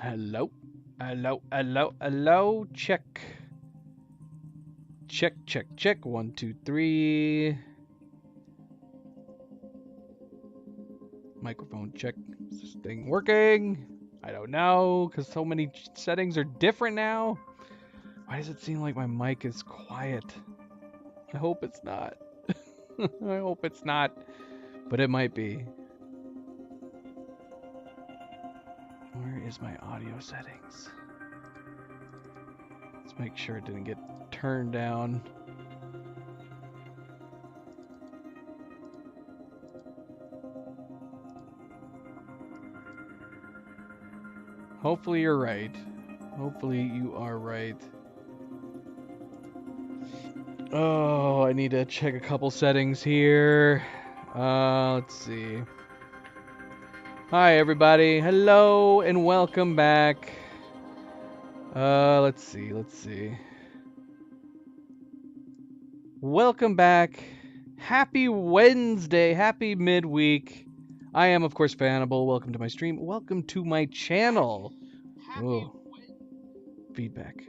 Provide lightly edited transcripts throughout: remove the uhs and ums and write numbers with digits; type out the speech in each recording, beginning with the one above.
Hello. Hello, hello, hello. Check. Check, check, check. One, two, three. Microphone check. Is this thing working? I don't know, because so many settings are different now. Why does it seem like my mic is quiet? I hope it's not. I hope it's not, but it might be. Where is my audio settings? Let's make sure it didn't get turned down. Hopefully you're right. Hopefully you are right. Oh, I need to check a couple settings here. Let's see. Hi, everybody. Hello, and welcome back. Let's see. Welcome back. Happy Wednesday. Happy midweek. I am, of course, Fanable. Welcome to my stream. Welcome to my channel. Whoa. Feedback.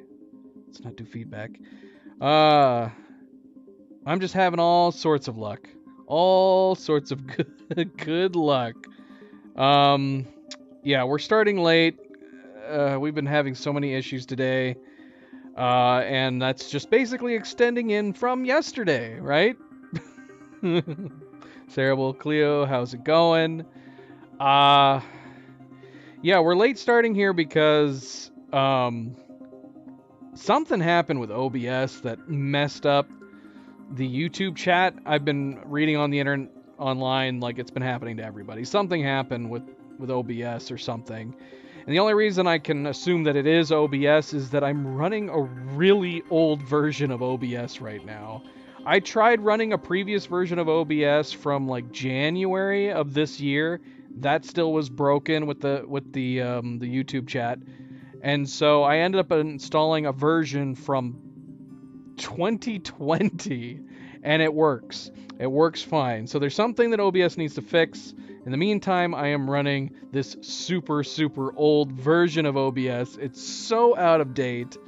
Let's not do feedback. I'm just having all sorts of luck. All sorts of good luck. Yeah, we're starting late. We've been having so many issues today. And that's just basically extending in from yesterday, right? Cerebral Cleo, how's it going? Yeah, we're late starting here because something happened with OBS that messed up the YouTube chat. I've been reading on the internet online, like it's been happening to everybody. Something happened with OBS or something. And the only reason I can assume that it is OBS is that I'm running a really old version of OBS right now. I tried running a previous version of OBS from like January of this year. That still was broken with the YouTube chat. And so I ended up installing a version from 2020 and it works. It works fine. So there's something that OBS needs to fix. In the meantime, I am running this super old version of OBS. It's so out of date.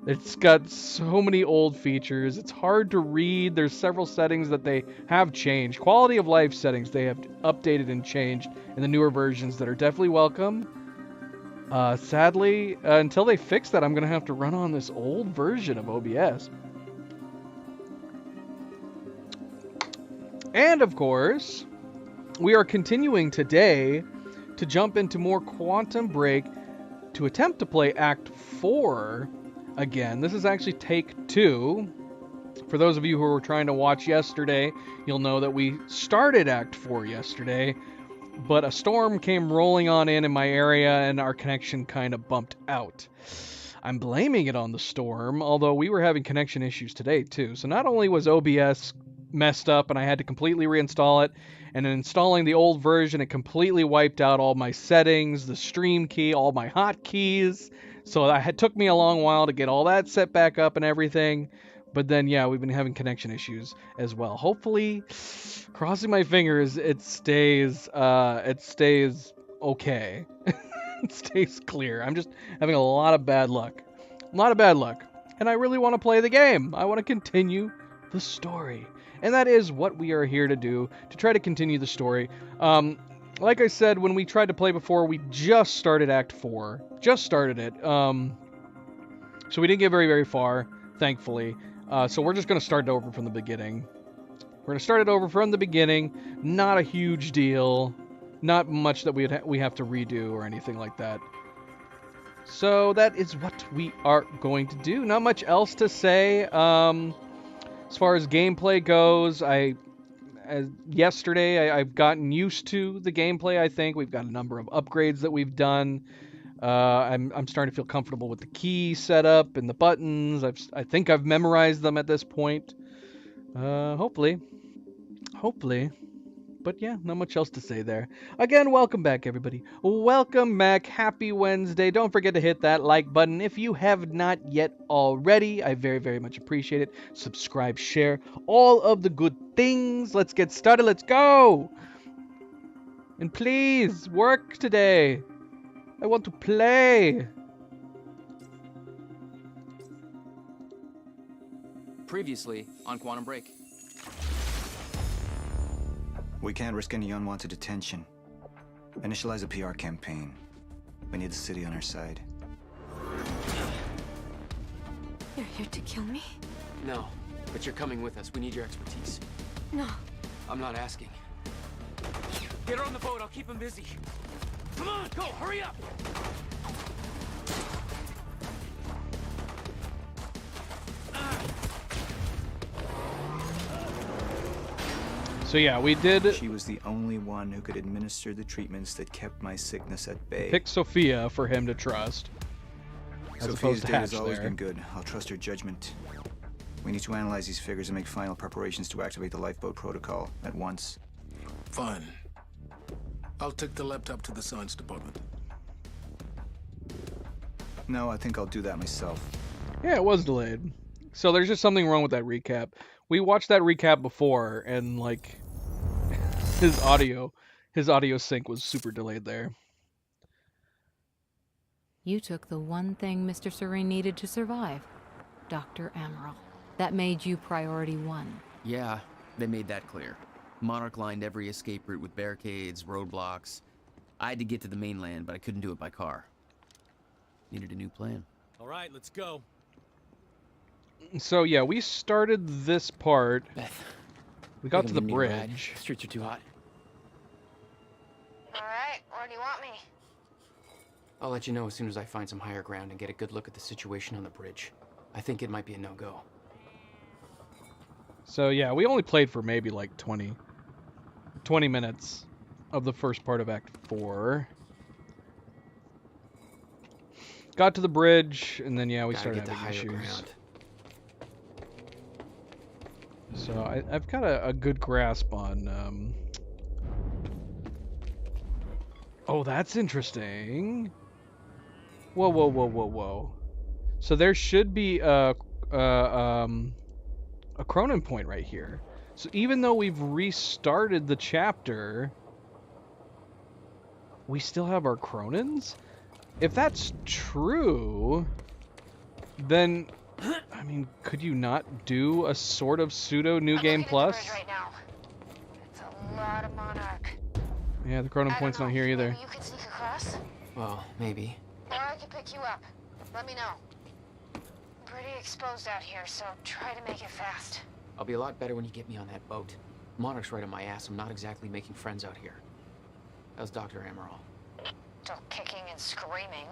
It's got so many old features. It's hard to read. There's several settings that they have changed. Quality of life settings they have updated and changed in the newer versions that are definitely welcome. Sadly, until they fix that, I'm going to have to run on this old version of OBS. And of course, we are continuing today to jump into more Quantum Break to attempt to play Act 4 again. This is actually take 2. For those of you who were trying to watch yesterday, you'll know that we started Act 4 yesterday, but a storm came rolling on in my area and our connection kind of bumped out. I'm blaming it on the storm, although we were having connection issues today too. So not only was OBS messed up and I had to completely reinstall it, and in installing the old version it completely wiped out all my settings, the stream key, all my hotkeys. So it took me a long while to get all that set back up and everything. But then yeah, we've been having connection issues as well. Hopefully, crossing my fingers, it stays okay. It stays clear. I'm just having a lot of bad luck. A lot of bad luck. And I really want to play the game. I want to continue the story. And that is what we are here to do, to try to continue the story. Like I said, when we tried to play before, we just started Act 4. Just started it. So we didn't get very far, thankfully. So we're just going to start it over from the beginning. We're going to start it over from the beginning. Not a huge deal. Not much that we have to redo or anything like that. So that is what we are going to do. Not much else to say. As far as gameplay goes, yesterday I've gotten used to the gameplay. I think we've got a number of upgrades that we've done. I'm starting to feel comfortable with the key setup and the buttons. I think I've memorized them at this point. Hopefully. But yeah, not much else to say there. Again, welcome back, everybody. Welcome back. Happy Wednesday. Don't forget to hit that like button if you have not yet already. I very much appreciate it. Subscribe, share, all of the good things. Let's get started. Let's go. And please, work today. I want to play. Previously on Quantum Break. We can't risk any unwanted attention. Initialize a PR campaign. We need the city on our side. You're here to kill me? No, but you're coming with us. We need your expertise. No. I'm not asking. Get her on the boat. I'll keep him busy. Come on, go, hurry up! So yeah, we did She was the only one who could administer the treatments that kept my sickness at bay. pick Sophia for him to trust. As Sophia's opposed to data's Hatch always there. been good. I'll trust her judgment. We need to analyze these figures and make final preparations to activate the lifeboat protocol at once. Fine. I'll take the laptop to the science department. No, I think I'll do that myself. Yeah, it was delayed. So there's just something wrong with that recap. We watched that recap before, and like his audio sync was super delayed there. You took the one thing Mr. Serene needed to survive. Dr. Amaral. That made you priority one. Yeah, they made that clear. Monarch lined every escape route with barricades, roadblocks. I had to get to the mainland, but I couldn't do it by car. Needed a new plan. All right, let's go. So yeah, we started this part. Beth, We got think to the I'm gonna need a ride. bridge. Streets are too hot. Alright, where do you want me? I'll let you know as soon as I find some higher ground and get a good look at the situation on the bridge. I think it might be a no-go. So yeah, we only played for maybe like 20 minutes of the first part of Act 4. Got to the bridge, and then yeah, we Gotta started get to having higher issues. ground. So I've got a good grasp on. Oh, that's interesting. Whoa, whoa, whoa, whoa, whoa. So there should be a Cronin point right here. So even though we've restarted the chapter, we still have our Cronins? If that's true, then I mean, could you not do a sort of pseudo New I'm Game looking at the Plus? bridge right now. It's a lot of Monarch. Yeah, the Cronin I point's don't not know, here either. Maybe you could sneak across? Well, maybe. Or I could pick you up. Let me know. Pretty exposed out here, so try to make it fast. I'll be a lot better when you get me on that boat. Monarch's right on my ass. I'm not exactly making friends out here. How's Dr. Amaral? Still kicking and screaming.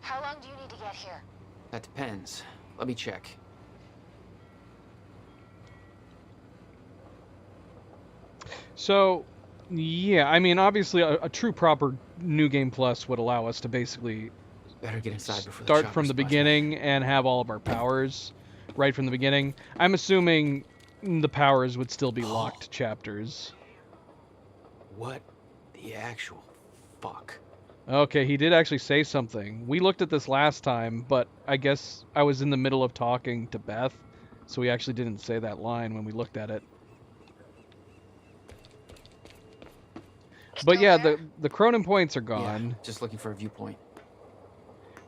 How long do you need to get here? That depends. Let me check. So, yeah, I mean, obviously, a true proper New Game Plus would allow us to basically Better get inside before start the from the beginning and have all of our powers right from the beginning. I'm assuming the powers would still be locked chapters. What the actual fuck? Okay, he did actually say something. We looked at this last time, but I guess I was in the middle of talking to Beth, so we actually didn't say that line when we looked at it. But Still yeah, there? the Cronin points are gone. Yeah, just looking for a viewpoint.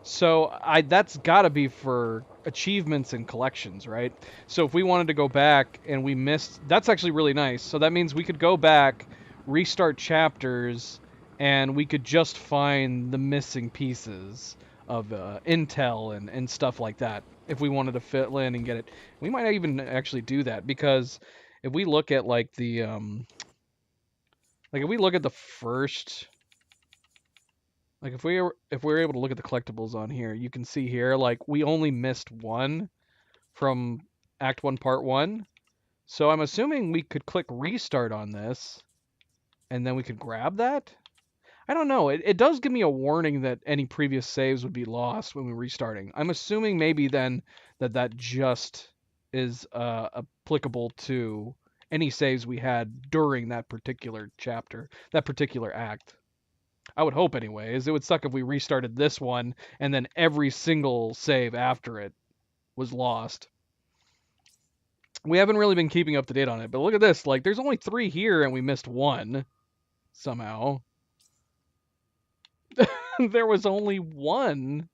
So that's got to be for achievements and collections, right? So if we wanted to go back and we missed, that's actually really nice. So that means we could go back, restart chapters, and we could just find the missing pieces of intel and stuff like that if we wanted to fill in and get it. We might not even actually do that, because if we look at like the if we look at the first, like if we're able to look at the collectibles on here, you can see here like we only missed one from Act 1 Part 1. So I'm assuming we could click restart on this and then we could grab that. I don't know. It does give me a warning that any previous saves would be lost when we're restarting. I'm assuming maybe then that just is applicable to any saves we had during that particular chapter, that particular act. I would hope anyways. It would suck if we restarted this one and then every single save after it was lost. We haven't really been keeping up to date on it, but look at this. Like, there's only 3 here and we missed 1 somehow. there was only one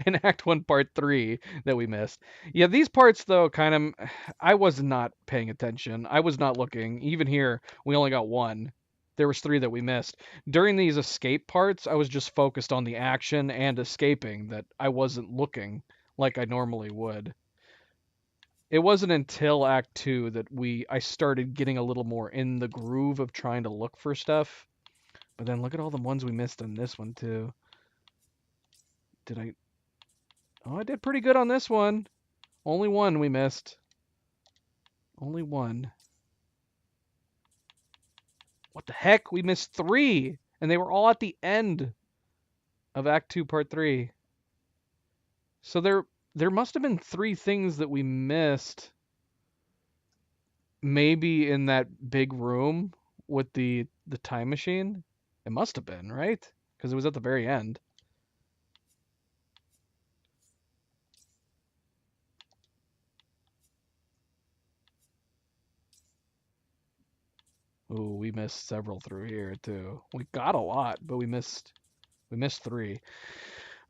in Act 1, Part 3 that we missed. Yeah, these parts, though, kind of... I was not paying attention. I was not looking. Even here, we only got one. There was 3 that we missed. During these escape parts, I was just focused on the action and escaping, that I wasn't looking like I normally would. It wasn't until Act 2 that I started getting a little more in the groove of trying to look for stuff. But then look at all the ones we missed in this one, too. Oh, I did pretty good on this one. Only one we missed. Only one. What the heck? We missed 3! And they were all at the end of Act 2, Part 3. So there must have been 3 things that we missed. Maybe in that big room with the time machine. It must have been, right? Because it was at the very end. Ooh, we missed several through here too. We got a lot, but we missed 3.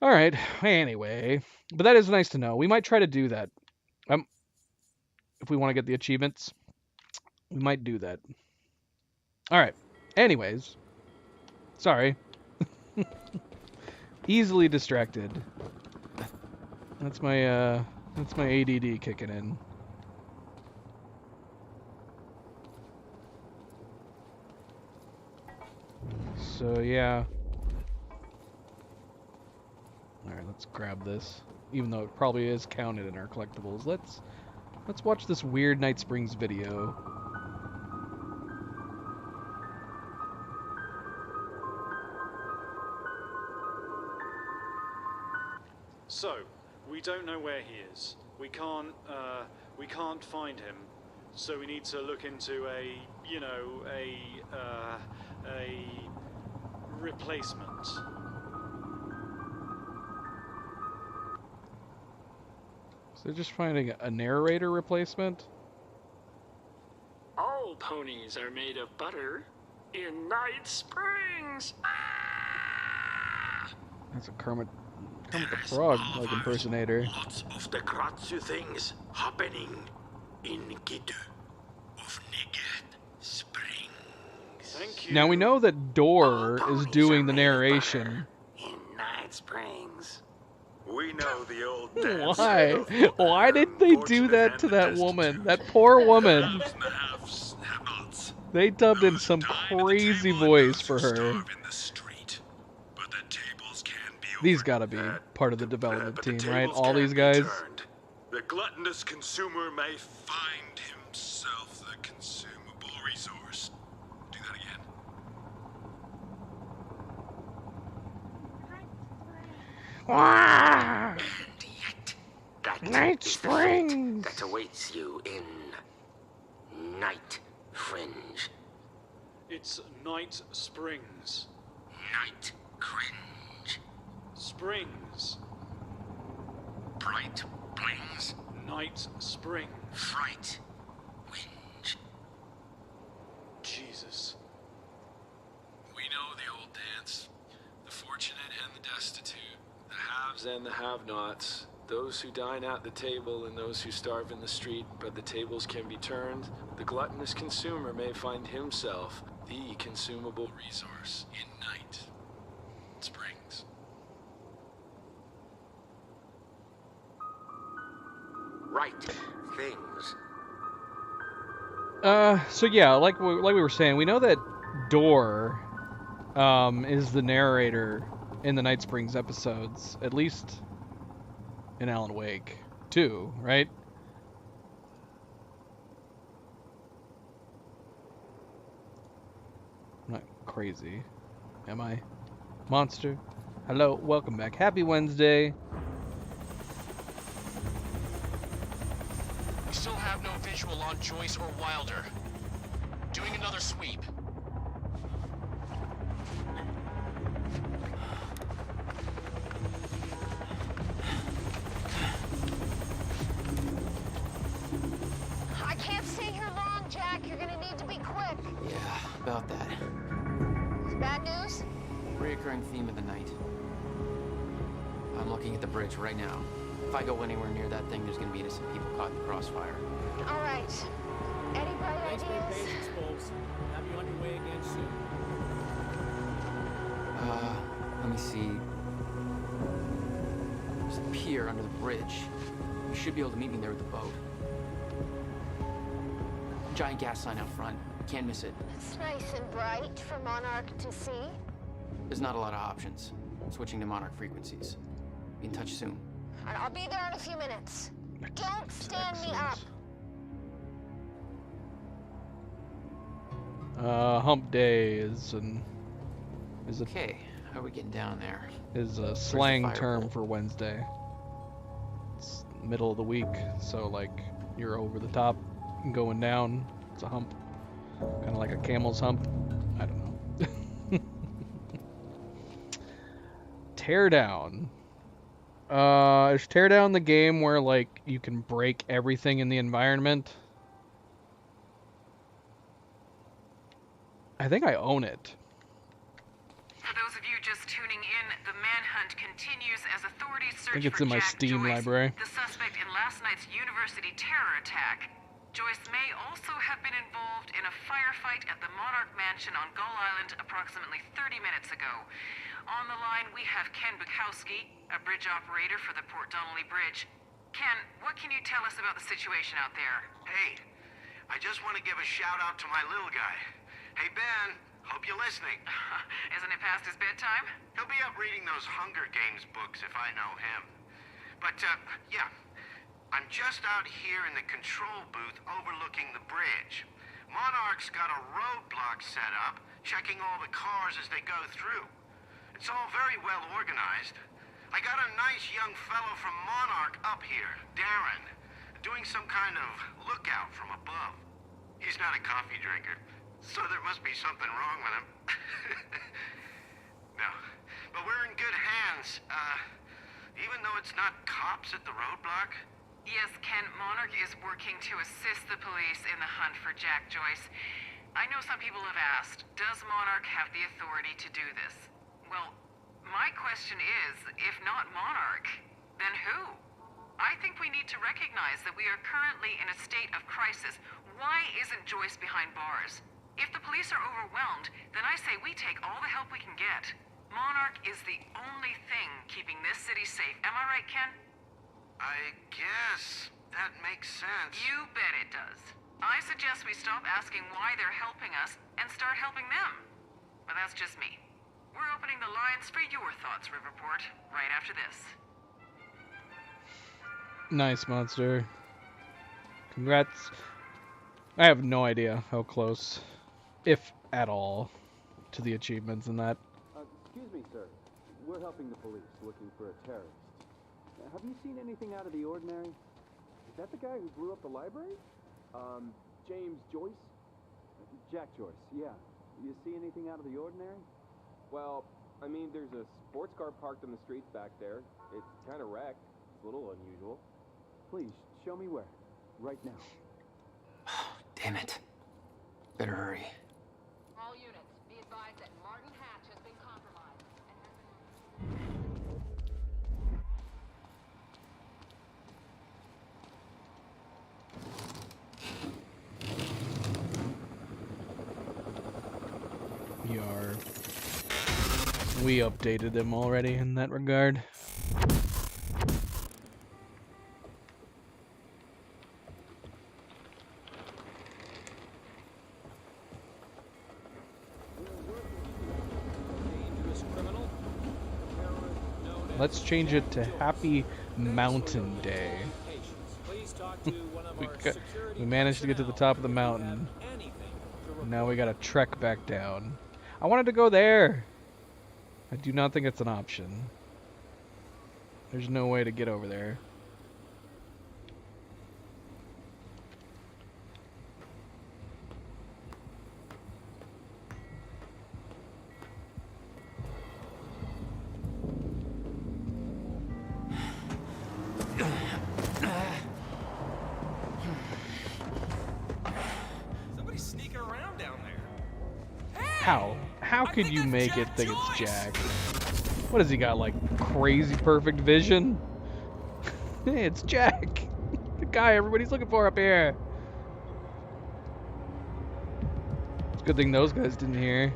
All right. Anyway, but that is nice to know. We might try to do that. If we want to get the achievements, we might do that. All right. Anyways, sorry. Easily distracted. That's my ADD kicking in. So yeah. Alright, let's grab this. Even though it probably is counted in our collectibles. Let's watch this weird Night Springs video. So, we don't know where he is. We can't find him. So we need to look into a replacement. So they're just finding a narrator replacement? All ponies are made of butter in Night Springs. Ah! That's a Kermit the Frog like impersonator. Lots of the Gratsu things happening in Gitu of Nigat Springs. Thank you. Now we know that Door is doing the narration. In Night Springs. We know the old dance. Why? Why did they do that to that woman? That poor woman. They dubbed in some crazy voice for her. These gotta be part of the development team, right? All these guys. The gluttonous consumer may find himself the consumable resource. Do that again. Ah! And yet, that Night is the fate Springs! that awaits you in Night Fringe. It's Night Springs. Night Cringe. Springs. Bright Blings. Night Spring. Fright. Whinge. Jesus. We know the old dance. The fortunate and the destitute. The haves and the have-nots. Those who dine at the table and those who starve in the street, but the tables can be turned. The gluttonous consumer may find himself the consumable resource in Night Springs. Right things. So yeah, like we were saying, we know that Door is the narrator in the Night Springs episodes, at least in Alan Wake 2, right? I'm not crazy, am I? Monster? Hello, welcome back. Happy Wednesday. We still have no visual on Joyce or Wilder. Doing another sweep. I can't stay here long, Jack. You're gonna need to be quick. Yeah, about that. Bad news? Reoccurring theme of the night. I'm looking at the bridge right now. If I go anywhere near that thing, there's gonna be innocent people caught in the crossfire. All right. Any bright Thanks for your ideas? patience, folks. Have you on your way again soon. Let me see. There's a pier under the bridge. You should be able to meet me there with the boat. Giant gas sign out front. Can't miss it. It's nice and bright for Monarch to see. There's not a lot of options. Switching to Monarch frequencies. Be in touch soon. And I'll be there in a few minutes. Don't stand me up. Hump day is Okay, how are we getting down there? is a the slang fire term pole? for Wednesday. It's middle of the week, so like you're over the top and going down. It's a hump, kind of like a camel's hump. I don't know. Teardown. Is Teardown the game where like you can break everything in the environment? I think I own it. For those of you just tuning in, the manhunt continues as authorities search I think it's for in my Jack Steam Joyce, library. the suspect in last night's university terror attack. Joyce may also have been involved in a firefight at the Monarch Mansion on Gull Island approximately 30 minutes ago. On the line, we have Ken Bukowski, a bridge operator for the Port Donnelly Bridge. Ken, what can you tell us about the situation out there? Hey, I just want to give a shout out to my little guy. Hey, Ben, hope you're listening. Isn't it past his bedtime? He'll be up reading those Hunger Games books if I know him. But, yeah, I'm just out here in the control booth overlooking the bridge. Monarch's got a roadblock set up, checking all the cars as they go through. It's all very well organized. I got a nice young fellow from Monarch up here, Darren, doing some kind of lookout from above. He's not a coffee drinker, so there must be something wrong with him. No, but we're in good hands. Even though it's not cops at the roadblock. Yes, Ken, Monarch is working to assist the police in the hunt for Jack Joyce. I know some people have asked, does Monarch have the authority to do this? Well, my question is, if not Monarch, then who? I think we need to recognize that we are currently in a state of crisis. Why isn't Joyce behind bars? If the police are overwhelmed, then I say we take all the help we can get. Monarch is the only thing keeping this city safe. Am I right, Ken? I guess that makes sense. You bet it does. I suggest we stop asking why they're helping us and start helping them. But that's just me. We're opening the lines for your thoughts, Riverport, right after this. Nice, Monster. Congrats. I have no idea how close, if at all, to the achievements in that. Excuse me, sir. We're helping the police looking for a terrorist. Have you seen anything out of the ordinary? Is that the guy who blew up the library? James Joyce? Jack Joyce, yeah. You see anything out of the ordinary? Well, I mean, there's a sports car parked in the streets back there. It's kind of wrecked. It's a little unusual. Please, show me where. Right now. Damn it. Better hurry. All units, be advised that Martin Hatch has been compromised. We updated them already in that regard. Let's change it to Happy Mountain Day. We managed to get to the top of the mountain. Now we gotta trek back down. I wanted to go there. I do not think it's an option. There's no way to get over there. How How could you make it think it's Jack? What has he got, like, crazy perfect vision? Hey, it's Jack! The guy everybody's looking for up here! It's a good thing those guys didn't hear.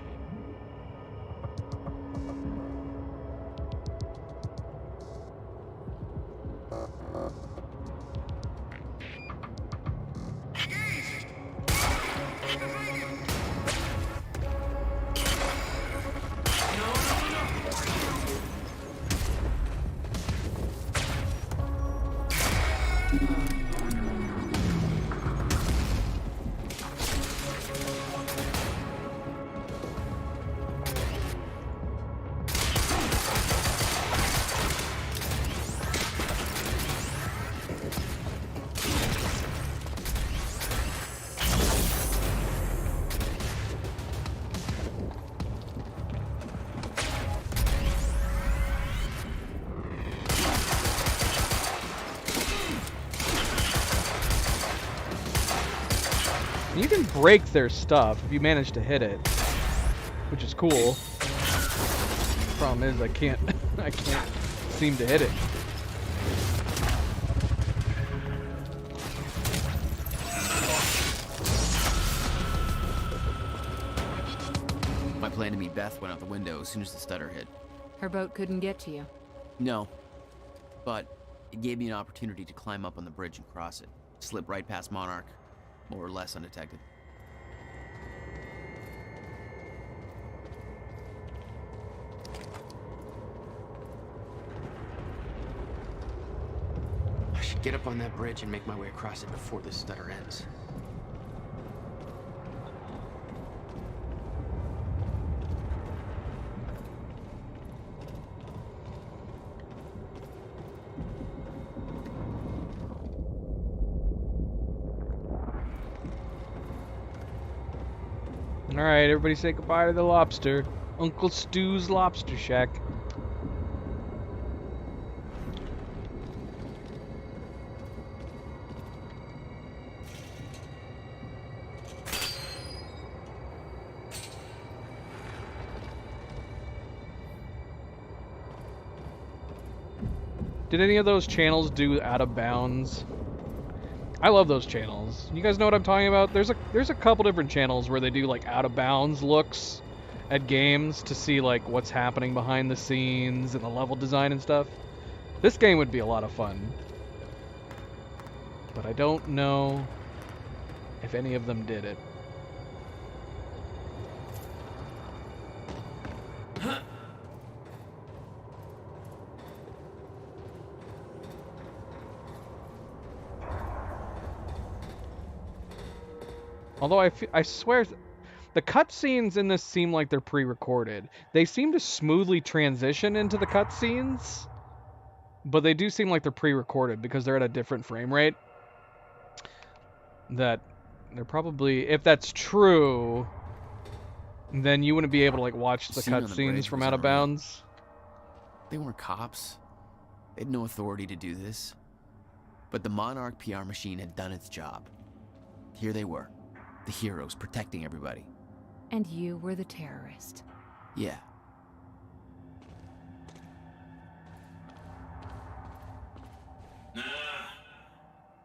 You can break their stuff if you manage to hit it, which is cool. Problem is, I can't seem to hit it. My plan to meet Beth went out the window as soon as the stutter hit. Her boat couldn't get to you. No, but it gave me an opportunity to climb up on the bridge and cross it. Slip right past Monarch, more or less undetected. I should get up on that bridge and make my way across it before this stutter ends. Alright, everybody say goodbye to the lobster. Uncle Stu's Lobster Shack. Did any of those channels do Out of Bounds? I love those channels. You guys know what I'm talking about? There's a couple different channels where they do like Out of Bounds looks at games to see like what's happening behind the scenes and the level design and stuff. This game would be a lot of fun. But I don't know if any of them did it. Although I swear, the cutscenes in this seem like they're pre-recorded. They seem to smoothly transition into the cutscenes, but they do seem like they're pre-recorded because they're at a different frame rate. That they're probably, if that's true, then you wouldn't be able to like watch the cutscenes from Out of Bounds. They weren't cops. They had no authority to do this. But the Monarch PR machine had done its job. Here they were. The heroes protecting everybody. And you were the terrorist. Yeah. Nah,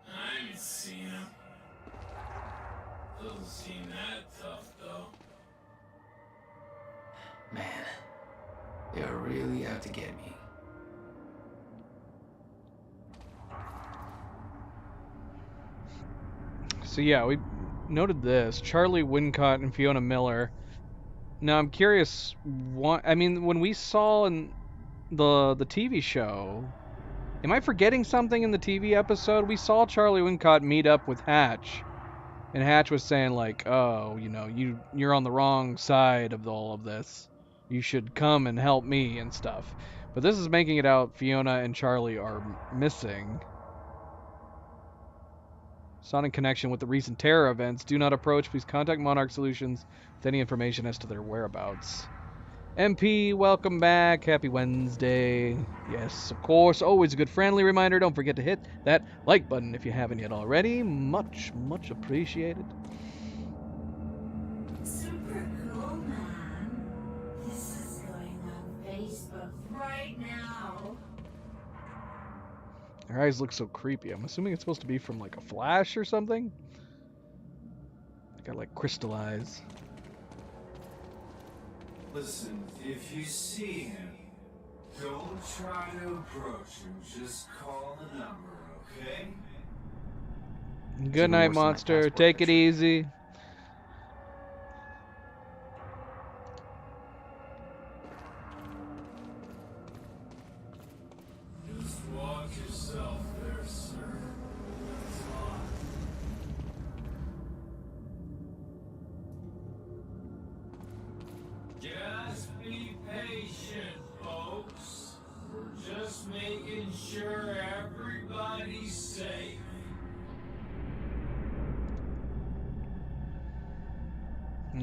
I ain't seen him. Doesn't seem that tough, though. Man, they're really out to get me. So yeah, we noted this. Charlie Wincott and Fiona Miller. Now I'm curious, I mean, when we saw in the TV show, am I forgetting something in the TV episode? We saw Charlie Wincott meet up with Hatch. And Hatch was saying like, oh, you know, you're on the wrong side of all of this. You should come and help me and stuff. But this is making it out Fiona and Charlie are missing. Sought in connection with the recent terror events. Do not approach. Please contact Monarch Solutions with any information as to their whereabouts. MP, welcome back. Happy Wednesday. Yes, of course. Always a good friendly reminder. Don't forget to hit that like button if you haven't yet already. Much, much appreciated. Super cool, man. Facebook right now. Her eyes look so creepy. I'm assuming it's supposed to be from like a flash or something. They got like crystallize. Listen, if you see him, don't try to approach him. Just call the number, okay? Good night, monster. Take it easy. Just watch yourself there, sir. That's all. Just be patient, folks. We're just making sure everybody's safe.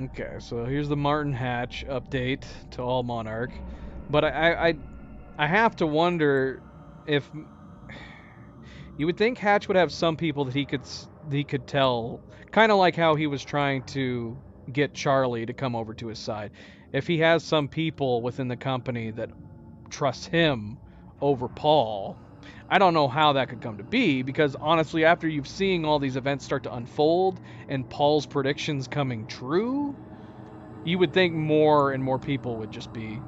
Okay, so here's the Martin Hatch update to all Monarch. But I have to wonder if you would think Hatch would have some people that he could tell, kind of like how he was trying to get Charlie to come over to his side. If he has some people within the company that trust him over Paul, I don't know how that could come to be, because honestly, after you've seen all these events start to unfold and Paul's predictions coming true, you would think more and more people would just be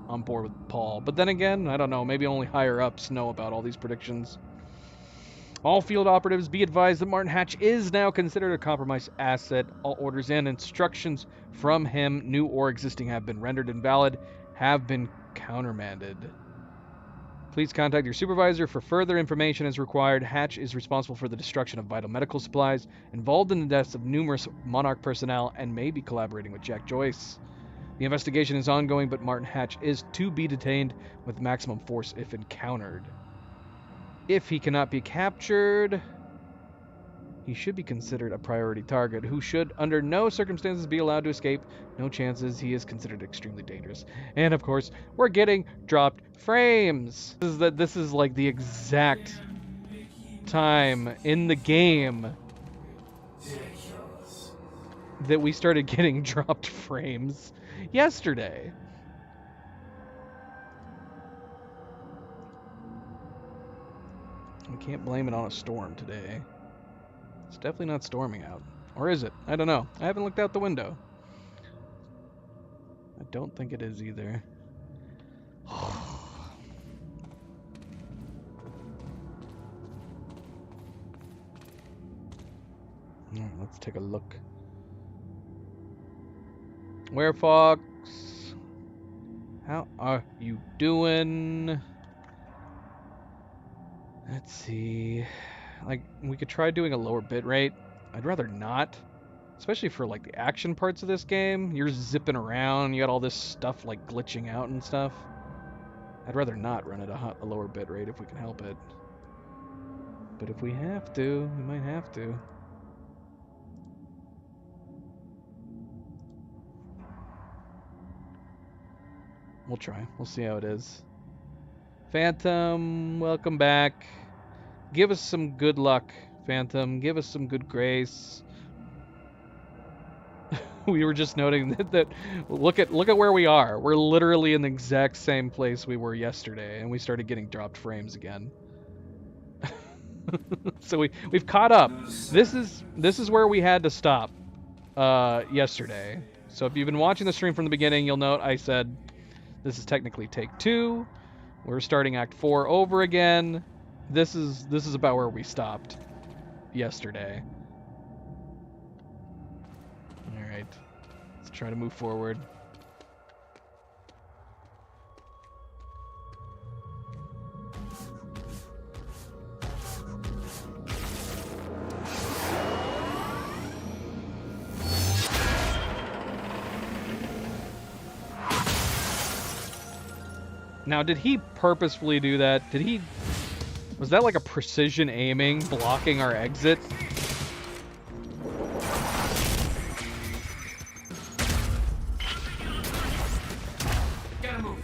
on board with Paul. But then again, I don't know, maybe only higher ups know about all these predictions. All field operatives, be advised that Martin Hatch is now considered a compromised asset. All orders and instructions from him, new or existing, have been rendered invalid, have been countermanded. Please contact your supervisor for further information as required. Hatch is responsible for the destruction of vital medical supplies, involved in the deaths of numerous Monarch personnel, and may be collaborating with Jack Joyce. The investigation is ongoing, but Martin Hatch is to be detained with maximum force if encountered. If he cannot be captured, he should be considered a priority target who should under no circumstances be allowed to escape. No chances. He is considered extremely dangerous. And of course, we're getting dropped frames. This is like the exact time in the game that we started getting dropped frames yesterday. We can't blame it on a storm today. It's definitely not storming out. Or is it? I don't know. I haven't looked out the window. I don't think it is either. Let's take a look. Werefox, how are you doing? Let's see. Like, we could try doing a lower bit rate. I'd rather not. Especially for, like, the action parts of this game. You're zipping around. You got all this stuff, like, glitching out and stuff. I'd rather not run at a lower bit rate if we can help it. But if we have to, we might have to. We'll try. We'll see how it is. Phantom, welcome back. Give us some good luck, Phantom. Give us some good grace. We were just noting that look at where we are. We're literally in the exact same place we were yesterday, and we started getting dropped frames again. So we've caught up. This is where we had to stop yesterday. So if you've been watching the stream from the beginning, you'll note I said this is technically take 2. We're starting Act 4 over again. This is about where we stopped yesterday. All right, let's try to move forward. Now, did he purposefully do that? Was that like a precision aiming, blocking our exit? Gotta move.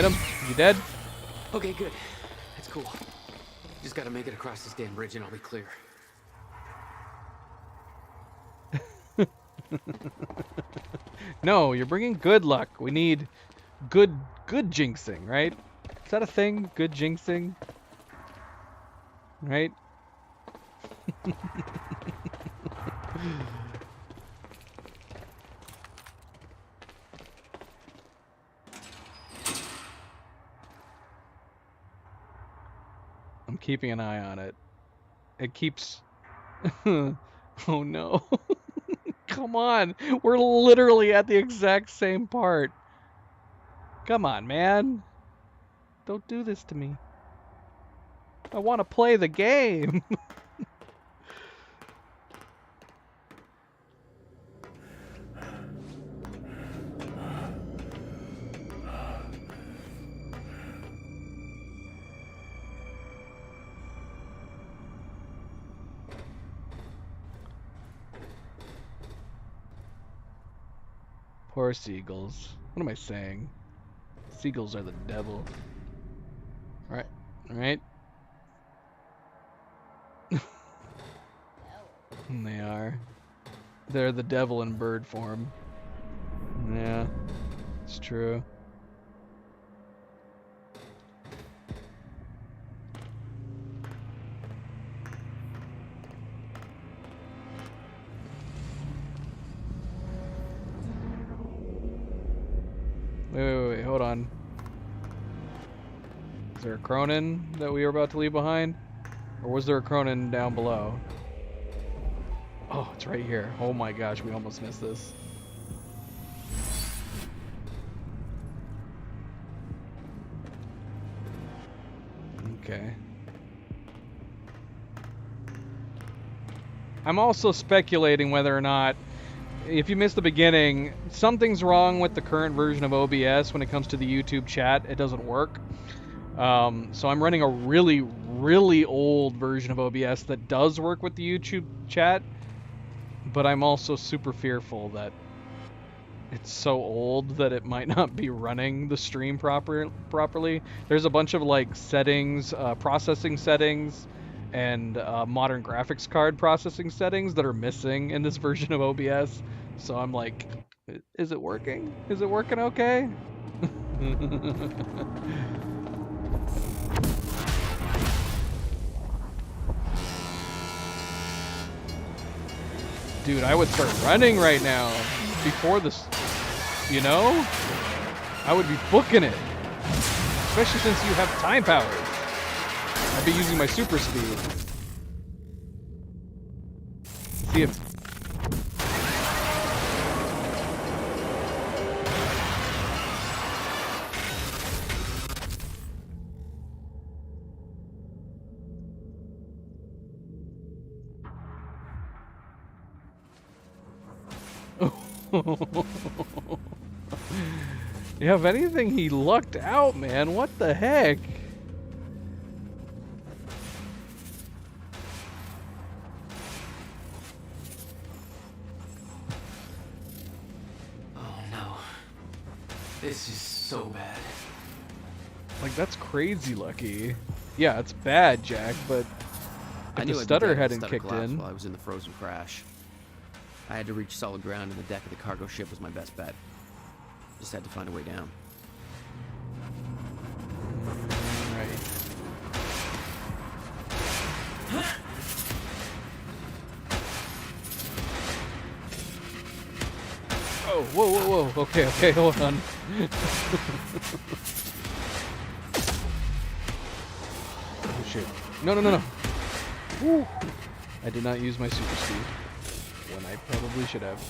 Hit him. You dead? Okay, good. That's cool. Just gotta make it across this damn bridge and I'll be clear. No, you're bringing good luck. We need good jinxing, right? Is that a thing? Good jinxing? Right? I'm keeping an eye on it. It keeps... Oh no. Come on. We're literally at the exact same part. Come on, man. Don't do this to me. I want to play the game. Poor seagulls. What am I saying? Seagulls are the devil. Right. Right? They are. They're the devil in bird form. Yeah. It's true. Wait, hold on. Is there a Cronin that we were about to leave behind? Or was there a Cronin down below? Oh, it's right here. Oh my gosh, we almost missed this. Okay. I'm also speculating whether or not, if you missed the beginning, something's wrong with the current version of OBS when it comes to the YouTube chat. It doesn't work. So I'm running a really old version of OBS that does work with the YouTube chat, but I'm also super fearful that it's so old that it might not be running the stream properly. There's a bunch of like settings, processing settings, and modern graphics card processing settings that are missing in this version of OBS. So I'm like, is it working? Is it working okay? Dude, I would start running right now before this, you know? I would be booking it. Especially since you have time powers. I'd be using my super speed. See if... Yeah, if anything, he lucked out, man. What the heck? Oh no. This is so bad. Like, that's crazy lucky. Yeah, it's bad, Jack, but if the stutter hadn't kicked in... While I was in the frozen crash. I had to reach solid ground, and the deck of the cargo ship was my best bet. Just had to find a way down. Right. Oh, whoa. Okay, hold on. Oh, shit. No. Woo. I did not use my super speed when I probably should have.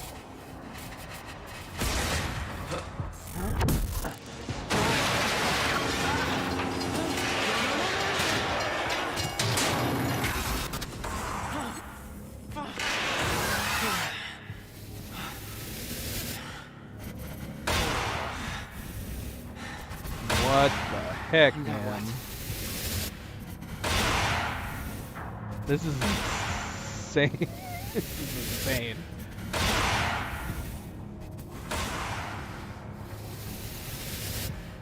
What the heck, man? This is insane. This is insane.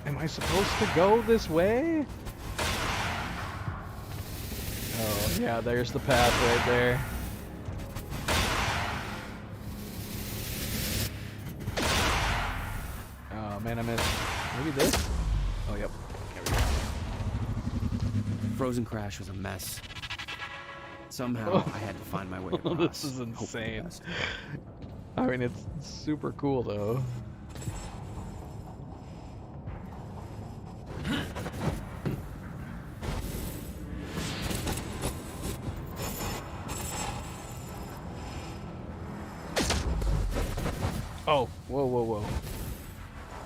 Am I supposed to go this way? Oh, yeah, there's the path right there. Oh, man, I missed. Maybe this? Oh, yep. There we go. Frozen Crash was a mess. Somehow, I had to find my way across. This is insane. I mean, it's super cool, though. Oh, whoa, whoa, whoa.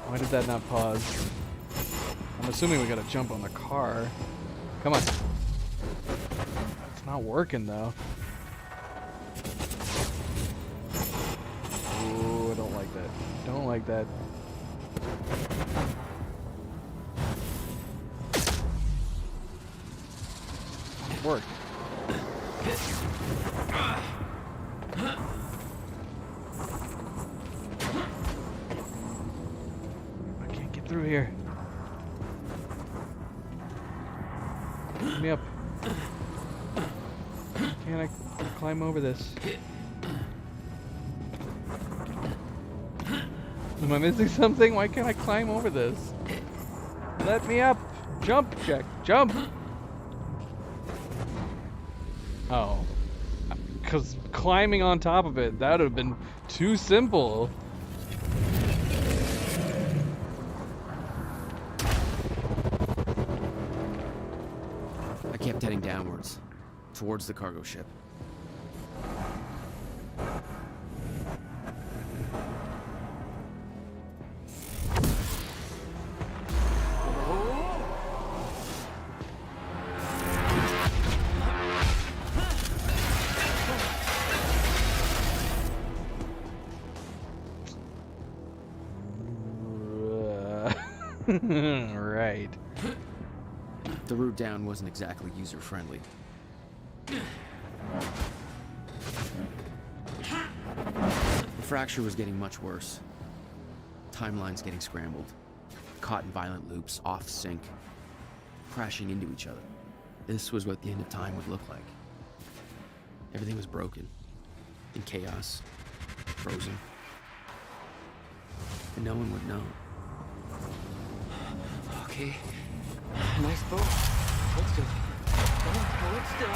Why did that not pause? I'm assuming we gotta jump on the car. Come on. It's not working, though. Ooh, I don't like that. Don't like that. It worked. Through here. Get me up. Can I climb over this? Am I missing something? Why can't I climb over this? Let me up! Jump, Jack! Jump! Oh. Because climbing on top of it, that would have been too simple. Kept heading downwards, towards the cargo ship. Right. The route down wasn't exactly user-friendly. The fracture was getting much worse. Timelines getting scrambled. Caught in violent loops, off sync. Crashing into each other. This was what the end of time would look like. Everything was broken. In chaos. Frozen. And no one would know. Okay. Nice boat. Hold still. Come on, hold still.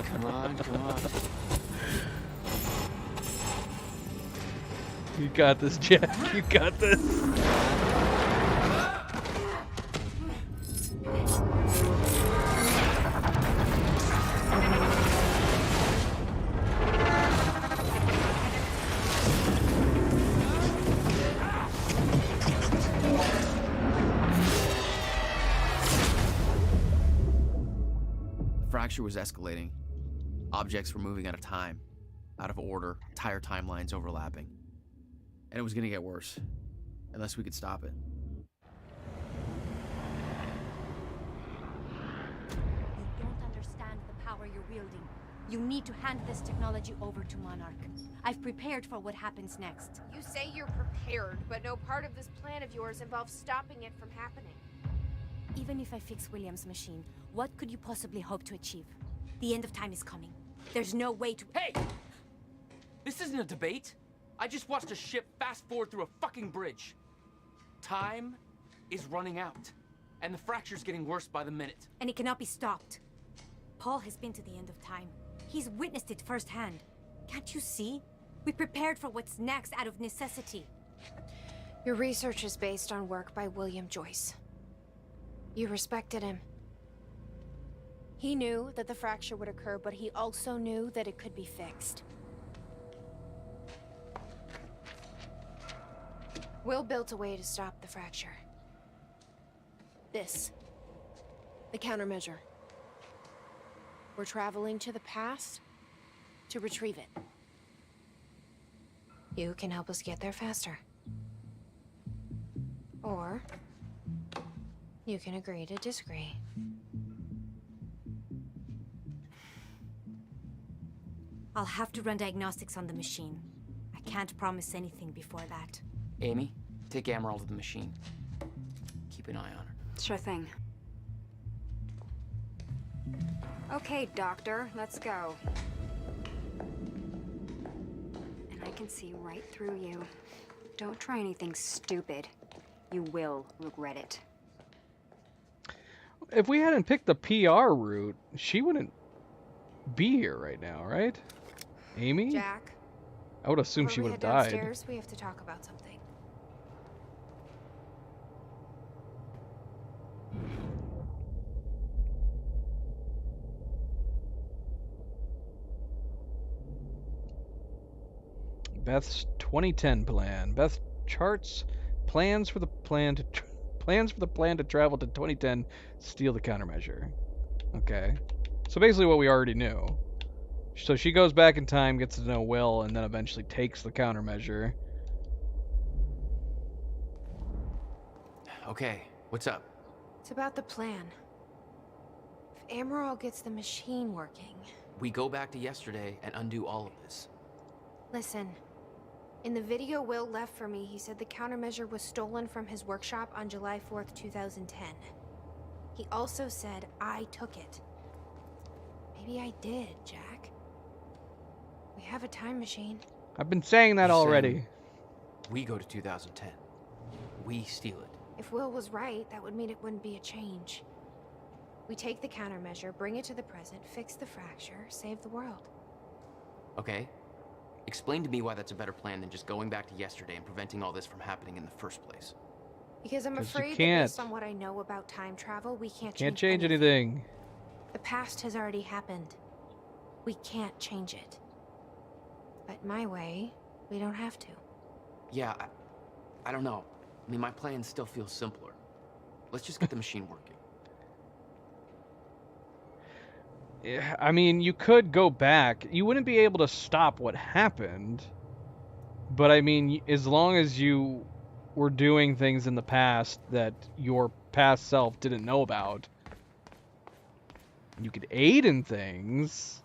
Come on, come on. You got this, Jack. You got this. Fracture was escalating. Objects were moving out of time, out of order, entire timelines overlapping. And it was gonna get worse, unless we could stop it. You don't understand the power you're wielding. You need to hand this technology over to Monarch. I've prepared for what happens next. You say you're prepared, but no part of this plan of yours involves stopping it from happening. Even if I fix William's machine, what could you possibly hope to achieve? The end of time is coming. There's no way to— Hey! This isn't a debate. I just watched a ship fast forward through a fucking bridge. Time is running out, and the fracture's getting worse by the minute. And it cannot be stopped. Paul has been to the end of time. He's witnessed it firsthand. Can't you see? We prepared for what's next out of necessity. Your research is based on work by William Joyce. You respected him. He knew that the fracture would occur, but he also knew that it could be fixed. Will built a way to stop the fracture. This. The countermeasure. We're traveling to the past to retrieve it. You can help us get there faster. Or you can agree to disagree. I'll have to run diagnostics on the machine. I can't promise anything before that. Amy, take Amaral to the machine. Keep an eye on her. Sure thing. Okay, Doctor, let's go. And I can see right through you. Don't try anything stupid. You will regret it. If we hadn't picked the PR route, she wouldn't be here right now, right? Amy? Jack. I would assume she would have died. Downstairs, we have to talk about something. Beth's 2010 plan. Beth charts plans for the plan to travel to 2010, steal the countermeasure. Okay. So basically what we already knew. So she goes back in time, gets to know Will, and then eventually takes the countermeasure. Okay, what's up? It's about the plan. If Amaral gets the machine working... We go back to yesterday and undo all of this. Listen. In the video Will left for me, he said the countermeasure was stolen from his workshop on July 4th, 2010. He also said I took it. Maybe I did, Jack. We have a time machine. I've been saying that already. We go to 2010. We steal it. If Will was right, that would mean it wouldn't be a change. We take the countermeasure, bring it to the present, fix the fracture, save the world. Okay. Explain to me why that's a better plan than just going back to yesterday and preventing all this from happening in the first place. Because I'm afraid that based on what I know about time travel, we can't change anything. The past has already happened. We can't change it. But my way, we don't have to. Yeah, I don't know. I mean, my plan still feels simpler. Let's just get the machine working. Yeah, I mean, you could go back. You wouldn't be able to stop what happened. But I mean, as long as you were doing things in the past that your past self didn't know about, you could aid in things.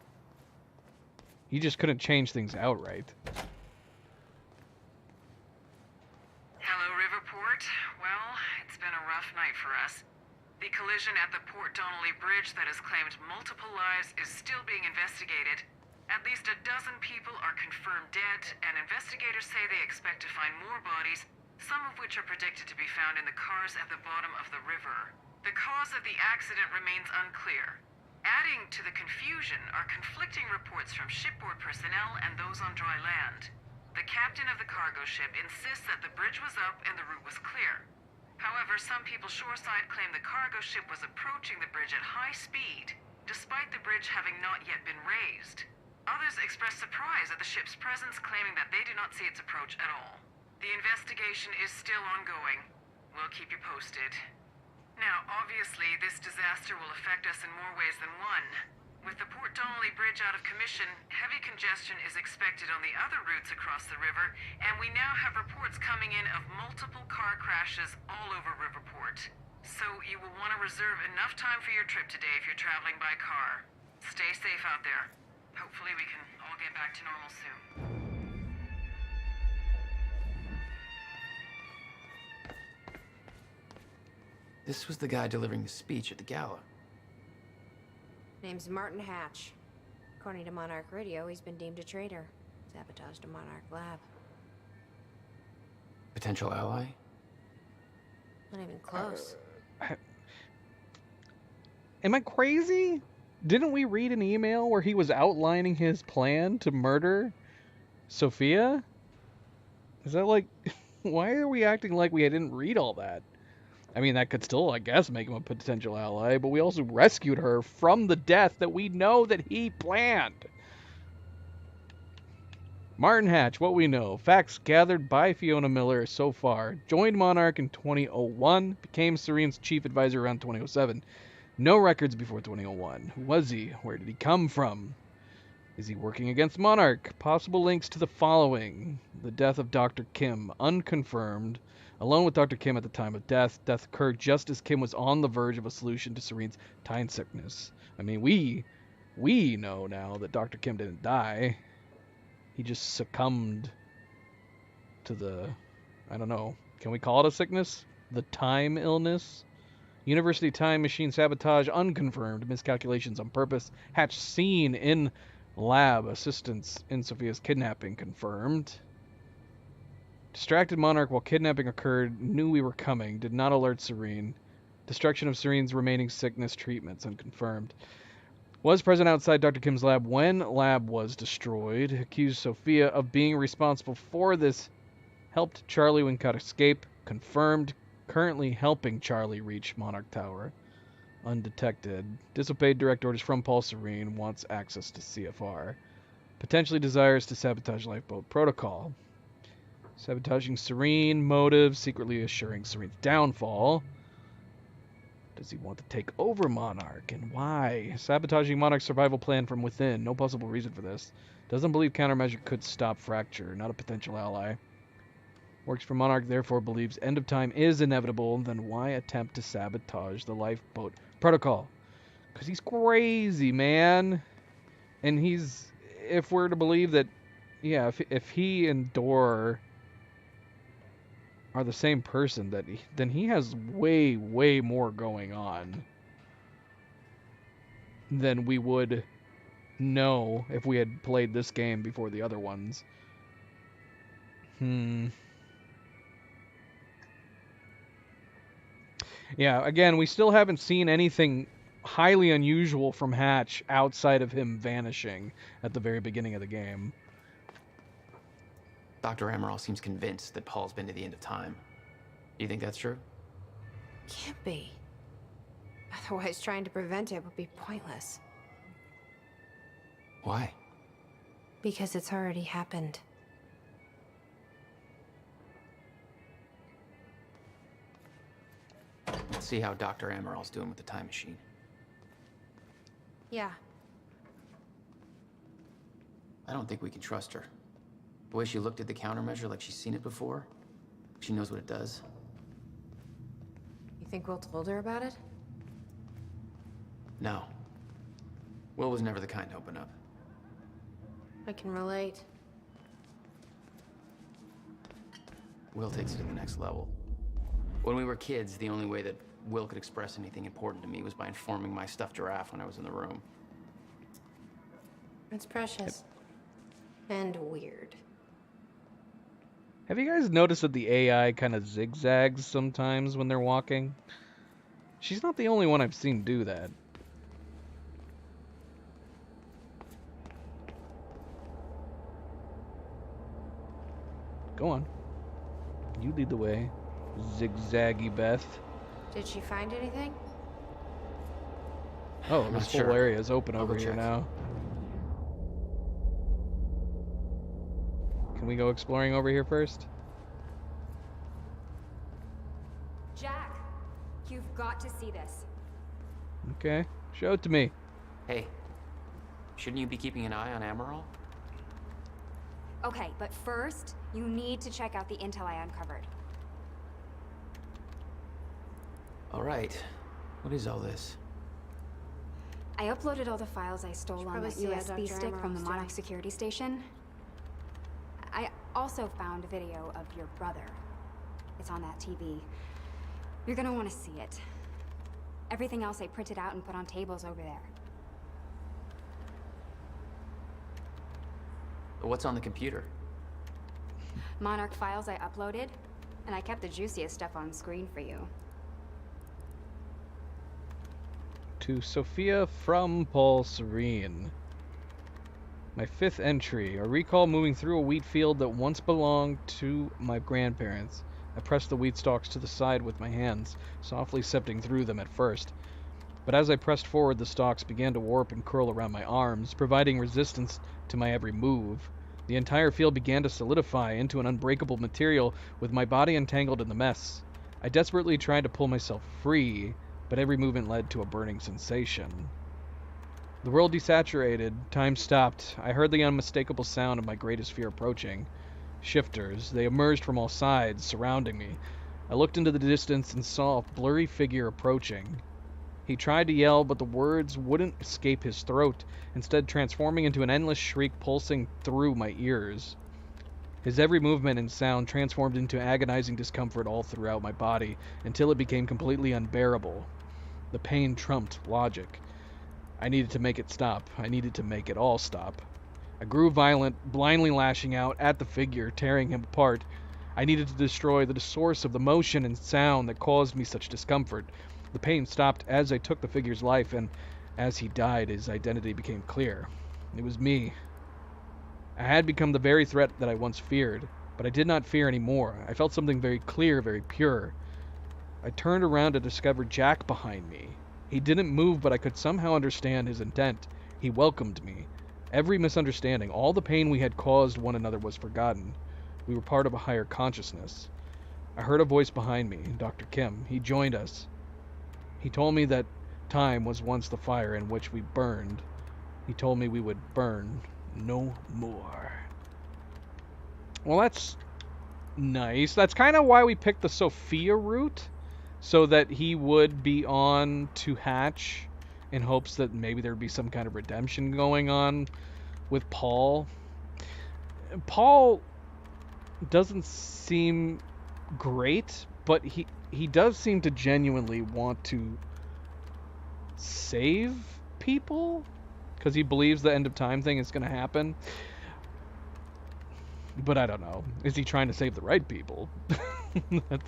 You just couldn't change things outright. Hello, Riverport. Well, it's been a rough night for us. The collision at the Port Donnelly Bridge that has claimed multiple lives is still being investigated. At least a dozen people are confirmed dead, and investigators say they expect to find more bodies, some of which are predicted to be found in the cars at the bottom of the river. The cause of the accident remains unclear. Adding to the confusion are conflicting reports from shipboard personnel and those on dry land. The captain of the cargo ship insists that the bridge was up and the route was clear. However, some people shoreside claim the cargo ship was approaching the bridge at high speed, despite the bridge having not yet been raised. Others express surprise at the ship's presence, claiming that they do not see its approach at all. The investigation is still ongoing. We'll keep you posted. Now, obviously, this disaster will affect us in more ways than one. With the Port Donnelly Bridge out of commission, heavy congestion is expected on the other routes across the river, and we now have reports coming in of multiple car crashes all over Riverport. So you will want to reserve enough time for your trip today if you're traveling by car. Stay safe out there. Hopefully we can all get back to normal soon. This was the guy delivering the speech at the gala. Name's Martin Hatch. According to Monarch Radio, he's been deemed a traitor. Sabotaged a Monarch lab. Potential ally? Not even close. Am I crazy? Didn't we read an email where he was outlining his plan to murder Sophia? Is that like... Why are we acting like we didn't read all that? I mean, that could still, I guess, make him a potential ally, but we also rescued her from the death that we know that he planned. Martin Hatch, what we know. Facts gathered by Fiona Miller so far. Joined Monarch in 2001. Became Serene's chief advisor around 2007. No records before 2001. Who was he? Where did he come from? Is he working against Monarch? Possible links to the following. The death of Dr. Kim. Unconfirmed. Alone with Dr. Kim at the time of death. Death occurred just as Kim was on the verge of a solution to Serene's time sickness. I mean, we know now that Dr. Kim didn't die. He just succumbed to the I don't know. Can we call it a sickness? The time illness? University time machine sabotage unconfirmed. Miscalculations on purpose. Hatch seen in lab. Assistance in Sophia's kidnapping confirmed. Distracted Monarch while kidnapping occurred. Knew we were coming. Did not alert Serene. Destruction of Serene's remaining sickness treatments unconfirmed. Was present outside Dr. Kim's lab when lab was destroyed. Accused Sophia of being responsible for this. Helped Charlie when caught escape. Confirmed. Currently helping Charlie reach Monarch Tower. Undetected. Disobeyed direct orders from Paul Serene. Wants access to CFR. Potentially desires to sabotage lifeboat protocol. Sabotaging Serene. Motive. Secretly assuring Serene's downfall. Does he want to take over Monarch, and why? Sabotaging Monarch's survival plan from within. No possible reason for this. Doesn't believe countermeasure could stop Fracture. Not a potential ally. Works for Monarch, therefore believes end of time is inevitable. Then why attempt to sabotage the lifeboat protocol? Because he's crazy, man. And he's... If we're to believe that... Yeah, if he and Dor are the same person, then he has way, way more going on than we would know if we had played this game before the other ones. Yeah, again, we still haven't seen anything highly unusual from Hatch outside of him vanishing at the very beginning of the game. Dr. Amaral seems convinced that Paul's been to the end of time. Do you think that's true? Can't be. Otherwise, trying to prevent it would be pointless. Why? Because it's already happened. Let's see how Dr. Amaral's doing with the time machine. Yeah. I don't think we can trust her. The way she looked at the countermeasure like she's seen it before, she knows what it does. You think Will told her about it? No. Will was never the kind to open up. I can relate. Will takes it to the next level. When we were kids, the only way that Will could express anything important to me was by informing my stuffed giraffe when I was in the room. It's precious. And weird. Have you guys noticed that the AI kind of zigzags sometimes when they're walking? She's not the only one I've seen do that. Go on. You lead the way, zigzaggy Beth. Did she find anything? Oh, this whole area is open over here now. Can we go exploring over here first? Jack, you've got to see this. Okay, show it to me. Hey, shouldn't you be keeping an eye on Amaral? Okay, but first, you need to check out the intel I uncovered. All right. What is all this? I uploaded all the files I stole on that USB stick from the Monarch security station. I also found a video of your brother. It's on that TV. You're gonna want to see it. Everything else I printed out and put on tables over there. What's on the computer? Monarch files I uploaded, and I kept the juiciest stuff on screen for you. To Sophia from Paul Serene. My 5th entry. A recall moving through a wheat field that once belonged to my grandparents. I pressed the wheat stalks to the side with my hands, softly sifting through them at first. But as I pressed forward, the stalks began to warp and curl around my arms, providing resistance to my every move. The entire field began to solidify into an unbreakable material, with my body entangled in the mess. I desperately tried to pull myself free, but every movement led to a burning sensation. The world desaturated, time stopped. I heard the unmistakable sound of my greatest fear approaching. Shifters, they emerged from all sides, surrounding me. I looked into the distance and saw a blurry figure approaching. He tried to yell, but the words wouldn't escape his throat, instead transforming into an endless shriek pulsing through my ears. His every movement and sound transformed into agonizing discomfort all throughout my body until it became completely unbearable. The pain trumped logic. I needed to make it stop. I needed to make it all stop. I grew violent, blindly lashing out at the figure, tearing him apart. I needed to destroy the source of the motion and sound that caused me such discomfort. The pain stopped as I took the figure's life, and as he died, his identity became clear. It was me. I had become the very threat that I once feared, but I did not fear anymore. I felt something very clear, very pure. I turned around to discover Jack behind me. He didn't move, but I could somehow understand his intent. He welcomed me. Every misunderstanding, all the pain we had caused one another was forgotten. We were part of a higher consciousness. I heard a voice behind me, Dr. Kim. He joined us. He told me that time was once the fire in which we burned. He told me we would burn no more. Well, that's nice. That's kind of why we picked the Sophia route, so that he would be on to Hatch in hopes that maybe there'd be some kind of redemption going on with Paul. Paul doesn't seem great, but he does seem to genuinely want to save people because he believes the end of time thing is going to happen. But I don't know. Is he trying to save the right people?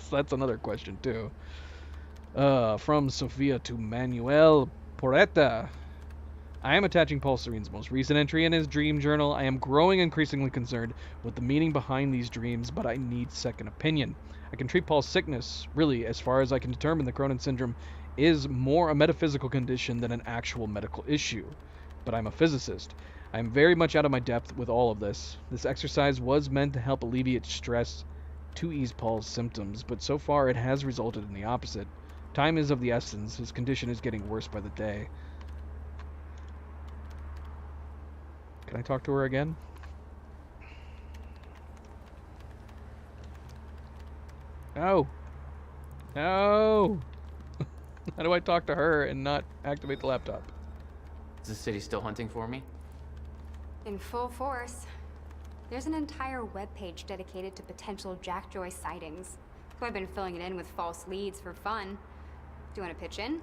That's another question too. From Sophia to Manuel Porretta. I am attaching Paul Serene's most recent entry in his dream journal. I am growing increasingly concerned with the meaning behind these dreams, but I need second opinion. I can treat Paul's sickness. Really, as far as I can determine, the Cronin syndrome is more a metaphysical condition than an actual medical issue. But I'm a physicist. I am very much out of my depth with all of this. This exercise was meant to help alleviate stress to ease Paul's symptoms, but so far it has resulted in the opposite. Time is of the essence. His condition is getting worse by the day. Can I talk to her again? No. No. How do I talk to her and not activate the laptop? Is the city still hunting for me? In full force. There's an entire webpage dedicated to potential Jack Joyce sightings. I've been filling it in with false leads for fun. Do you want to pitch in?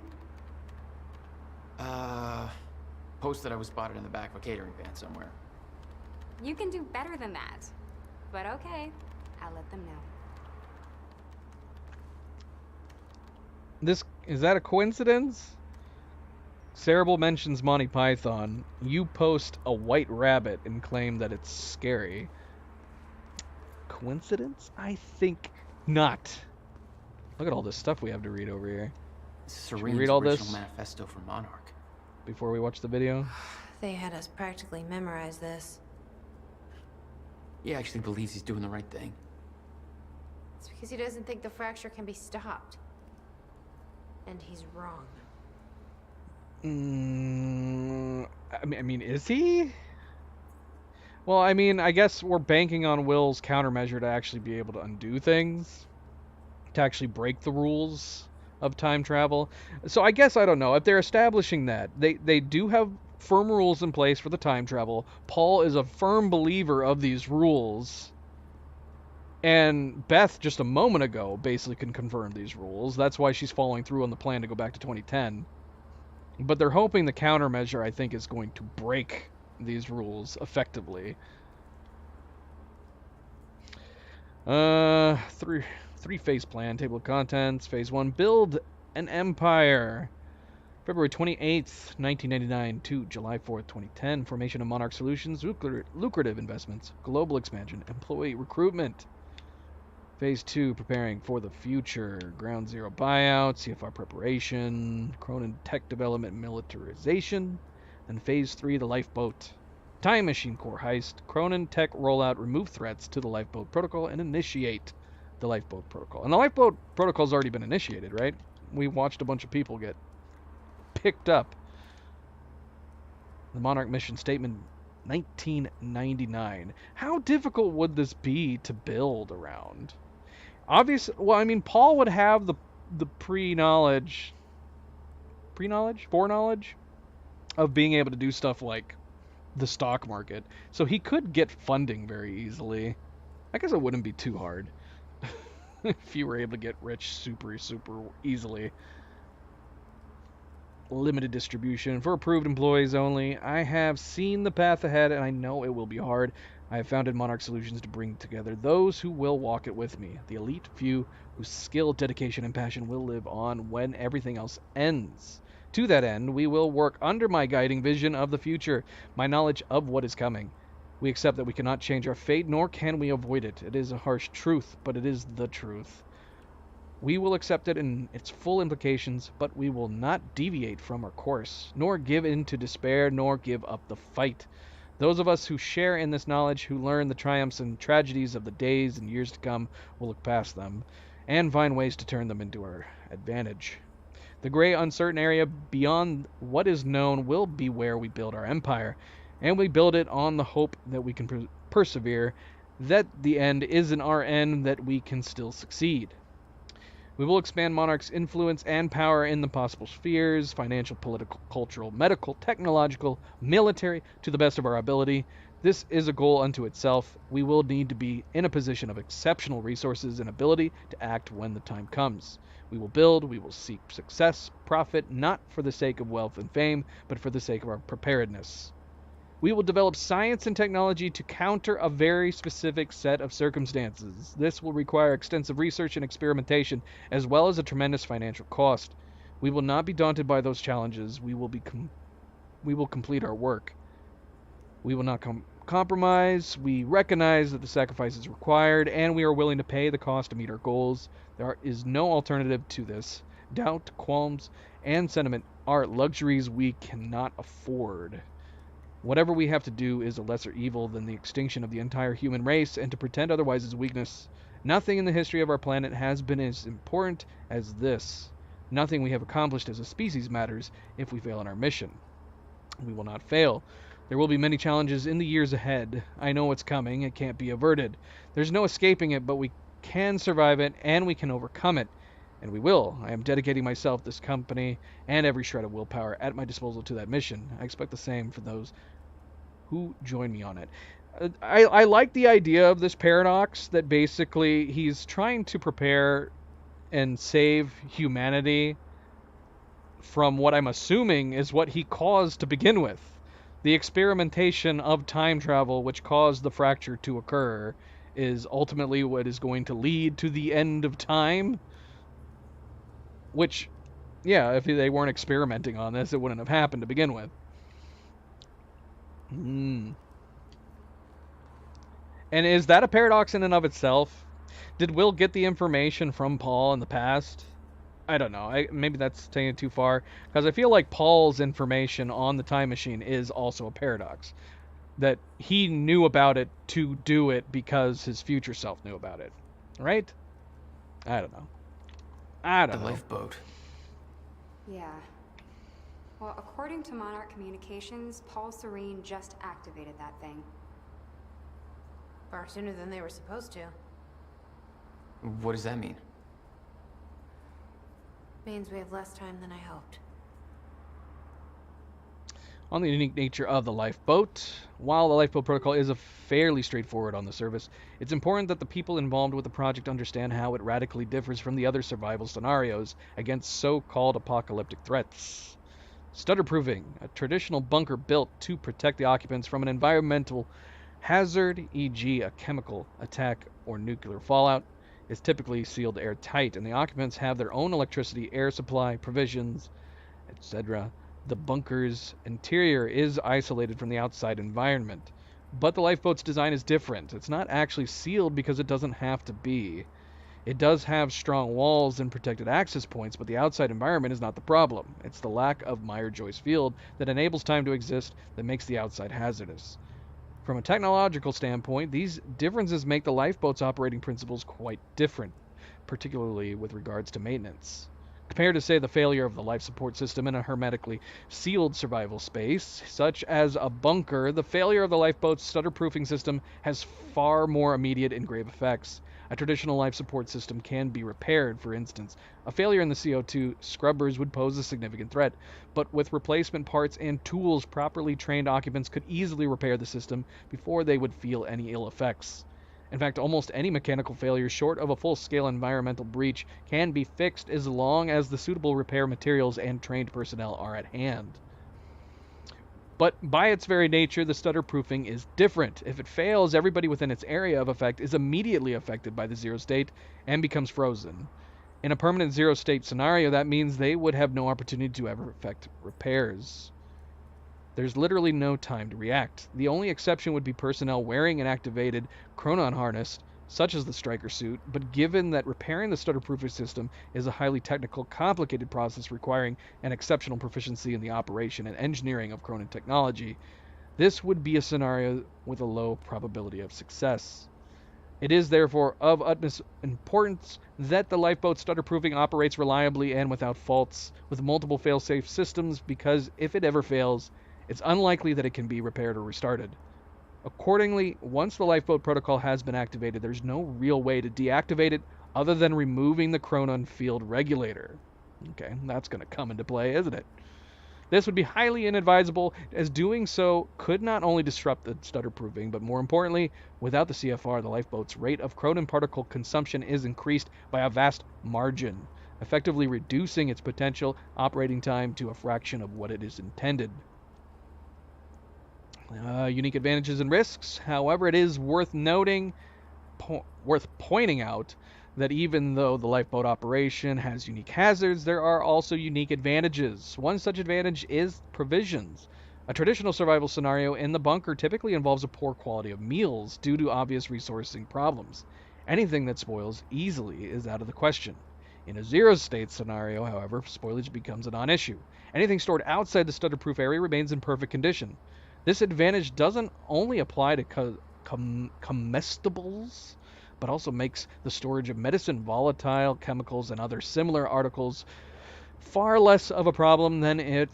Post that I was spotted in the back of a catering van somewhere. You can do better than that. But okay, I'll let them know. Is that a coincidence? Cerebral mentions Monty Python. You post a white rabbit and claim that it's scary. Coincidence? I think not. Look at all this stuff we have to read over here. Serene's Should we read all this original manifesto for Monarch. before we watch the video? They had us practically memorize this. He actually believes he's doing the right thing. It's because he doesn't think the fracture can be stopped. And he's wrong. I mean, is he? Well, I mean, I guess we're banking on Will's countermeasure to actually be able to undo things, to actually break the rules of time travel. So I guess, I don't know, if they're establishing that, they do have firm rules in place for the time travel. Paul is a firm believer of these rules. And Beth, just a moment ago, basically can confirm these rules. That's why she's following through on the plan to go back to 2010. But they're hoping the countermeasure, I think, is going to break these rules effectively. Three-phase plan, table of contents. Phase 1, build an empire. February 28th, 1999 to July 4th, 2010. Formation of Monarch Solutions, lucrative investments, global expansion, employee recruitment. Phase 2, preparing for the future. Ground Zero buyout, CFR preparation, Cronin tech development, militarization. And Phase 3, the lifeboat. Time machine core heist, Cronin tech rollout, remove threats to the lifeboat protocol, and initiate the lifeboat protocol. And the lifeboat protocol's already been initiated, right? We watched a bunch of people get picked up. The Monarch mission statement, 1999. How difficult would this be to build around? Obviously, well, I mean, Paul would have the foreknowledge of being able to do stuff like the stock market, so he could get funding very easily. I guess it wouldn't be too hard if you were able to get rich super easily. Limited distribution for approved employees only. I have seen the path ahead, and I know it will be hard. I have founded Monarch Solutions to bring together those who will walk it with me. The elite few whose skill, dedication, and passion will live on when everything else ends. To that end, we will work under my guiding vision of the future, my knowledge of what is coming. We accept that we cannot change our fate, nor can we avoid it. It is a harsh truth, but it is the truth. We will accept it in its full implications, but we will not deviate from our course, nor give in to despair, nor give up the fight. Those of us who share in this knowledge, who learn the triumphs and tragedies of the days and years to come, will look past them, and find ways to turn them into our advantage. The gray, uncertain area beyond what is known will be where we build our empire, and we build it on the hope that we can persevere, that the end isn't our end, that we can still succeed. We will expand Monarch's influence and power in the possible spheres, financial, political, cultural, medical, technological, military, to the best of our ability. This is a goal unto itself. We will need to be in a position of exceptional resources and ability to act when the time comes. We will build, we will seek success, profit, not for the sake of wealth and fame, but for the sake of our preparedness. We will develop science and technology to counter a very specific set of circumstances. This will require extensive research and experimentation, as well as a tremendous financial cost. We will not be daunted by those challenges. We will complete our work. We will not compromise. We recognize that the sacrifice is required, and we are willing to pay the cost to meet our goals. There is no alternative to this. Doubt, qualms, and sentiment are luxuries we cannot afford. Whatever we have to do is a lesser evil than the extinction of the entire human race, and to pretend otherwise is weakness. Nothing in the history of our planet has been as important as this. Nothing we have accomplished as a species matters if we fail in our mission. We will not fail. There will be many challenges in the years ahead. I know it's coming. It can't be averted. There's no escaping it, but we can survive it, and we can overcome it. And we will. I am dedicating myself, this company, and every shred of willpower at my disposal to that mission. I expect the same for those who join me on it. I like the idea of this paradox that basically he's trying to prepare and save humanity from what I'm assuming is what he caused to begin with. The experimentation of time travel, which caused the fracture to occur, is ultimately what is going to lead to the end of time. Which, yeah, if they weren't experimenting on this, it wouldn't have happened to begin with. And is that a paradox in and of itself? Did Will get the information from Paul in the past? I don't know. Maybe that's taking it too far. Because I feel like Paul's information on the time machine is also a paradox. That he knew about it to do it because his future self knew about it. Right? I don't know. The lifeboat. Yeah. Well, according to Monarch Communications, Paul Serene just activated that thing. Far sooner than they were supposed to. What does that mean? Means we have less time than I hoped. On the unique nature of the lifeboat, while the lifeboat protocol is fairly straightforward on the surface, it's important that the people involved with the project understand how it radically differs from the other survival scenarios against so-called apocalyptic threats. Stutterproofing, a traditional bunker built to protect the occupants from an environmental hazard, e.g. a chemical attack or nuclear fallout, is typically sealed airtight, and the occupants have their own electricity, air supply, provisions, etc. The bunker's interior is isolated from the outside environment. But the lifeboat's design is different. It's not actually sealed because it doesn't have to be. It does have strong walls and protected access points, but the outside environment is not the problem. It's the lack of Meyer-Joyce field that enables time to exist that makes the outside hazardous. From a technological standpoint, these differences make the lifeboat's operating principles quite different, particularly with regards to maintenance. Compared to, say, the failure of the life support system in a hermetically sealed survival space, such as a bunker, the failure of the lifeboat's stutterproofing system has far more immediate and grave effects. A traditional life support system can be repaired, for instance. A failure in the CO2 scrubbers would pose a significant threat, but with replacement parts and tools, properly trained occupants could easily repair the system before they would feel any ill effects. In fact, almost any mechanical failure short of a full-scale environmental breach can be fixed as long as the suitable repair materials and trained personnel are at hand. But by its very nature, the stutter proofing is different. If it fails, everybody within its area of effect is immediately affected by the zero state and becomes frozen. In a permanent zero state scenario, that means they would have no opportunity to ever effect repairs. There's literally no time to react. The only exception would be personnel wearing an activated chronon harness, such as the striker suit, but given that repairing the stutter-proofing system is a highly technical, complicated process requiring an exceptional proficiency in the operation and engineering of chronon technology, this would be a scenario with a low probability of success. It is therefore of utmost importance that the lifeboat stutter-proofing operates reliably and without faults with multiple fail-safe systems, because if it ever fails, it's unlikely that it can be repaired or restarted. Accordingly, once the lifeboat protocol has been activated, there's no real way to deactivate it other than removing the chronon field regulator. Okay, that's going to come into play, isn't it? This would be highly inadvisable, as doing so could not only disrupt the stutter-proofing, but more importantly, without the CFR, the lifeboat's rate of chronon particle consumption is increased by a vast margin, effectively reducing its potential operating time to a fraction of what it is intended. Unique advantages and risks. However, it is worth pointing out that even though the lifeboat operation has unique hazards, there are also unique advantages. One such advantage is provisions. A traditional survival scenario in the bunker typically involves a poor quality of meals due to obvious resourcing problems. Anything that spoils easily is out of the question. In a zero-state scenario, however, spoilage becomes a non-issue. Anything stored outside the stutter-proof area remains in perfect condition. This advantage doesn't only apply to comestibles, but also makes the storage of medicine, volatile chemicals, and other similar articles far less of a problem than it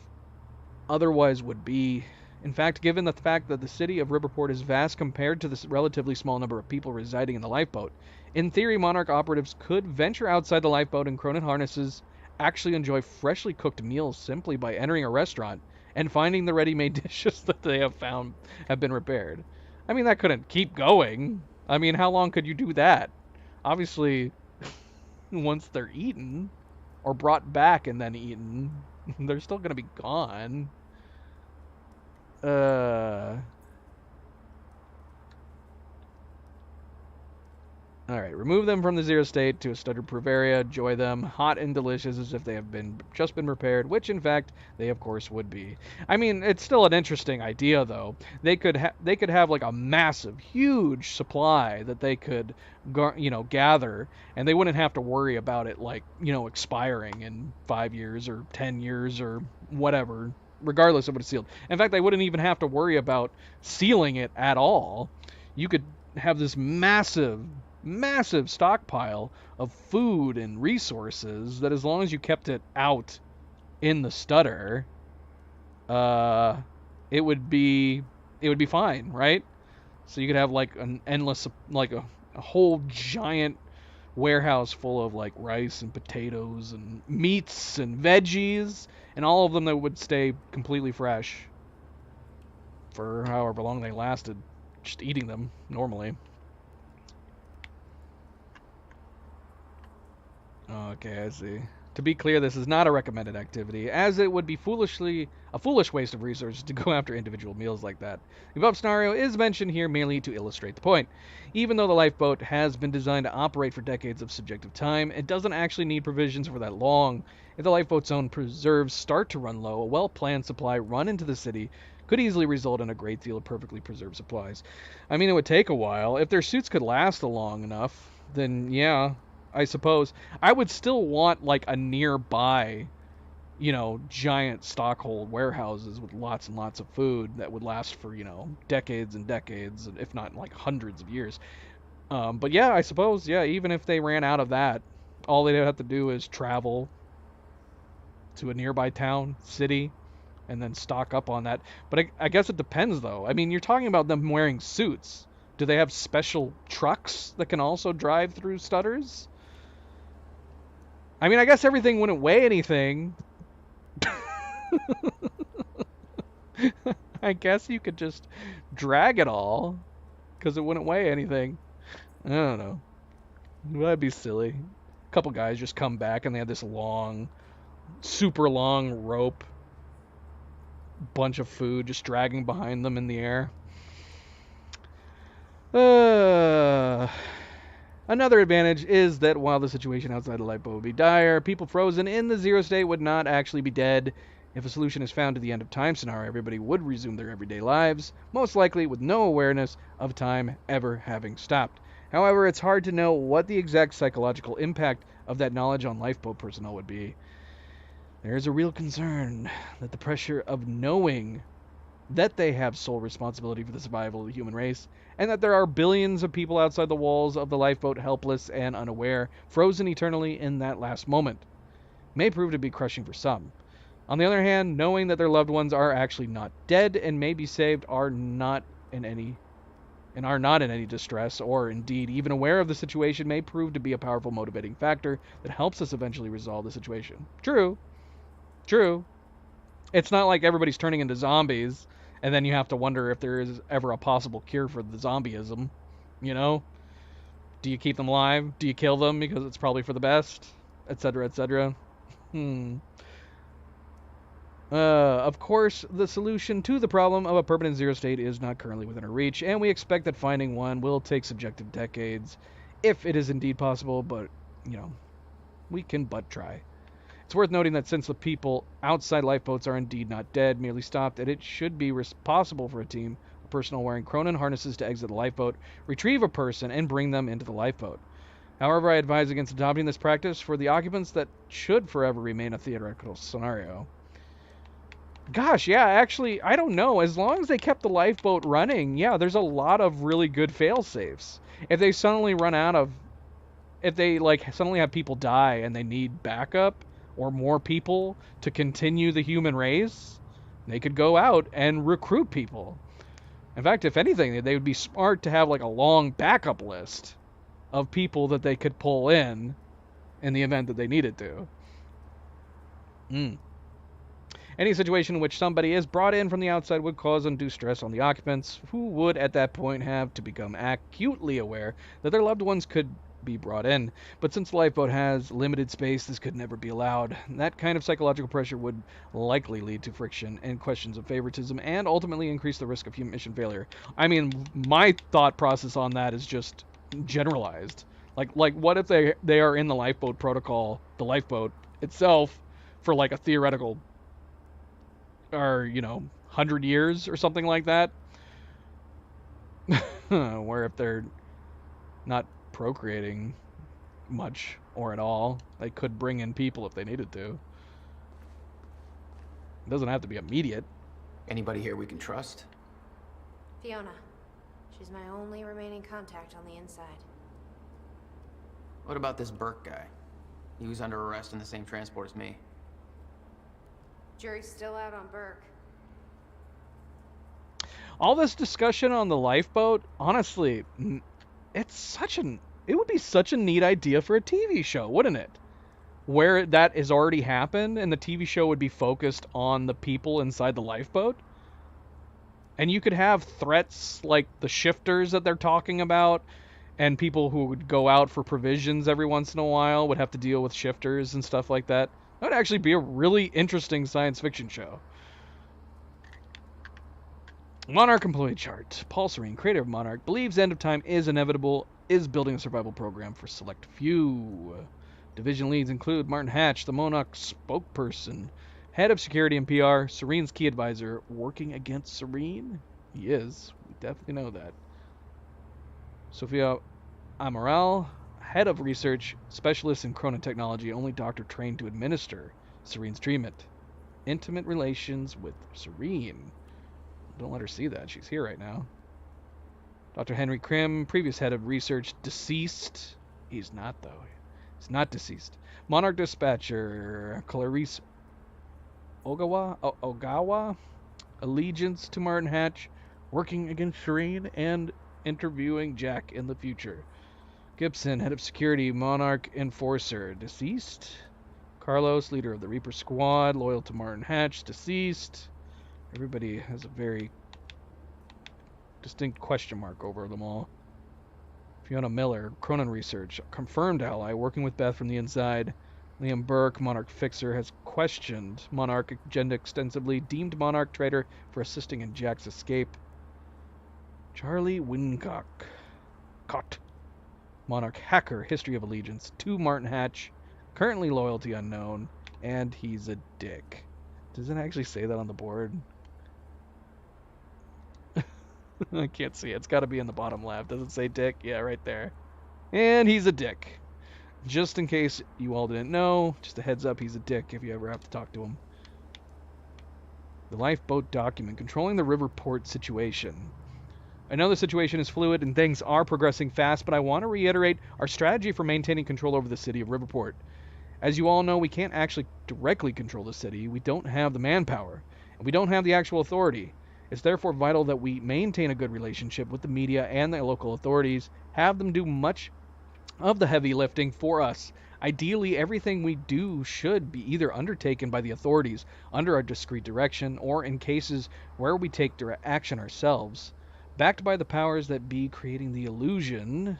otherwise would be. In fact, given the fact that the city of Riverport is vast compared to the relatively small number of people residing in the lifeboat, in theory, Monarch operatives could venture outside the lifeboat in chronon harnesses, actually enjoy freshly cooked meals simply by entering a restaurant and finding the ready-made dishes that they have found have been repaired. I mean, that couldn't keep going. I mean, how long could you do that? Obviously, once they're eaten, or brought back and then eaten, they're still going to be gone. Alright, remove them from the zero state to a stutter-proof area, enjoy them hot and delicious as if they have just been repaired, which in fact they of course would be. I mean, it's still an interesting idea though. They could have like a massive, huge supply that they could gather, and they wouldn't have to worry about it like, expiring in 5 years or 10 years or whatever, regardless of what it's sealed. In fact, they wouldn't even have to worry about sealing it at all. You could have this massive stockpile of food and resources that, as long as you kept it out in the stutter, it would be fine, right? So you could have like an endless, like a whole giant warehouse full of like rice and potatoes and meats and veggies, and all of them that would stay completely fresh for however long they lasted, just eating them normally. Okay, I see. To be clear, this is not a recommended activity, as it would be a foolish waste of resources to go after individual meals like that. The above scenario is mentioned here merely to illustrate the point. Even though the lifeboat has been designed to operate for decades of subjective time, it doesn't actually need provisions for that long. If the lifeboat's own preserves start to run low, a well-planned supply run into the city could easily result in a great deal of perfectly preserved supplies. I mean, it would take a while. If their suits could last long enough, then yeah, I suppose. I would still want like a nearby, giant stockhold warehouses with lots and lots of food that would last for, decades and decades, if not like hundreds of years. But yeah, I suppose, yeah, even if they ran out of that, all they'd have to do is travel to a nearby town, city, and then stock up on that. But I guess it depends, though. I mean, you're talking about them wearing suits. Do they have special trucks that can also drive through stutters? I mean, I guess everything wouldn't weigh anything. I guess you could just drag it all, because it wouldn't weigh anything. I don't know. That'd be silly. A couple guys just come back and they have this long, super long rope, bunch of food just dragging behind them in the air. Another advantage is that while the situation outside the lifeboat would be dire, people frozen in the zero state would not actually be dead. If a solution is found to the end of time scenario, everybody would resume their everyday lives, most likely with no awareness of time ever having stopped. However, it's hard to know what the exact psychological impact of that knowledge on lifeboat personnel would be. There is a real concern that the pressure of knowing that they have sole responsibility for the survival of the human race, and that there are billions of people outside the walls of the lifeboat helpless and unaware, frozen eternally in that last moment, may prove to be crushing for some. On the other hand, knowing that their loved ones are actually not dead and may be saved are not in any distress, or indeed even aware of the situation, may prove to be a powerful motivating factor that helps us eventually resolve the situation. True. It's not like everybody's turning into zombies, and then you have to wonder if there is ever a possible cure for the zombieism. You know? Do you keep them alive? Do you kill them because it's probably for the best? Etc., etc. Of course, the solution to the problem of a permanent zero state is not currently within our reach, and we expect that finding one will take subjective decades, if it is indeed possible, but, you know, we can but try. It's worth noting that since the people outside lifeboats are indeed not dead, merely stopped, that it should be possible for a team of personnel wearing Cronin harnesses to exit the lifeboat, retrieve a person, and bring them into the lifeboat. However, I advise against adopting this practice for the occupants that should forever remain a theoretical scenario. Gosh, yeah, actually, I don't know. As long as they kept the lifeboat running, yeah, there's a lot of really good fail-safes. If they suddenly run out of... If they, like, suddenly have people die and they need backup or more people to continue the human race, they could go out and recruit people. In fact, if anything, they would be smart to have, like, a long backup list of people that they could pull in the event that they needed to. Any situation in which somebody is brought in from the outside would cause undue stress on the occupants, who would at that point have to become acutely aware that their loved ones could be brought in. But since the lifeboat has limited space, this could never be allowed. That kind of psychological pressure would likely lead to friction and questions of favoritism, and ultimately increase the risk of mission failure. I mean, my thought process on that is just generalized. Like what if they are in the lifeboat protocol, the lifeboat itself, for like a theoretical, or, you know, 100 years or something like that, where if they're not procreating much or at all, they could bring in people if they needed to. It doesn't have to be immediate. Anybody here we can trust? Fiona. She's my only remaining contact on the inside. What about this Burke guy? He was under arrest in the same transport as me. Jury's still out on Burke. All this discussion on the lifeboat, honestly, it would be such a neat idea for a TV show, wouldn't it? Where that has already happened, and the TV show would be focused on the people inside the lifeboat. And you could have threats like the shifters that they're talking about, and people who would go out for provisions every once in a while would have to deal with shifters and stuff like that. That would actually be a really interesting science fiction show. Monarch employee chart. Paul Serene, creator of Monarch, believes End of Time is inevitable, is building a survival program for select few. Division leads include Martin Hatch, the Monarch spokesperson, head of security and PR, Serene's key advisor. Working against Serene? He is. We definitely know that. Sophia Amaral, head of research, specialist in Cronin technology, only doctor trained to administer Serene's treatment. Intimate relations with Serene. Don't let her see that. She's here right now. Dr. Henry Krim, previous head of research, deceased. He's not, though. He's not deceased. Monarch dispatcher, Clarice Ogawa, allegiance to Martin Hatch, working against Serene, and interviewing Jack in the future. Gibson, head of security, Monarch enforcer, deceased. Carlos, leader of the Reaper squad, loyal to Martin Hatch, deceased. Everybody has a very distinct question mark over them all. Fiona Miller, Cronin Research, confirmed ally, working with Beth from the inside. Liam Burke, Monarch Fixer, has questioned Monarch agenda extensively, deemed Monarch traitor for assisting in Jack's escape. Charlie Wincock, Monarch hacker, history of allegiance. 2 Martin Hatch, currently loyalty unknown, and he's a dick. Does it actually say that on the board? I can't see it. It's got to be in the bottom left. Does it say dick? Yeah, right there. And he's a dick. Just in case you all didn't know, just a heads up, he's a dick if you ever have to talk to him. The lifeboat document, controlling the Riverport situation. I know the situation is fluid and things are progressing fast, but I want to reiterate our strategy for maintaining control over the city of Riverport. As you all know, we can't actually directly control the city. We don't have the manpower, and we don't have the actual authority. It's therefore vital that we maintain a good relationship with the media and the local authorities, have them do much of the heavy lifting for us. Ideally, everything we do should be either undertaken by the authorities under our discreet direction, or in cases where we take direct action ourselves, backed by the powers that be, creating the illusion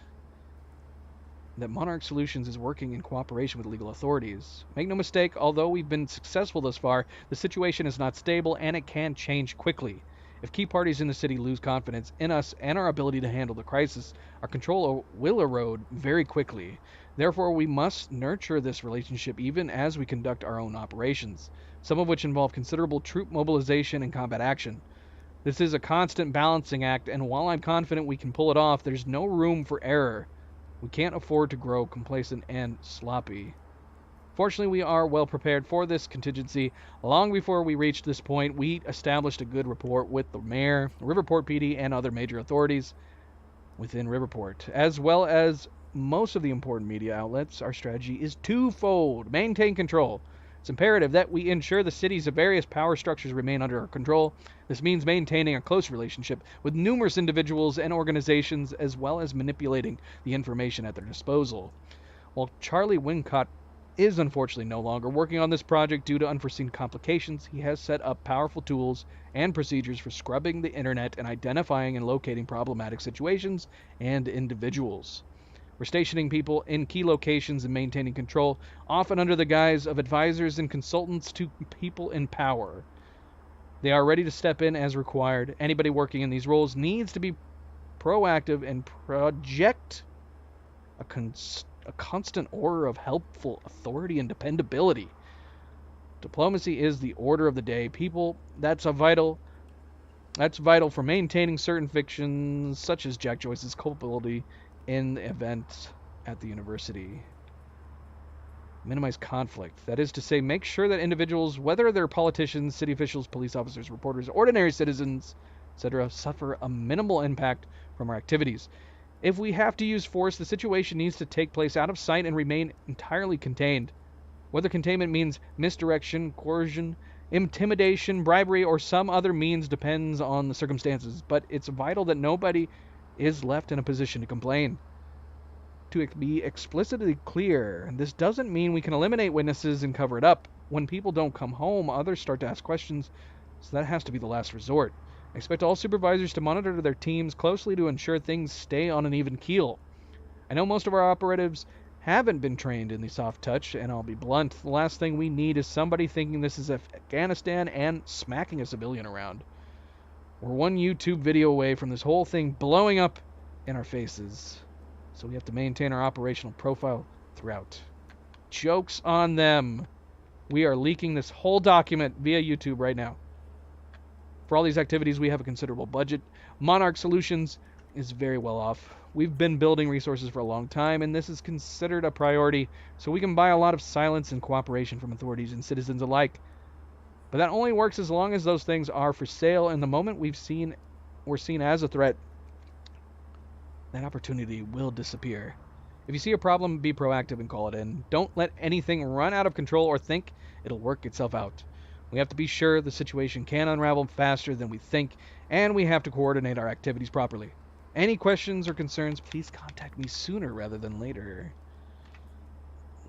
that Monarch Solutions is working in cooperation with legal authorities. Make no mistake, although we've been successful thus far, the situation is not stable and it can change quickly. If key parties in the city lose confidence in us and our ability to handle the crisis, our control will erode very quickly. Therefore, we must nurture this relationship even as we conduct our own operations, some of which involve considerable troop mobilization and combat action. This is a constant balancing act, and while I'm confident we can pull it off, there's no room for error. We can't afford to grow complacent and sloppy. Fortunately, we are well prepared for this contingency. Long before we reached this point, we established a good rapport with the mayor, Riverport PD, and other major authorities within Riverport, as well as most of the important media outlets. Our strategy is twofold. Maintain control. It's imperative that we ensure the city's various power structures remain under our control. This means maintaining a close relationship with numerous individuals and organizations, as well as manipulating the information at their disposal. While Charlie Wincott is unfortunately no longer working on this project due to unforeseen complications, he has set up powerful tools and procedures for scrubbing the internet and identifying and locating problematic situations and individuals. We're stationing people in key locations and maintaining control, often under the guise of advisors and consultants to people in power. They are ready to step in as required. Anybody working in these roles needs to be proactive and project a constant aura of helpful authority and dependability. Diplomacy is the order of the day. People, that's vital for maintaining certain fictions, such as Jack Joyce's culpability in the event at the university. Minimize conflict. That is to say, make sure that individuals, whether they're politicians, city officials, police officers, reporters, ordinary citizens, etc., suffer a minimal impact from our activities. If we have to use force, the situation needs to take place out of sight and remain entirely contained. Whether containment means misdirection, coercion, intimidation, bribery, or some other means depends on the circumstances, but it's vital that nobody is left in a position to complain. To be explicitly clear, this doesn't mean we can eliminate witnesses and cover it up. When people don't come home, others start to ask questions, so that has to be the last resort. I expect all supervisors to monitor their teams closely to ensure things stay on an even keel. I know most of our operatives haven't been trained in the soft touch, and I'll be blunt, the last thing we need is somebody thinking this is Afghanistan and smacking a civilian around. We're one YouTube video away from this whole thing blowing up in our faces, so we have to maintain our operational profile throughout. Joke's on them. We are leaking this whole document via YouTube right now. For all these activities, we have a considerable budget. Monarch Solutions is very well off. We've been building resources for a long time, and this is considered a priority, so we can buy a lot of silence and cooperation from authorities and citizens alike. But that only works as long as those things are for sale, and the moment we're seen as a threat, that opportunity will disappear. If you see a problem, be proactive and call it in. Don't let anything run out of control or think it'll work itself out. We have to be sure the situation can unravel faster than we think, and we have to coordinate our activities properly. Any questions or concerns, please contact me sooner rather than later.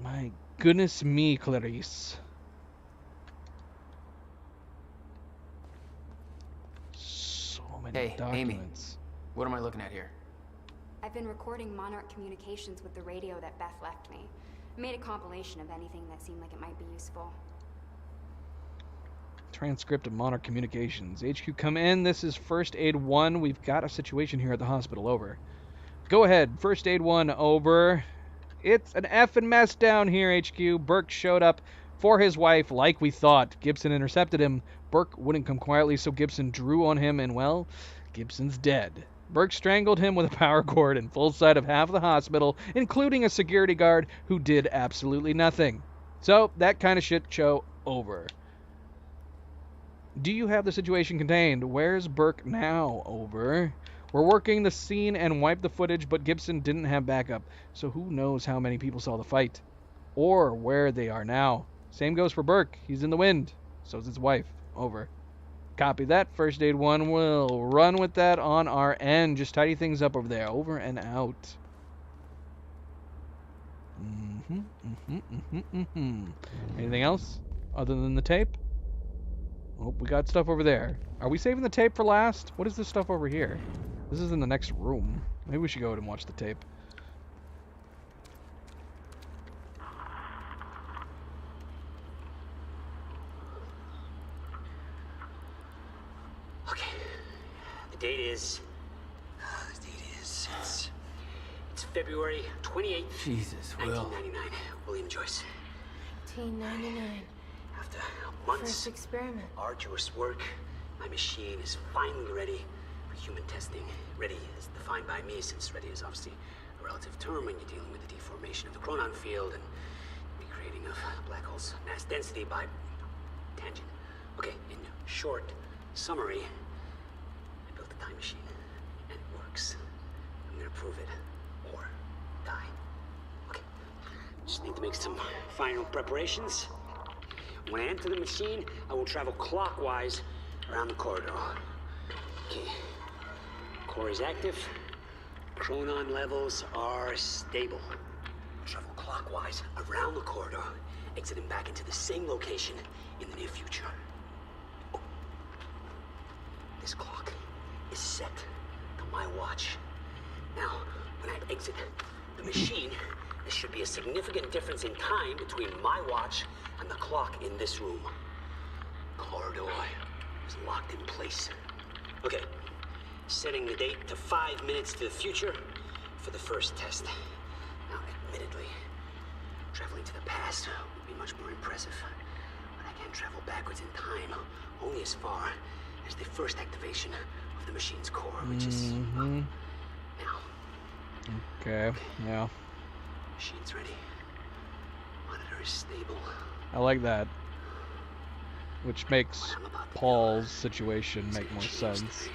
My goodness me, Clarice. So many documents. Amy, what am I looking at here? I've been recording Monarch communications with the radio that Beth left me. I made a compilation of anything that seemed like it might be useful. Transcript of Monarch Communications. HQ, come in. This is First Aid 1. We've got a situation here at the hospital. Over. Go ahead. First Aid 1, over. It's an effing mess down here, HQ. Burke showed up for his wife like we thought. Gibson intercepted him. Burke wouldn't come quietly, so Gibson drew on him, and, well, Gibson's dead. Burke strangled him with a power cord in full sight of half the hospital, including a security guard who did absolutely nothing. So, that kind of shit show over. Do you have the situation contained? Where's Burke now? Over. We're working the scene and wipe the footage, but Gibson didn't have backup, so who knows how many people saw the fight. Or where they are now. Same goes for Burke. He's in the wind. So's his wife. Over. Copy that. First Aid 1 will run with that on our end. Just tidy things up over there. Over and out. Anything else other than the tape? Oh, we got stuff over there. Are we saving the tape for last? What is this stuff over here? This is in the next room. Maybe we should go ahead and watch the tape. Okay. The date is... It's February 28th. Jesus, Will. 1999. William Joyce. 1999. After months First experiment. arduous work, my machine is finally ready for human testing. Ready is defined by me, since ready is obviously a relative term when you're dealing with the deformation of the chronon field and the creating of black holes' mass density by tangent. Okay, in short summary, I built a time machine, and it works. I'm gonna prove it, or die. Okay, just need to make some final preparations. When I enter the machine, I will travel clockwise around the corridor. Okay. Core is active. Chronon levels are stable. I'll travel clockwise around the corridor, exiting back into the same location in the near future. Oh. This clock is set to my watch. Now, when I exit the machine, there should be a significant difference in time between my watch and the clock in this room. Corridor is locked in place. Okay, setting the date to 5 minutes to the future for the first test. Now, admittedly, traveling to the past would be much more impressive, but I can travel backwards in time only as far as the first activation of the machine's core, which is now. Okay, yeah. Machine's ready. Monitor is stable. I like that. Which makes Paul's situation make more sense.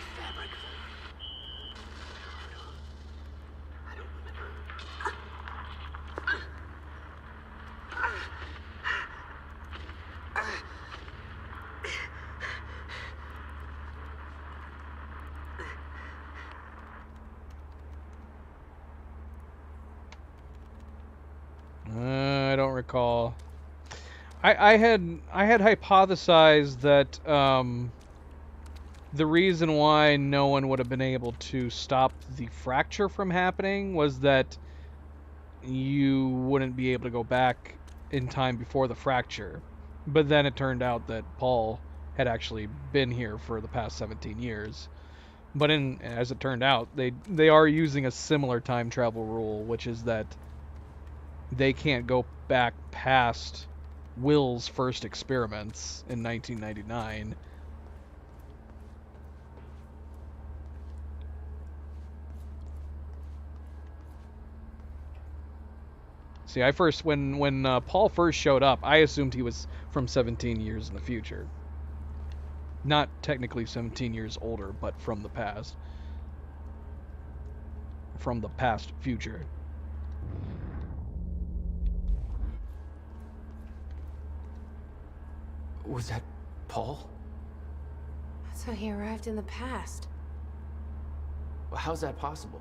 I don't recall. I had hypothesized that the reason why no one would have been able to stop the fracture from happening was that you wouldn't be able to go back in time before the fracture. But then it turned out that Paul had actually been here for the past 17 years. But as it turned out, they are using a similar time travel rule, which is that they can't go back past Will's first experiments in 1999. See, when Paul first showed up, I assumed he was from 17 years in the future. Not technically 17 years older, but from the past. From the past future. Was that Paul? That's how he arrived in the past. Well, how's that possible?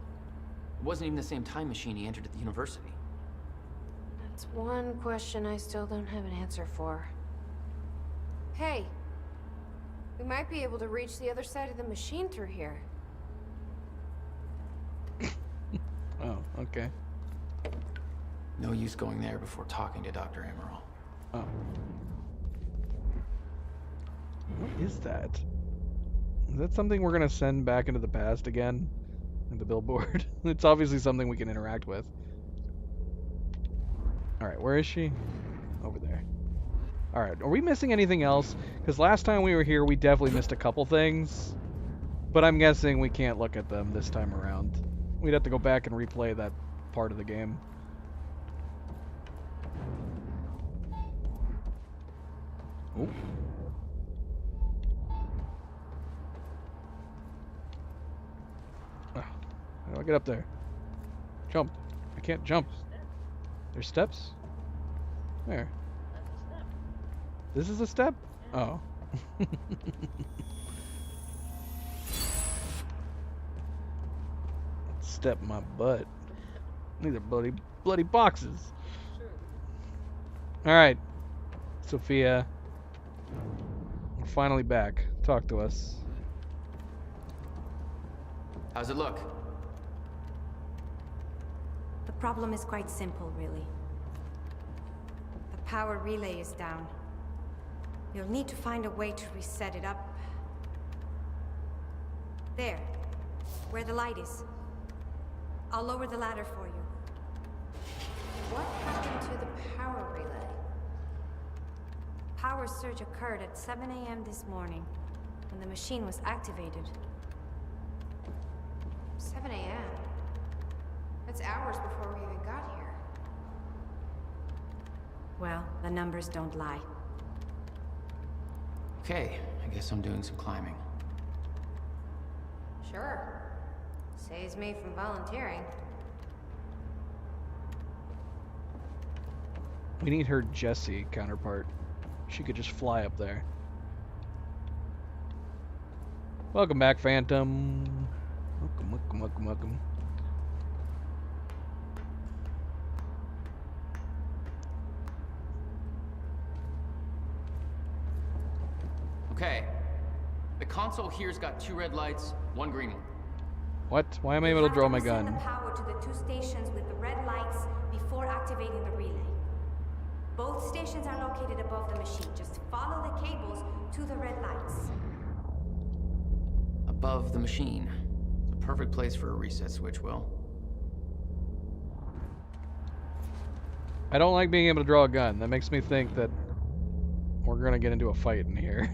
It wasn't even the same time machine he entered at the university. That's one question I still don't have an answer for. Hey, we might be able to reach the other side of the machine through here. Okay. No use going there before talking to Dr. Amaral. Oh. What is that? Is that something we're gonna send back into the past again? In the billboard? It's obviously something we can interact with. Alright, where is she? Over there. Alright, are we missing anything else? Because last time we were here, we definitely missed a couple things. But I'm guessing we can't look at them this time around. We'd have to go back and replay that part of the game. Oh. How do I get up there? Jump. I can't jump. There's steps? Where? This is a step? Oh. Step my butt. These are bloody boxes. Alright. Sophia. We're finally back. Talk to us. How's it look? The problem is quite simple, really. The power relay is down. You'll need to find a way to reset it up. There, where the light is. I'll lower the ladder for you. What happened to the power relay? Power surge occurred at 7 a.m. this morning, when the machine was activated. 7 a.m.? That's hours before we even got here. Well, the numbers don't lie. Okay, I guess I'm doing some climbing. Sure. Saves me from volunteering. We need her Jessie counterpart. She could just fly up there. Welcome back, Phantom. Welcome. Okay. The console here's got 2 red lights, 1 green one. What? Why am I able to draw my Send gun? the power to the 2 stations with the red lights before activating the relay. Both stations are located above the machine. Just follow the cables to the red lights. Above the machine. It's a perfect place for a reset switch, Will. I don't like being able to draw a gun. That makes me think that we're gonna get into a fight in here.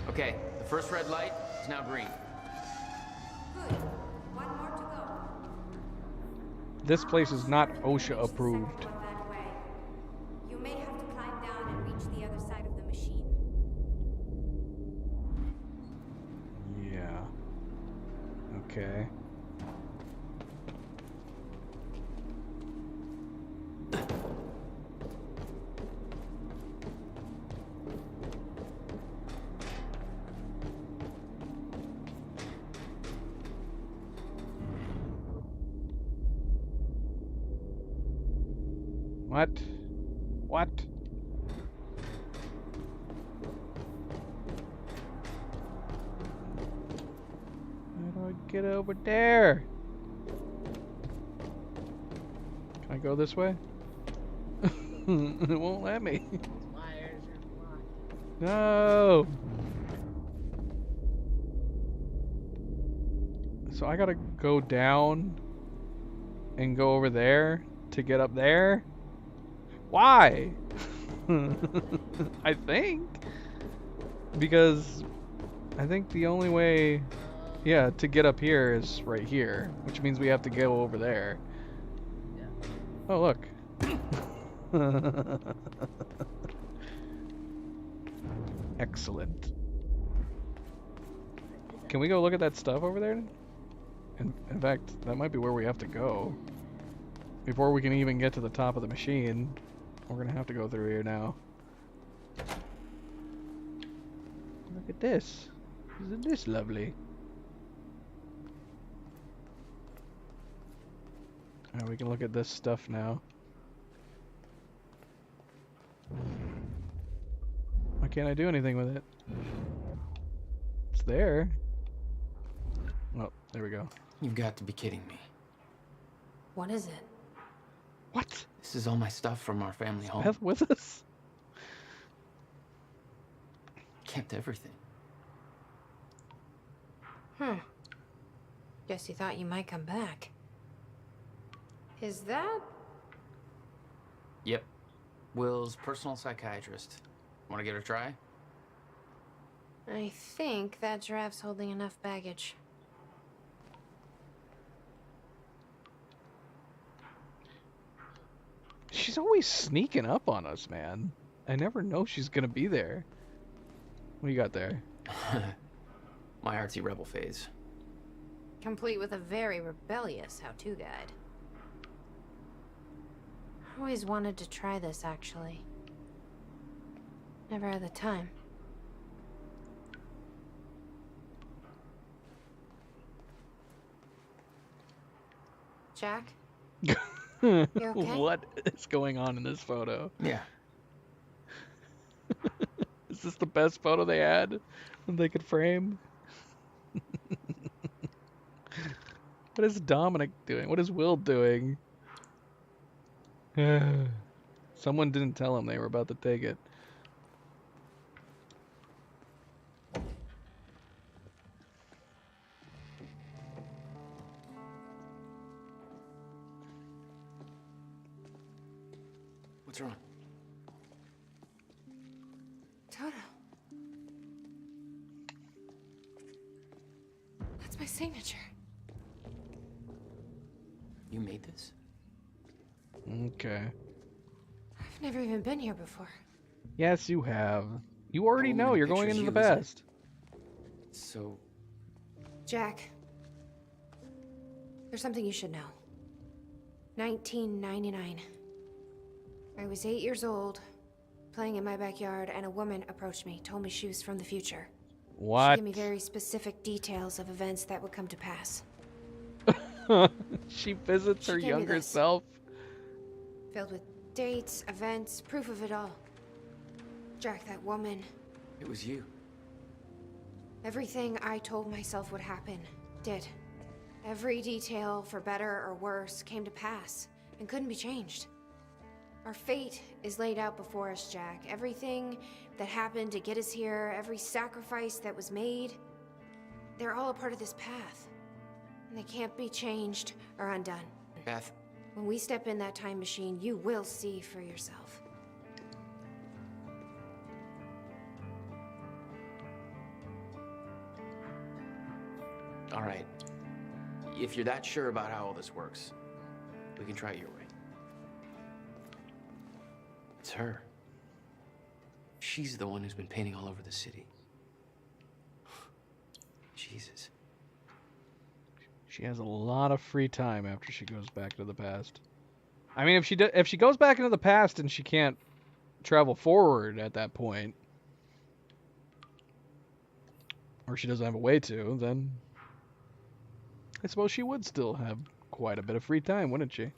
Okay, the first red light is now green. Good. 1 more to go. This place is not OSHA approved. That way. You may have to climb down and reach the other side of the machine. Yeah. Okay. What? What? How do I get over there? Can I go this way? It won't let me. No. So I gotta go down and go over there to get up there? Why? I think. Because I think the only way, yeah, to get up here is right here, which means we have to go over there. Oh, look. Excellent. Can we go look at that stuff over there? In fact, that might be where we have to go. Before we can even get to the top of the machine, we're gonna have to go through here now. Look at this. Isn't this lovely? Alright, we can look at this stuff now. can't I do anything with it? It's there. Oh, there we go. You've got to be kidding me. What is it? What? This is all my stuff from our family home. Beth with us? Kept everything. Guess you thought you might come back. Is that... Yep. Will's personal psychiatrist. Want to give it a try? I think that giraffe's holding enough baggage. She's always sneaking up on us, man. I never know she's gonna be there. What do you got there? My artsy rebel phase. Complete with a very rebellious how-to guide. I always wanted to try this, actually. Never had the time. Jack? You okay? What is going on in this photo? Yeah. Is this the best photo they had that they could frame? What is Dominic doing? What is Will doing? Someone didn't tell him they were about to take it. What's wrong? Toto. That's my signature. You made this? Okay. I've never even been here before. Yes, you have. You already know you're going into the past. So... Jack. There's something you should know. 1999. I was 8 years old, playing in my backyard, and a woman approached me, told me she was from the future. What? She gave me very specific details of events that would come to pass. She visits her She gave me younger this. self. Filled with dates, events, proof of it all. Jack, that woman. It was you. Everything I told myself would happen, did. Every detail, for better or worse, came to pass, and couldn't be changed. Our fate is laid out before us, Jack. Everything that happened to get us here, every sacrifice that was made, they're all a part of this path. And they can't be changed or undone. Beth. When we step in that time machine, you will see for yourself. All right. If you're that sure about how all this works, we can try it your way. It's her. She's the one who's been painting all over the city. Jesus. She has a lot of free time after she goes back to the past. I mean, if she goes back into the past and she can't travel forward at that point, or she doesn't have a way to, then I suppose she would still have quite a bit of free time, wouldn't she?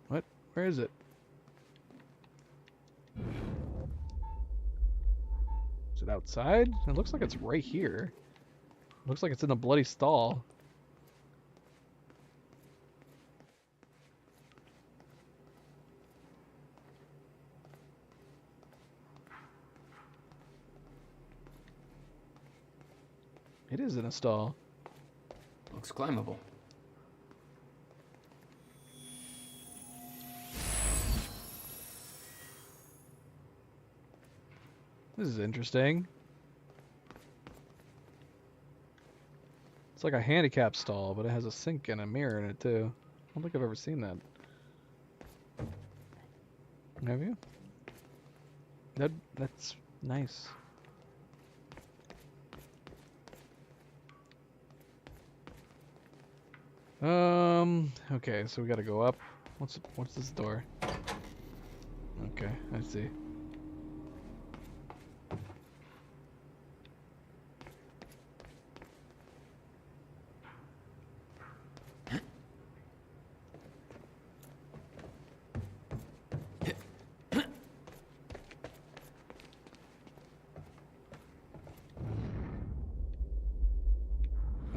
What? Where is it? Is it outside? It looks like it's right here. It looks like it's in the bloody stall. It is in a stall. Looks climbable. This is interesting. It's like a handicap stall, but it has a sink and a mirror in it too. I don't think I've ever seen that. Have you? That's nice. Okay, so we gotta go up. What's this door? Okay, I see.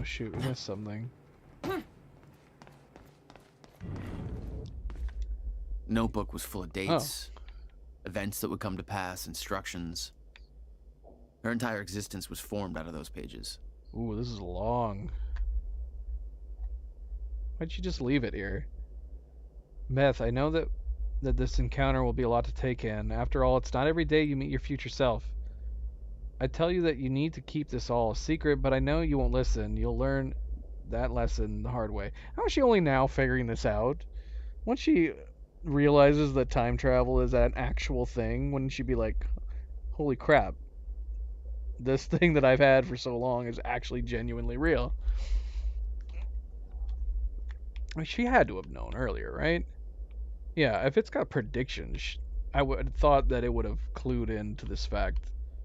Oh shoot, we missed something. Notebook was full of dates, events that would come to pass, instructions. Her entire existence was formed out of those pages. Ooh, this is long. Why'd you just leave it here? Beth, I know that this encounter will be a lot to take in. After all, it's not every day you meet your future self. I tell you that you need to keep this all a secret, but I know you won't listen. You'll learn that lesson the hard way. How is she only now figuring this out? Once she realizes that time travel is an actual thing, wouldn't she be like, holy crap, this thing that I've had for so long is actually genuinely real? I mean, she had to have known earlier, right? Yeah, if it's got predictions, I would have thought that it would have clued into this fact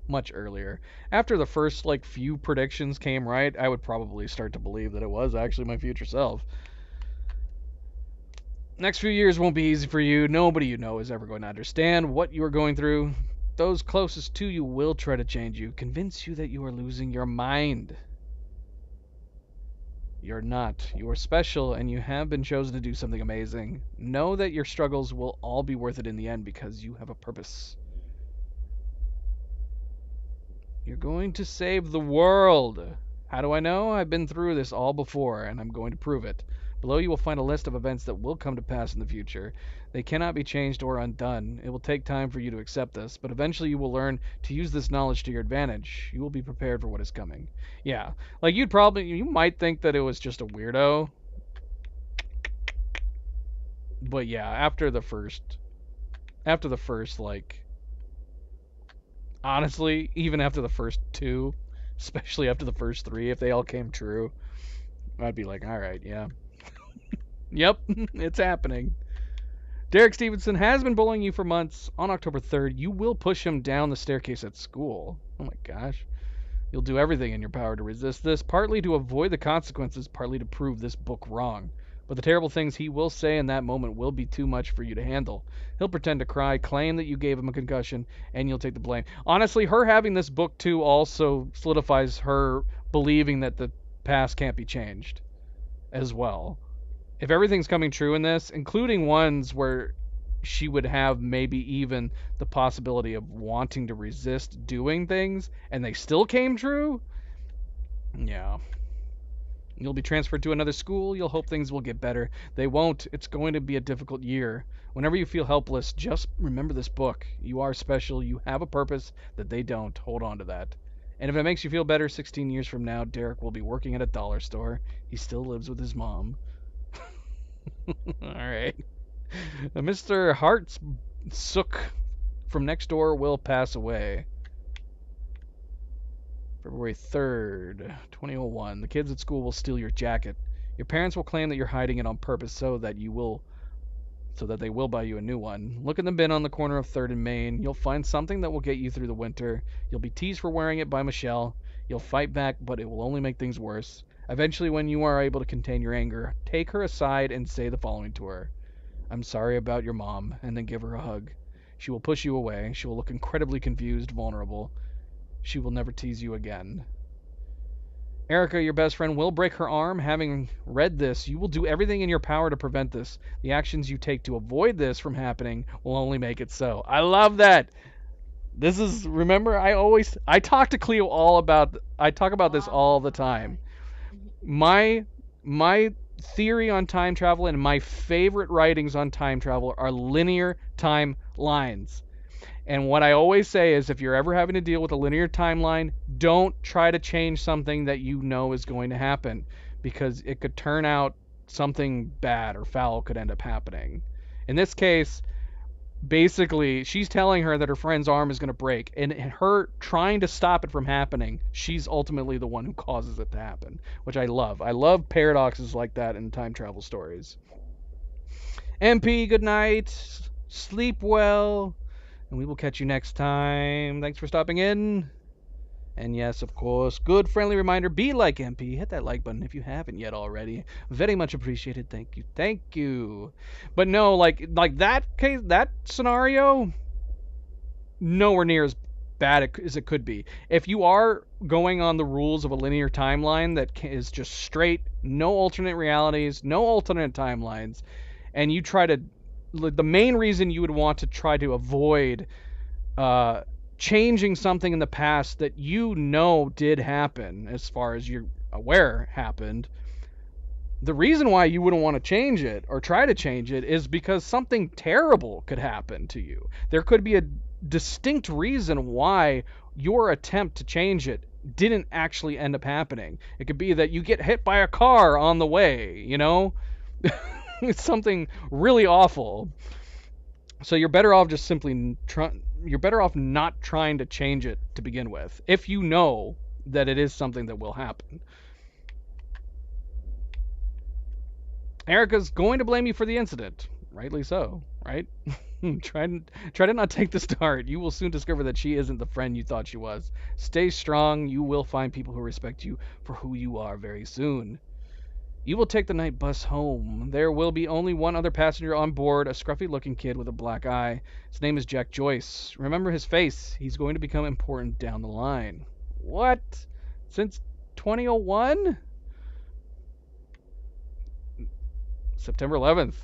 much earlier. After the first, like, few predictions came right, I would probably start to believe that it was actually my future self. Next few years won't be easy for you. Nobody you know is ever going to understand what you are going through. Those closest to you will try to change you, convince you that you are losing your mind. You're not. You are special, and you have been chosen to do something amazing. Know that your struggles will all be worth it in the end because you have a purpose. You're going to save the world. How do I know? I've been through this all before, and I'm going to prove it. Below you will find a list of events that will come to pass in the future. They cannot be changed or undone. It will take time for you to accept this, but eventually you will learn to use this knowledge to your advantage. You will be prepared for what is coming. Yeah, like you might think that it was just a weirdo. But yeah, after the first, like, honestly, even after the first two, especially after the first three, if they all came true, I'd be like, all right, yeah. Yep, it's happening. Derek Stevenson has been bullying you for months. On October 3rd, you will push him down the staircase at school. Oh my gosh. You'll do everything in your power to resist this, partly to avoid the consequences, partly to prove this book wrong. But the terrible things he will say in that moment will be too much for you to handle. He'll pretend to cry, claim that you gave him a concussion, and you'll take the blame. Honestly, her having this book too also solidifies her believing that the past can't be changed as well. If everything's coming true in this, including ones where she would have maybe even the possibility of wanting to resist doing things, and they still came true, yeah. You'll be transferred to another school. You'll hope things will get better. They won't. It's going to be a difficult year. Whenever you feel helpless, just remember this book. You are special. You have a purpose that they don't. Hold on to that. And if it makes you feel better, 16 years from now, Derek will be working at a dollar store. He still lives with his mom. Alright. Mr. Hartsook from next door will pass away. February 3rd, 2001. The kids at school will steal your jacket. Your parents will claim that you're hiding it on purpose so that they will buy you a new one. Look in the bin on the corner of 3rd and Main. You'll find something that will get you through the winter. You'll be teased for wearing it by Michelle. You'll fight back, but it will only make things worse. Eventually, when you are able to contain your anger, take her aside and say the following to her. I'm sorry about your mom, and then give her a hug. She will push you away. She will look incredibly confused, vulnerable. She will never tease you again. Erica, your best friend, will break her arm. Having read this, you will do everything in your power to prevent this. The actions you take to avoid this from happening will only make it so. I love that. This is, remember, I talk to Cleo I talk about this all the time. My theory on time travel and my favorite writings on time travel are linear timelines. And what I always say is, if you're ever having to deal with a linear timeline, don't try to change something that you know is going to happen, because it could turn out something bad or foul could end up happening. In this case, basically, she's telling her that her friend's arm is going to break, and her trying to stop it from happening, she's ultimately the one who causes it to happen, which I love. I love paradoxes like that in time travel stories. MP, good night. Sleep well. And we will catch you next time. Thanks for stopping in. And yes, of course, good friendly reminder, be like MP. Hit that like button if you haven't yet already. Very much appreciated. Thank you. Thank you. But no, like that case, that scenario, nowhere near bad as it could be. If you are going on the rules of a linear timeline that is just straight, no alternate realities, no alternate timelines, and you try to, the main reason you would want to try to avoid changing something in the past that you know did happen, as far as you're aware happened, the reason why you wouldn't want to change it or try to change it is because something terrible could happen to you. There could be a distinct reason why your attempt to change it didn't actually end up happening. It could be that you get hit by a car on the way, you know? It's something really awful. So you're better off just simply you're better off not trying to change it to begin with, if you know that it is something that will happen. Erica's going to blame you for the incident. Rightly so, right? Try to not take the start. You will soon discover that she isn't the friend you thought she was. Stay strong. You will find people who respect you for who you are very soon. You will take the night bus home. There will be only one other passenger on board, a scruffy-looking kid with a black eye. His name is Jack Joyce. Remember his face. He's going to become important down the line. What? Since 2001? September 11th.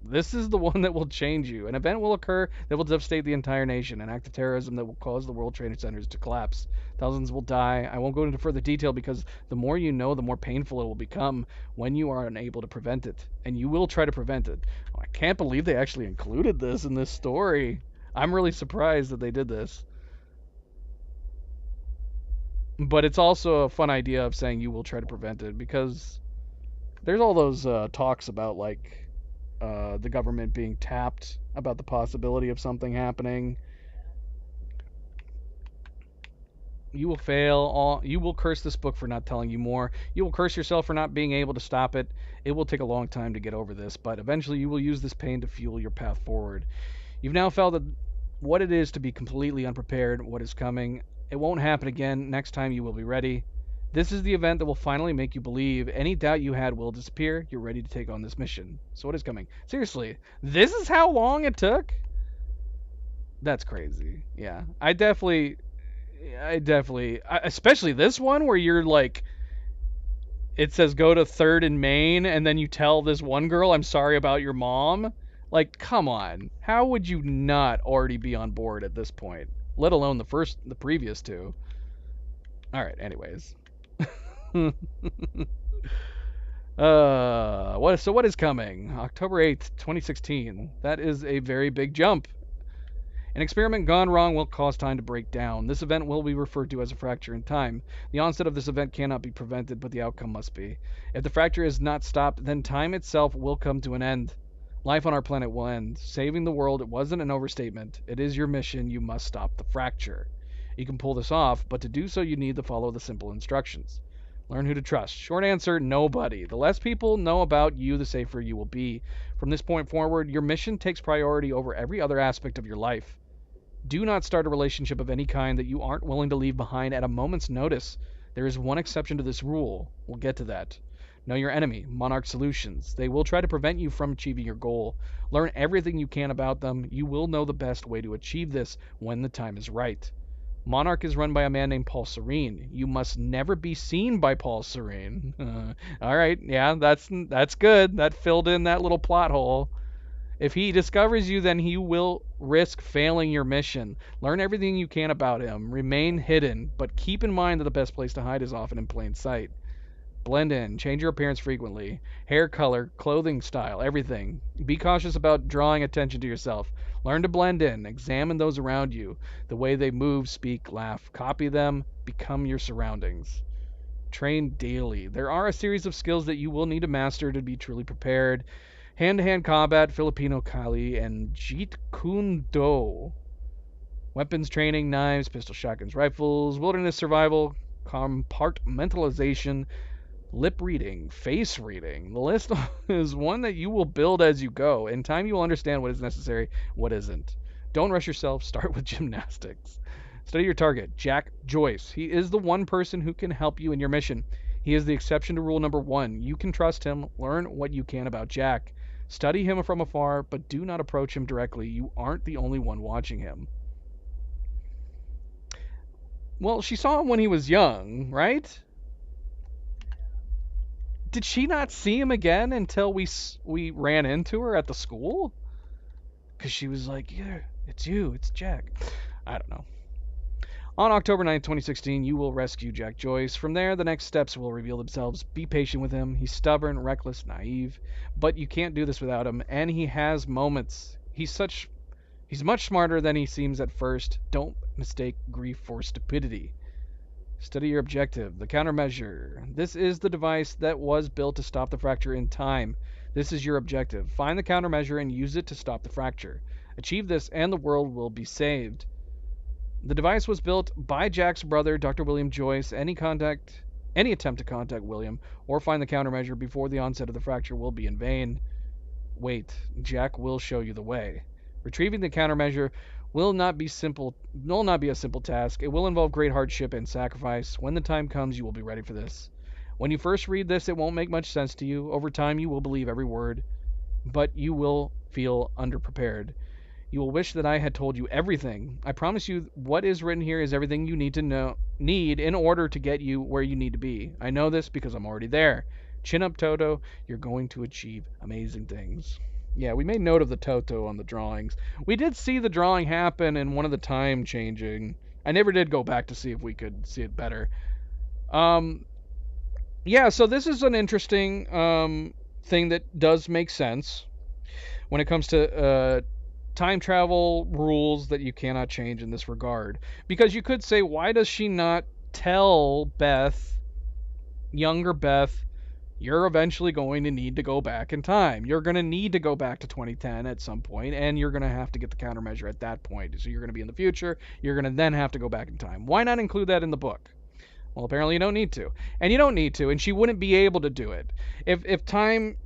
This is the one that will change you. An event will occur that will devastate the entire nation. An act of terrorism that will cause the World Trade Centers to collapse. Thousands will die. I won't go into further detail because the more you know, the more painful it will become when you are unable to prevent it. And you will try to prevent it. Oh, I can't believe they actually included this in this story. I'm really surprised that they did this. But it's also a fun idea of saying you will try to prevent it, because there's all those talks about, like, the government being tapped about the possibility of something happening. You will fail. You will curse this book for not telling you more. You will curse yourself for not being able to stop it. It will take a long time to get over this, but eventually you will use this pain to fuel your path forward. You've now felt what it is to be completely unprepared, what is coming. It won't happen again. Next time you will be ready. This is the event that will finally make you believe any doubt you had will disappear. You're ready to take on this mission. So what is coming? Seriously, this is how long it took? That's crazy. Yeah, I definitely, especially this one where you're like, it says go to 3rd and Main, and then you tell this one girl, I'm sorry about your mom. Like, come on. How would you not already be on board at this point? Let alone the previous two. All right, anyways. What is coming? October 8th, 2016. That is a very big jump. An experiment gone wrong will cause time to break down. This event will be referred to as a fracture in time. The onset of this event cannot be prevented, but the outcome must be. If the fracture is not stopped, then time itself will come to an end. Life on our planet will end. Saving the world, it wasn't an overstatement. It is your mission. You must stop the fracture. You can pull this off, but to do so you need to follow the simple instructions. Learn who to trust. Short answer, nobody. The less people know about you, the safer you will be. From this point forward, your mission takes priority over every other aspect of your life. Do not start a relationship of any kind that you aren't willing to leave behind at a moment's notice. There is one exception to this rule. We'll get to that. Know your enemy, Monarch Solutions. They will try to prevent you from achieving your goal. Learn everything you can about them. You will know the best way to achieve this when the time is right. Monarch is run by a man named Paul Serene. You must never be seen by Paul Serene. All right, yeah, that's good. That filled in that little plot hole. If he discovers you, then he will risk failing your mission. Learn everything you can about him. Remain hidden, but keep in mind that the best place to hide is often in plain sight. Blend in. Change your appearance frequently. Hair color, clothing style, everything. Be cautious about drawing attention to yourself. Learn to blend in. Examine those around you. The way they move, speak, laugh. Copy them. Become your surroundings. Train daily. There are a series of skills that you will need to master to be truly prepared. Hand-to-hand combat, Filipino Kali, and Jeet Kune Do. Weapons training, knives, pistol, shotguns, rifles, wilderness survival, compartmentalization, lip reading, face reading. The list is one that you will build as you go. In time, you will understand what is necessary, what isn't. Don't rush yourself. Start with gymnastics. Study your target, Jack Joyce. He is the one person who can help you in your mission. He is the exception to rule number 1. You can trust him. Learn what you can about Jack. Study him from afar, but do not approach him directly. You aren't the only one watching him. Well, she saw him when he was young, right? Did she not see him again until we ran into her at the school? Because she was like, yeah, it's you, it's Jack. I don't know. On October 9th, 2016, you will rescue Jack Joyce. From there, the next steps will reveal themselves. Be patient with him. He's stubborn, reckless, naive, but you can't do this without him, and he has moments. He's much smarter than he seems at first. Don't mistake grief for stupidity. Study your objective, the countermeasure. This is the device that was built to stop the fracture in time. This is your objective. Find the countermeasure and use it to stop the fracture. Achieve this and the world will be saved. The device was built by Jack's brother, Dr. William Joyce. Any attempt to contact William or find the countermeasure before the onset of the fracture will be in vain. Wait, Jack will show you the way. Retrieving the countermeasure will not be a simple task. It will involve great hardship and sacrifice. When the time comes, you will be ready for this. When you first read this, it won't make much sense to you. Over time, you will believe every word, but you will feel underprepared. You will wish that I had told you everything. I promise you what is written here is everything you need in order to get you where you need to be. I know this because I'm already there. Chin up, Toto. You're going to achieve amazing things. Yeah, we made note of the Toto on the drawings. We did see the drawing happen in one of the time changing. I never did go back to see if we could see it better. Yeah, so this is an interesting thing that does make sense when it comes to time travel rules that you cannot change in this regard. Because you could say, why does she not tell Beth, younger Beth, you're eventually going to need to go back in time. You're going to need to go back to 2010 at some point, and you're going to have to get the countermeasure at that point. So you're going to be in the future. You're going to then have to go back in time. Why not include that in the book? Well, apparently you don't need to. And you don't need to, and she wouldn't be able to do it. If time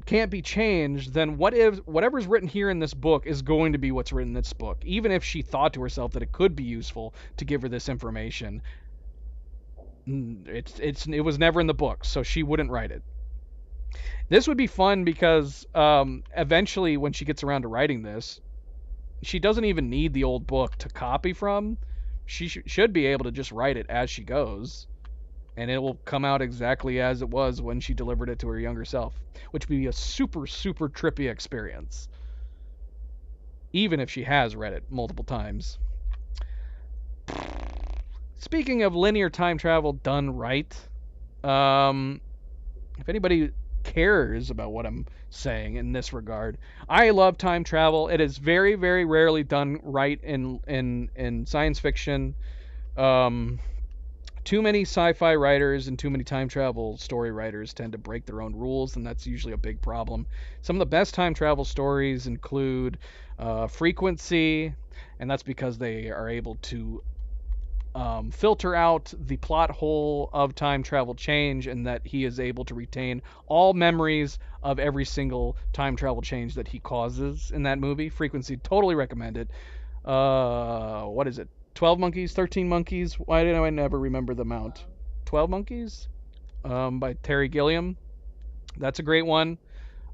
can't be changed, then whatever's written here in this book is going to be what's written in this book. Even if she thought to herself that it could be useful to give her this information, it was never in the book, so she wouldn't write it. This would be fun because eventually when she gets around to writing this, she doesn't even need the old book to copy from. She should be able to just write it as she goes, and it will come out exactly as it was when she delivered it to her younger self, which would be a super, super trippy experience, even if she has read it multiple times. Speaking of linear time travel done right, if anybody cares about what I'm saying in this regard, I love time travel. It is very, very rarely done right in science fiction. Too many sci-fi writers and too many time travel story writers tend to break their own rules, and that's usually a big problem. Some of the best time travel stories include Frequency, and that's because they are able to filter out the plot hole of time travel change, and that he is able to retain all memories of every single time travel change that he causes in that movie. Frequency, totally recommend it. What is it? 12 Monkeys, 13 Monkeys? Why did I never remember the amount? 12 Monkeys? By Terry Gilliam. That's a great one.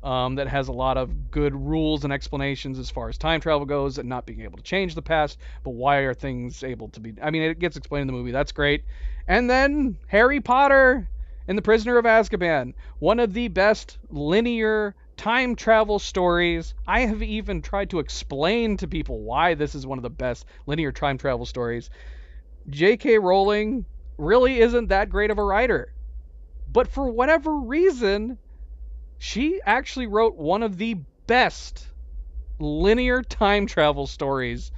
That has a lot of good rules and explanations as far as time travel goes and not being able to change the past, but why are things able to be... I mean, it gets explained in the movie. That's great. And then Harry Potter and the Prisoner of Azkaban. One of the best linear time travel stories. I have even tried to explain to people why this is one of the best linear time travel stories. J.K. Rowling really isn't that great of a writer. But for whatever reason, she actually wrote one of the best linear time travel stories.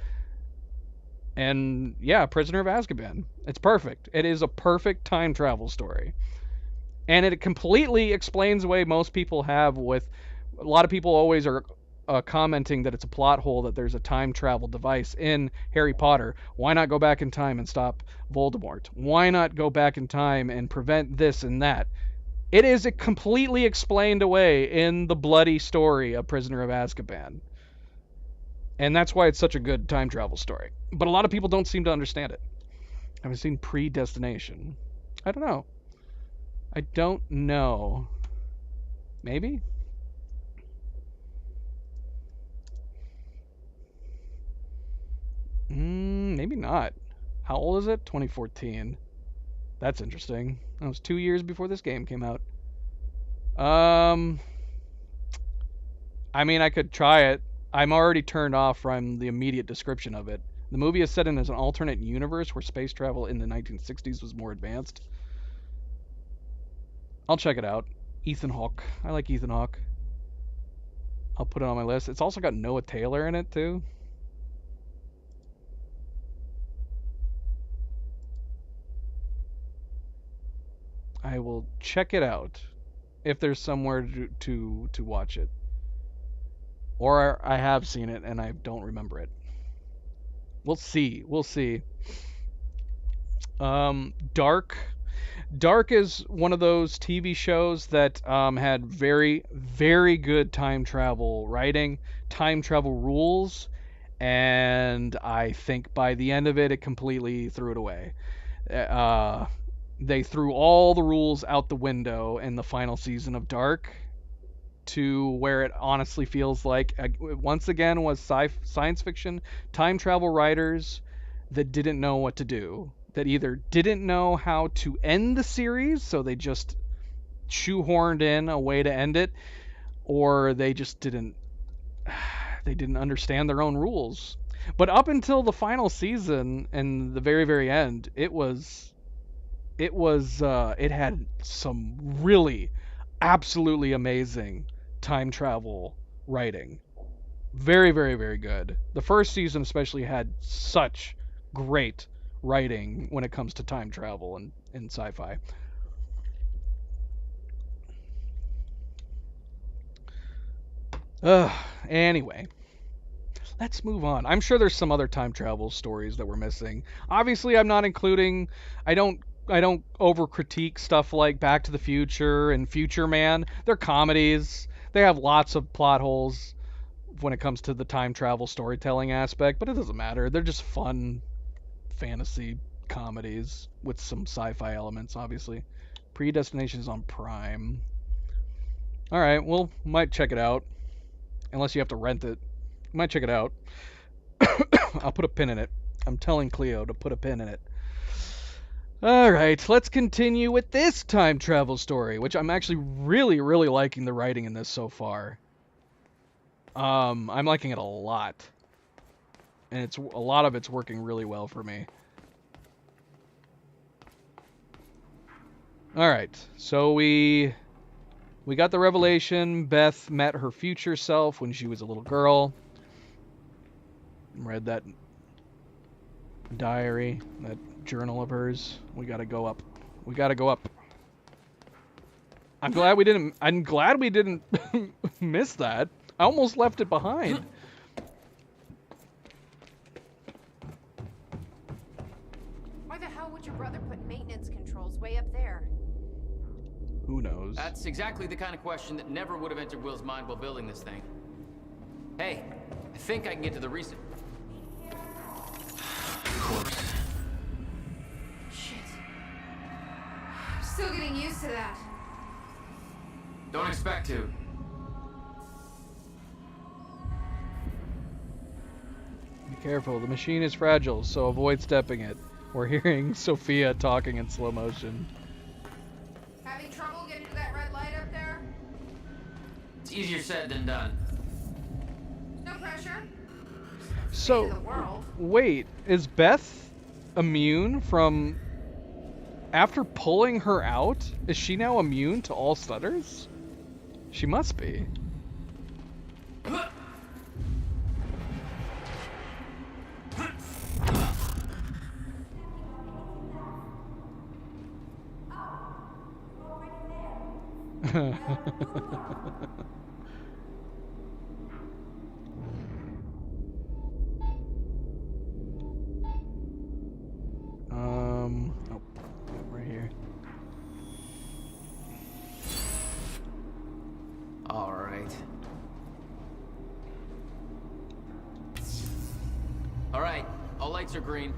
And yeah, Prisoner of Azkaban. It's perfect. It is a perfect time travel story. And it completely explains away most people have with... A lot of people always are commenting that it's a plot hole, that there's a time travel device in Harry Potter. Why not go back in time and stop Voldemort? Why not go back in time and prevent this and that? It is completely explained away in the bloody story of Prisoner of Azkaban. And that's why it's such a good time travel story. But a lot of people don't seem to understand it. I haven't seen Predestination. I don't know. I don't know. Maybe? Maybe not. How old is it? 2014. That's interesting. That was 2 years before this game came out. I mean, I could try it. I'm already turned off from the immediate description of it. The movie is set in an alternate universe where space travel in the 1960s was more advanced. I'll check it out. Ethan Hawke. I like Ethan Hawke. I'll put it on my list. It's also got Noah Taylor in it, too. I will check it out if there's somewhere to watch it. Or I have seen it and I don't remember it. We'll see. We'll see. Dark. Dark is one of those TV shows that had very, very good time travel writing, time travel rules, and I think by the end of it, it completely threw it away. They threw all the rules out the window in the final season of Dark to where it honestly feels like, once again, was science fiction time travel writers that didn't know what to do. That either didn't know how to end the series, so they just shoehorned in a way to end it, or they just didn't understand their own rules. But up until the final season and the very, very end, it had some really absolutely amazing time travel writing. Very, very, very good. The first season especially had such great writing when it comes to time travel and sci-fi. Anyway, let's move on. I'm sure there's some other time travel stories that we're missing. Obviously, I'm not including. I don't over critique stuff like Back to the Future and Future Man. They're comedies. They have lots of plot holes when it comes to the time travel storytelling aspect, but it doesn't matter. They're just fun fantasy comedies with some sci-fi elements, obviously. Predestination is on Prime. Alright, well, might check it out. Unless you have to rent it. Might check it out. I'll put a pin in it. I'm telling Cleo to put a pin in it. Alright, let's continue with this time travel story, which I'm actually really, really liking the writing in this so far. I'm liking it a lot. And a lot of it's working really well for me. Alright, so we got the revelation. Beth met her future self when she was a little girl. Read that diary, that journal of hers. We gotta go up. We gotta go up. I'm glad we didn't miss that. I almost left it behind. Why the hell would your brother put maintenance controls way up there? Who knows? That's exactly the kind of question that never would have entered Will's mind while building this thing. Hey, I think I can get to the reason. Of course. Shit. I'm still getting used to that. Don't expect to. Be careful, the machine is fragile, so avoid stepping it. We're hearing Sophia talking in slow motion. Having trouble getting to that red light up there? It's easier said than done. No pressure. So, wait, is Beth immune from... After pulling her out, is she now immune to all stutters? She must be. Oh, right here. All right. All right, all lights are green.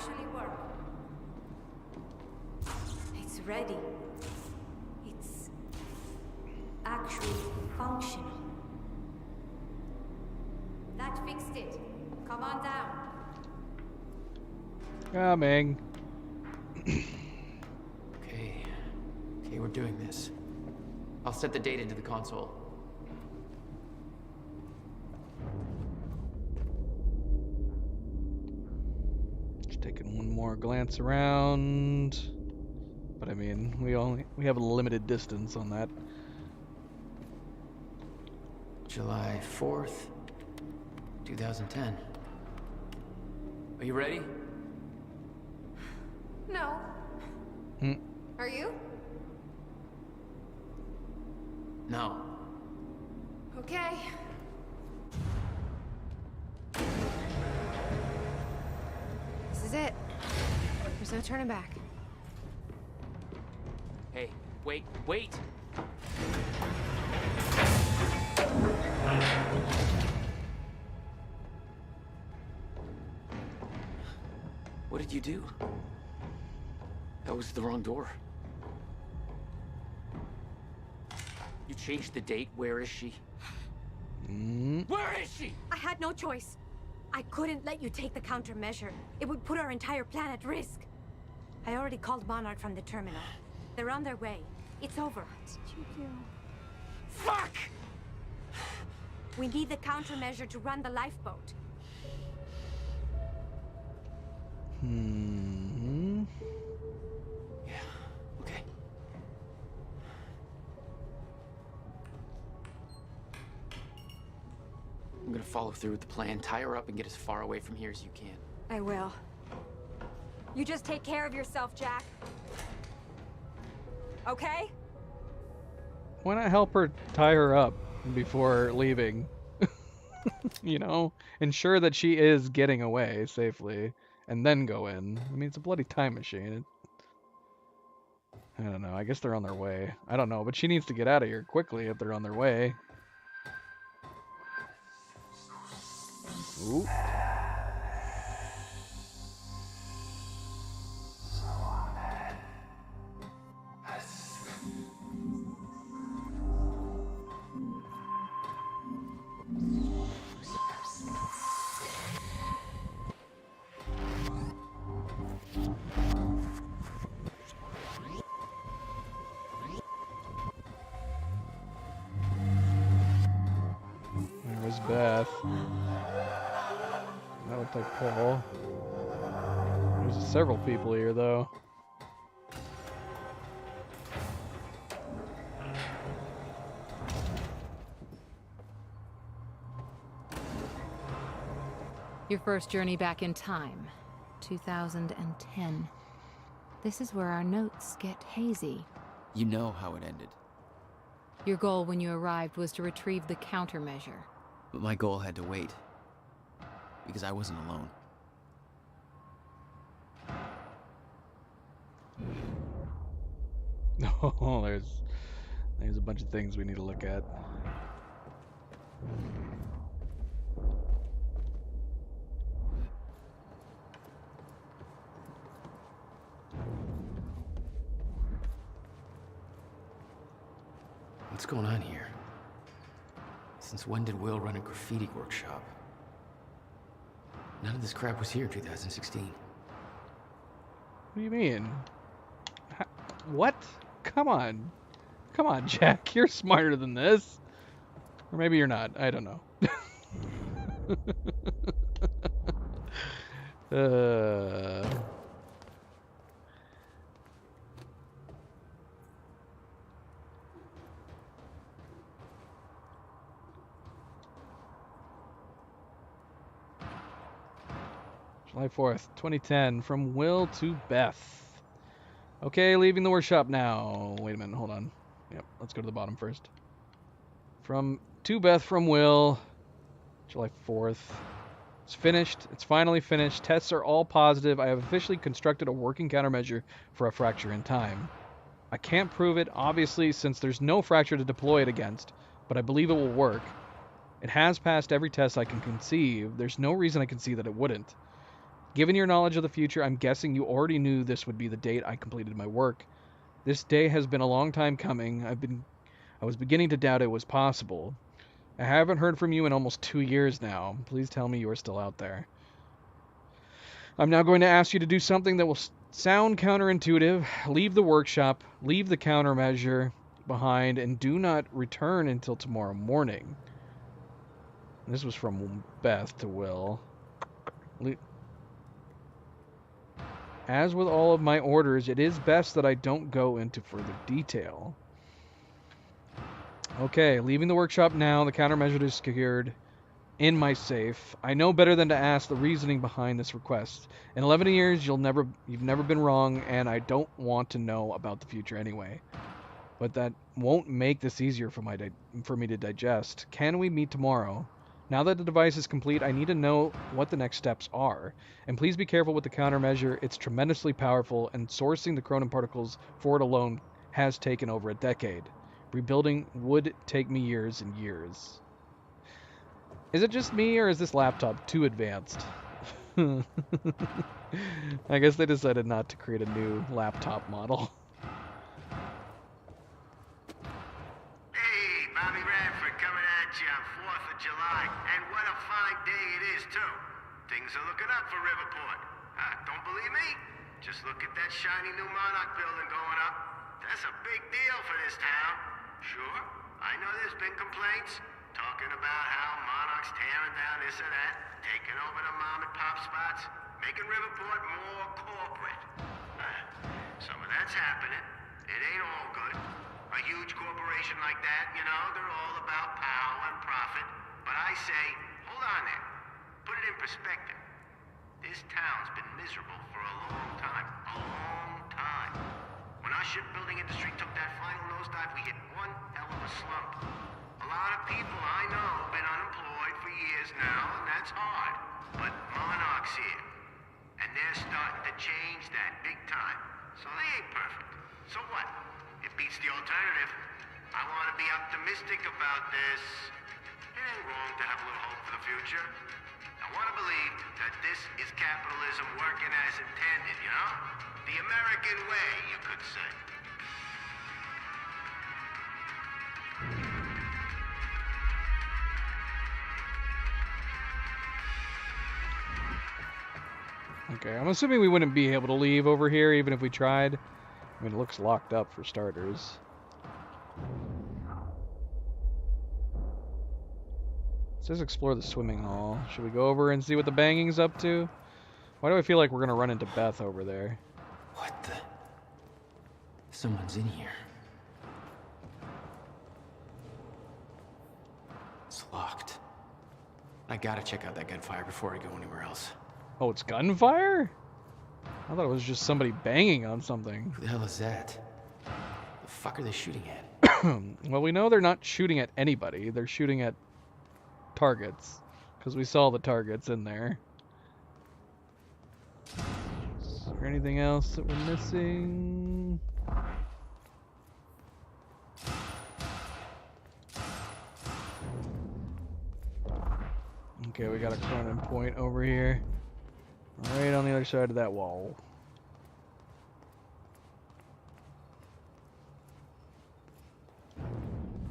actually work. It's ready. It's actually functional. That fixed it. Come on down. Coming. Okay, we're doing this. I'll set the date into the console. Just taking one more glance around. But I mean, we have a limited distance on that. July 4th, 2010. Are you ready? No. Are you? No. Okay. This is it. There's no turning back. Hey, wait! What did you do? That was the wrong door. You changed the date. Where is she? Where is she? I had no choice. I couldn't let you take the countermeasure. It would put our entire plan at risk. I already called Monarch from the terminal. They're on their way. It's over. What did you do? Fuck! We need the countermeasure to run the lifeboat. Yeah, okay. I'm gonna follow through with the plan. Tie her up and get as far away from here as you can. I will. You just take care of yourself, Jack. Okay? Why not help her tie her up before leaving? You know, ensure that she is getting away safely, and then go in. I mean, it's a bloody time machine. I don't know. I guess they're on their way. I don't know, but she needs to get out of here quickly if they're on their way. Ooh. There was Beth. That looked like Paul. There's several people here, though. Your first journey back in time, 2010. This is where our notes get hazy. You know how it ended. Your goal when you arrived was to retrieve the countermeasure. But my goal had to wait. Because I wasn't alone. Oh, there's a bunch of things we need to look at. What's going on here? Since when did Will run a graffiti workshop? None of this crap was here in 2016. What do you mean? What? Come on. Come on, Jack. You're smarter than this. Or maybe you're not. I don't know. July 4th, 2010, from Will to Beth. Okay, leaving the workshop now. Wait a minute, hold on. Yep, let's go to the bottom first. To Beth from Will, July 4th. It's finished. It's finally finished. Tests are all positive. I have officially constructed a working countermeasure for a fracture in time. I can't prove it, obviously, since there's no fracture to deploy it against, but I believe it will work. It has passed every test I can conceive. There's no reason I can see that it wouldn't. Given your knowledge of the future, I'm guessing you already knew this would be the date I completed my work. This day has been a long time coming. I was beginning to doubt it was possible. I haven't heard from you in almost 2 years now. Please tell me you are still out there. I'm now going to ask you to do something that will sound counterintuitive. Leave the workshop, leave the countermeasure behind, and do not return until tomorrow morning. This was from Beth to Will. As with all of my orders, it is best that I don't go into further detail. Okay, leaving the workshop now. The countermeasure is secured in my safe. I know better than to ask the reasoning behind this request. In 11 years, you've never been wrong, and I don't want to know about the future anyway. But that won't make this easier for me to digest. Can we meet tomorrow? Now that the device is complete, I need to know what the next steps are. And please be careful with the countermeasure. It's tremendously powerful, and sourcing the chronon particles for it alone has taken over a decade. Rebuilding would take me years and years. Is it just me, or is this laptop too advanced? I guess they decided not to create a new laptop model. Hey, Bobby Radford coming at you on 4th of July. And what a fine day it is, too. Things are looking up for Riverport. Don't believe me? Just look at that shiny new Monarch building going up. That's a big deal for this town. Sure, I know there's been complaints. Talking about how Monarch's tearing down this or that, taking over the mom and pop spots, making Riverport more corporate. Some of that's happening. It ain't all good. A huge corporation like that, you know, they're all about power and profit. But I say, hold on there. Put it in perspective. This town's been miserable for a long time. A long time. When our shipbuilding industry took that final nosedive, we hit one hell of a slump. A lot of people I know have been unemployed for years now, and that's hard. But Monarch's here. And they're starting to change that big time. So they ain't perfect. So what? It beats the alternative. I want to be optimistic about this. It ain't wrong to have a little hope for the future. I want to believe that this is capitalism working as intended, you know? The American way, you could say. Okay, I'm assuming we wouldn't be able to leave over here even if we tried. I mean, it looks locked up for starters. It says explore the swimming hall. Should we go over and see what the banging's up to? Why do I feel like we're gonna run into Beth over there? What the? Someone's in here. It's locked. I gotta check out that gunfire before I go anywhere else. Oh, it's gunfire? I thought it was just somebody banging on something. Who the hell is that? The fuck are they shooting at? Well, we know they're not shooting at anybody. They're shooting at targets. Because we saw the targets in there. Is there anything else that we're missing? Okay, we got a Cronin point over here. Right on the other side of that wall.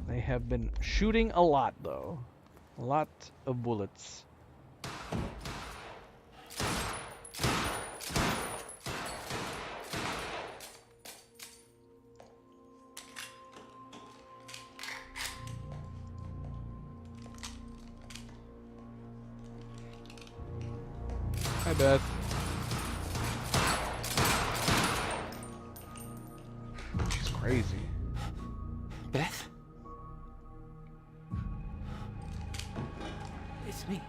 They have been shooting a lot, though. A lot of bullets. Hi, Beth. She's crazy. Beth? It's me.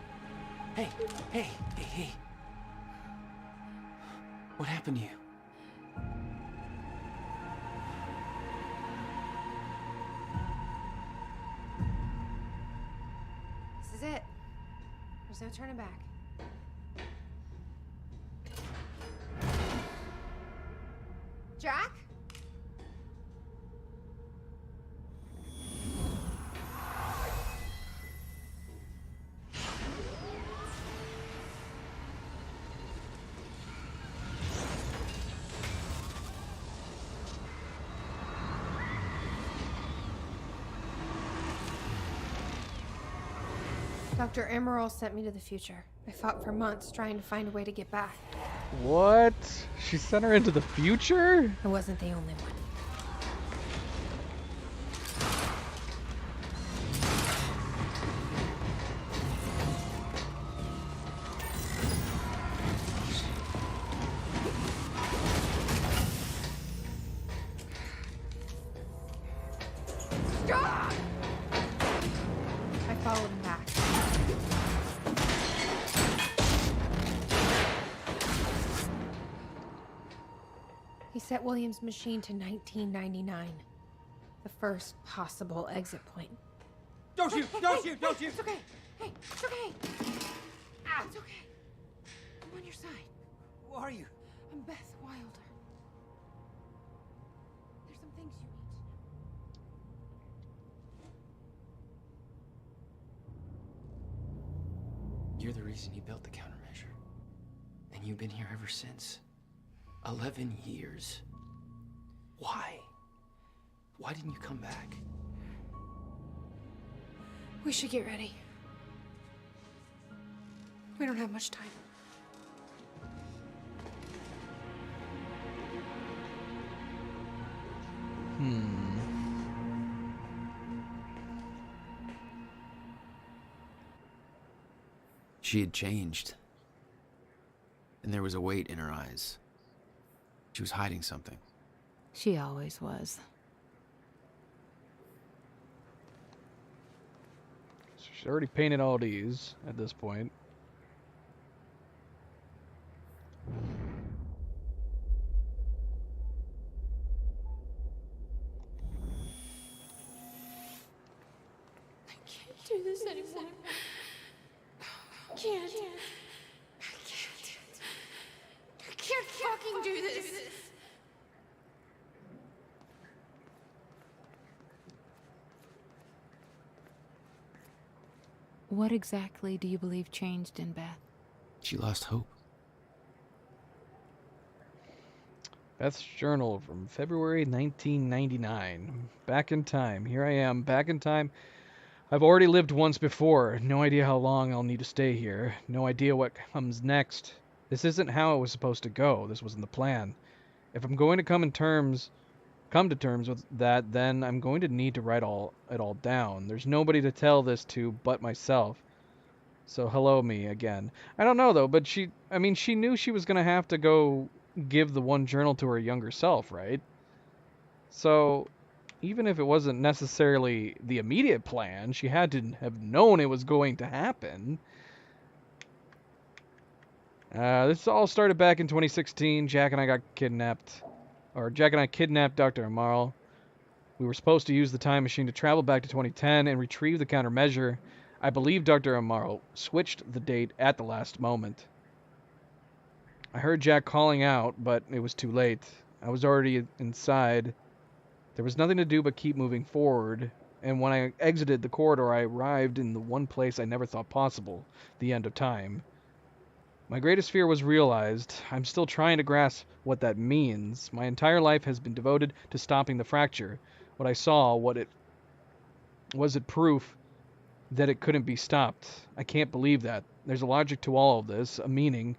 Hey, hey, hey, hey. What happened to you? This is it. There's no turning back. Jack? Dr. Emerald sent me to the future. I fought for months trying to find a way to get back. What? She sent her into the future? I wasn't the only one. I followed him back. He set William's machine to 1999. The first possible exit point. Don't shoot! Don't shoot! Don't shoot! It's okay. Hey, it's okay. It's okay. I'm on your side. Who are you? I'm Beth Wilder. There's some things you need to know. You're the reason he built the countermeasure. And you've been here ever since. 11 years. Why? Why didn't you come back? We should get ready. We don't have much time. She had changed. And there was a weight in her eyes. She was hiding something. She always was. She's already painted all these at this point. I can't do this anymore. I can't. I can't fucking do this. What exactly do you believe changed in Beth? She lost hope. Beth's journal from February 1999. Back in time. Here I am, back in time. I've already lived once before. No idea how long I'll need to stay here. No idea what comes next. This isn't how it was supposed to go. This wasn't the plan. If I'm going to come to terms with that, then I'm going to need to write it all down. There's nobody to tell this to but myself. So hello me again. I don't know though, but she knew she was going to have to go give the one journal to her younger self, right? So even if it wasn't necessarily the immediate plan, she had to have known it was going to happen. This all started back in 2016. Jack and I kidnapped Dr. Amaral. We were supposed to use the time machine to travel back to 2010 and retrieve the countermeasure. I believe Dr. Amaral switched the date at the last moment. I heard Jack calling out, but it was too late. I was already inside. There was nothing to do but keep moving forward, and when I exited the corridor, I arrived in the one place I never thought possible, the end of time. My greatest fear was realized. I'm still trying to grasp what that means. My entire life has been devoted to stopping the fracture. What I saw, was it proof that it couldn't be stopped? I can't believe that. There's a logic to all of this, a meaning.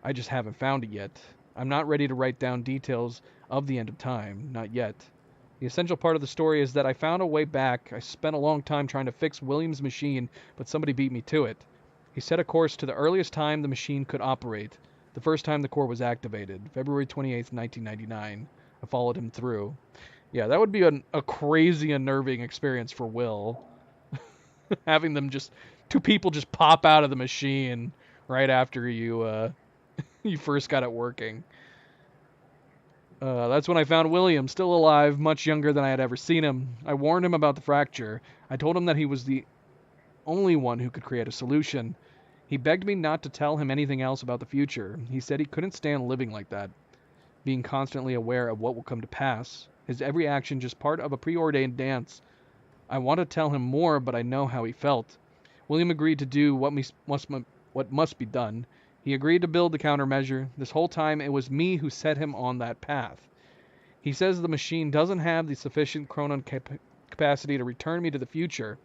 I just haven't found it yet. I'm not ready to write down details of the end of time, not yet. The essential part of the story is that I found a way back. I spent a long time trying to fix William's machine, but somebody beat me to it. He set a course to the earliest time the machine could operate, the first time the core was activated, February 28th, 1999. I followed him through. Yeah, that would be a crazy, unnerving experience for Will. Having them two people just pop out of the machine right after you first got it working. That's when I found William, still alive, much younger than I had ever seen him. I warned him about the fracture. I told him that he was the only one who could create a solution. He begged me not to tell him anything else about the future. He said he couldn't stand living like that, being constantly aware of what will come to pass. His every action just part of a preordained dance. I want to tell him more, but I know how he felt. William agreed to do what must be done. He agreed to build the countermeasure. This whole time, it was me who set him on that path. He says the machine doesn't have the sufficient chronon capacity to return me to the future.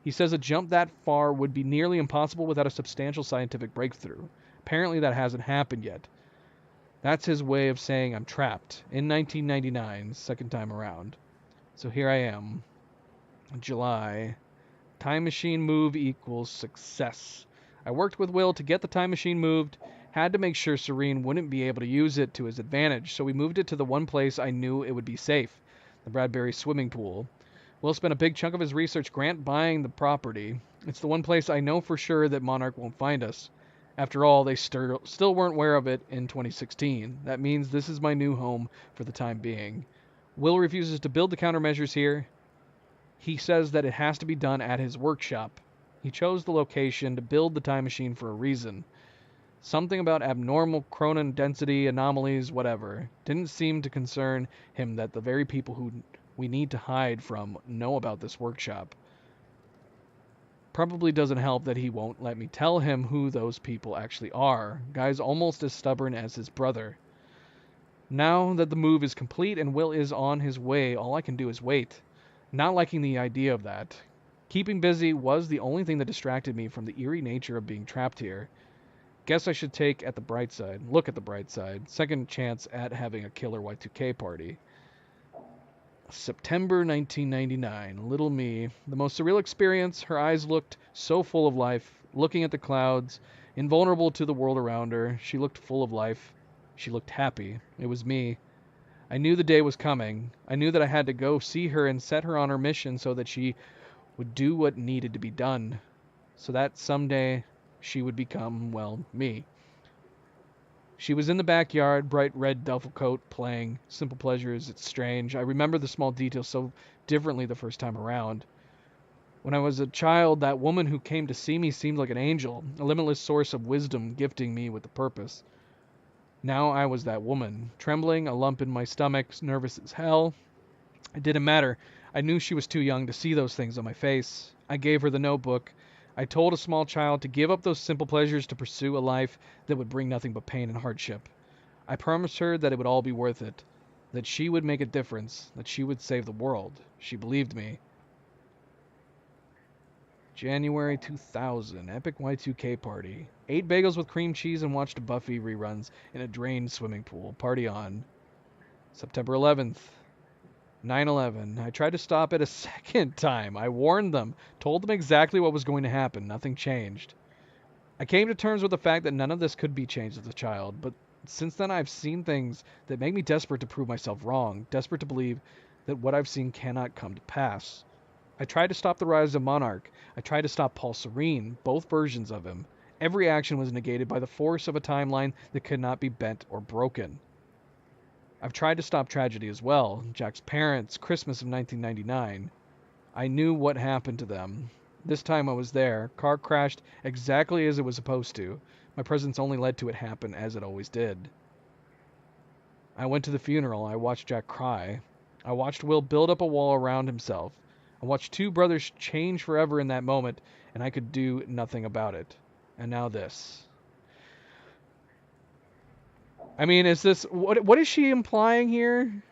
He says a jump that far would be nearly impossible without a substantial scientific breakthrough. Apparently that hasn't happened yet. That's his way of saying I'm trapped. In 1999, second time around. So here I am. July. Time machine move equals success. I worked with Will to get the time machine moved. Had to make sure Serene wouldn't be able to use it to his advantage, so we moved it to the one place I knew it would be safe, the Bradbury swimming pool. Will spent a big chunk of his research grant buying the property. It's the one place I know for sure that Monarch won't find us. After all, they still weren't aware of it in 2016. That means this is my new home for the time being. Will refuses to build the countermeasures here. He says that it has to be done at his workshop. He chose the location to build the time machine for a reason. Something about abnormal chronon density, anomalies, whatever. Didn't seem to concern him that the very people who we need to hide from know about this workshop. Probably doesn't help that he won't let me tell him who those people actually are. Guy's almost as stubborn as his brother. Now that the move is complete and Will is on his way, all I can do is wait. Not liking the idea of that. Keeping busy was the only thing that distracted me from the eerie nature of being trapped here. Guess I should look at the bright side. Second chance at having a killer Y2K party. September 1999. Little me. The most surreal experience. Her eyes looked so full of life. Looking at the clouds. Invulnerable to the world around her. She looked full of life. She looked happy. It was me. I knew the day was coming. I knew that I had to go see her and set her on her mission so that she would do what needed to be done. So that someday she would become, well, me. She was in the backyard, bright red duffel coat, playing. Simple pleasures, it's strange. I remember the small details so differently the first time around. When I was a child, that woman who came to see me seemed like an angel, a limitless source of wisdom gifting me with a purpose. Now I was that woman, trembling, a lump in my stomach, nervous as hell. It didn't matter. I knew she was too young to see those things on my face. I gave her the notebook. I told a small child to give up those simple pleasures to pursue a life that would bring nothing but pain and hardship. I promised her that it would all be worth it, that she would make a difference, that she would save the world. She believed me. January 2000, epic Y2K party. Ate bagels with cream cheese and watched Buffy reruns in a drained swimming pool. Party on. September 11th. 9/11. I tried to stop it a second time. I warned them, told them exactly what was going to happen. Nothing changed. I came to terms with the fact that none of this could be changed as a child, but since then I've seen things that make me desperate to prove myself wrong, desperate to believe that what I've seen cannot come to pass. I tried to stop the rise of Monarch. I tried to stop Paul Serene, both versions of him. Every action was negated by the force of a timeline that could not be bent or broken. I've tried to stop tragedy as well. Jack's parents, Christmas of 1999. I knew what happened to them. This time I was there. Car crashed exactly as it was supposed to. My presence only led to it happen as it always did. I went to the funeral. I watched Jack cry. I watched Will build up a wall around himself. I watched two brothers change forever in that moment, and I could do nothing about it. And now this. I mean, is this... What is she implying here?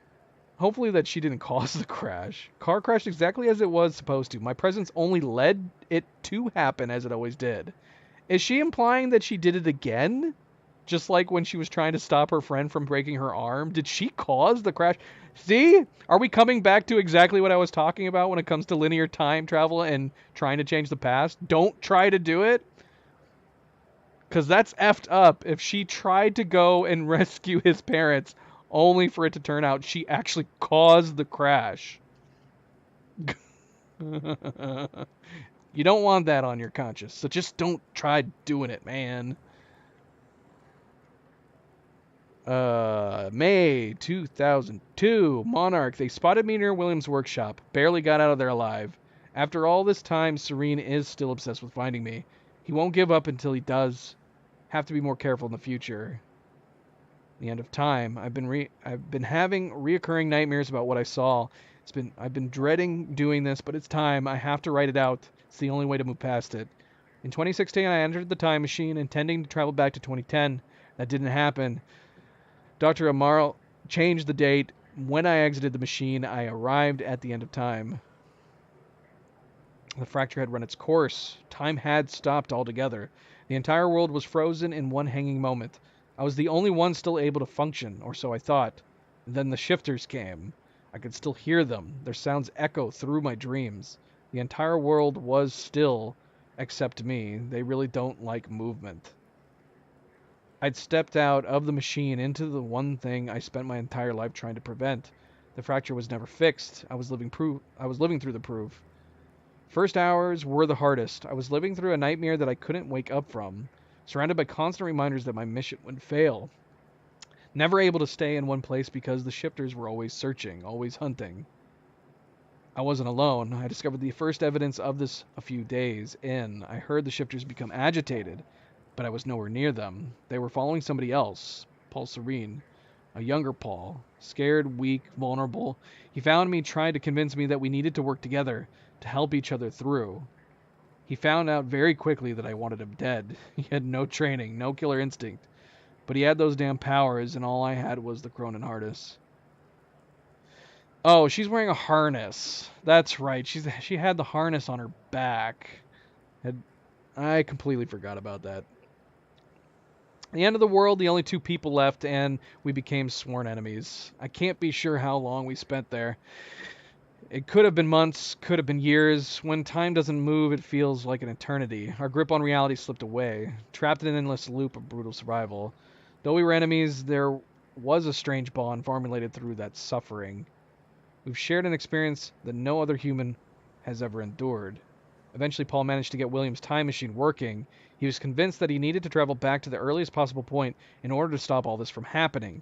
Hopefully that she didn't cause the crash. Car crashed exactly as it was supposed to. My presence only led it to happen as it always did. Is she implying that she did it again? Just like when she was trying to stop her friend from breaking her arm? Did she cause the crash? See? Are we coming back to exactly what I was talking about when it comes to linear time travel and trying to change the past? Don't try to do it. Because that's effed up if she tried to go and rescue his parents only for it to turn out she actually caused the crash. You don't want that on your conscience, so just don't try doing it, man. May 2002, Monarch. They spotted me near William's workshop. Barely got out of there alive. After all this time, Serene is still obsessed with finding me. He won't give up until he does. Have to be more careful in the future. The end of time. I've been having reoccurring nightmares about what I saw. I've been dreading doing this, but it's time. I have to write it out. It's the only way to move past it. In 2016, I entered the time machine, intending to travel back to 2010. That didn't happen. Dr. Amaral changed the date. When I exited the machine, I arrived at the end of time. The fracture had run its course. Time had stopped altogether. The entire world was frozen in one hanging moment. I was the only one still able to function, or so I thought. Then the shifters came. I could still hear them. Their sounds echo through my dreams. The entire world was still, except me. They really don't like movement. I'd stepped out of the machine into the one thing I spent my entire life trying to prevent. The fracture was never fixed. I was living through the proof. First hours were the hardest. I was living through a nightmare that I couldn't wake up from, surrounded by constant reminders that my mission would fail. Never able to stay in one place because the shifters were always searching, always hunting. I wasn't alone. I discovered the first evidence of this a few days in. I heard the shifters become agitated, but I was nowhere near them. They were following somebody else, Paul Serene, a younger Paul, scared, weak, vulnerable. He found me, tried to convince me that we needed to work together, to help each other through. He found out very quickly that I wanted him dead. He had no training, no killer instinct, but he had those damn powers, and all I had was the Cronin harness. Oh, she's wearing a harness. That's right. She had the harness on her back. I completely forgot about that. The end of the world, the only two people left, and we became sworn enemies. I can't be sure how long we spent there. It could have been months, could have been years. When time doesn't move, it feels like an eternity. Our grip on reality slipped away, trapped in an endless loop of brutal survival. Though we were enemies, there was a strange bond formulated through that suffering. We've shared an experience that no other human has ever endured. Eventually, Paul managed to get William's time machine working. He was convinced that he needed to travel back to the earliest possible point in order to stop all this from happening.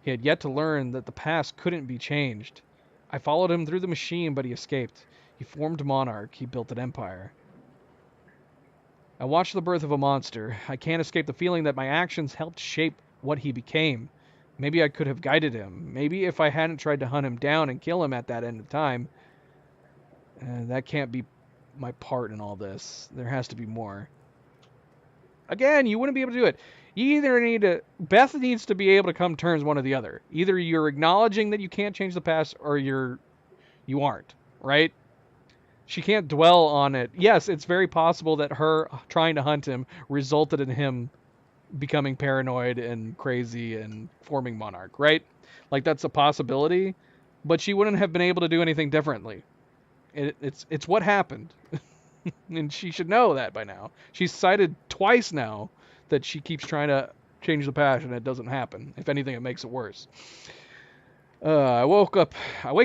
He had yet to learn that the past couldn't be changed. I followed him through the machine, but he escaped. He formed Monarch. He built an empire. I watched the birth of a monster. I can't escape the feeling that my actions helped shape what he became. Maybe I could have guided him. Maybe if I hadn't tried to hunt him down and kill him at that end of time. That can't be my part in all this. There has to be more. Again, you wouldn't be able to do it. You either need to... Beth needs to be able to come to terms one or the other. Either you're acknowledging that you can't change the past, or you aren't, right? She can't dwell on it. Yes, it's very possible that her trying to hunt him resulted in him becoming paranoid and crazy and forming Monarch, right? Like, that's a possibility, but she wouldn't have been able to do anything differently. It's what happened. And she should know that by now. She's cited twice now that she keeps trying to change the past and it doesn't happen. If anything, it makes it worse. I wake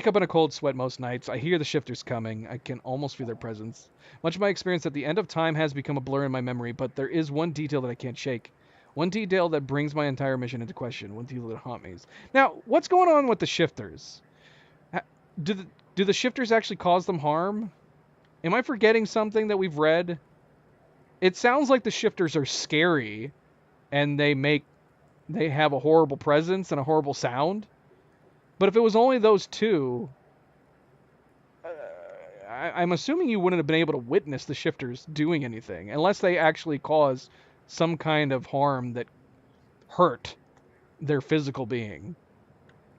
up in a cold sweat most nights. I hear the shifters coming. I can almost feel their presence. Much of my experience at the end of time has become a blur in my memory, but there is one detail that I can't shake. One detail that brings my entire mission into question. One detail that haunts me. Now, what's going on with the shifters? Do the shifters actually cause them harm? Am I forgetting something that we've read? It sounds like the shifters are scary, and they have a horrible presence and a horrible sound. But if it was only those two, I'm assuming you wouldn't have been able to witness the shifters doing anything, unless they actually cause some kind of harm that hurt their physical being.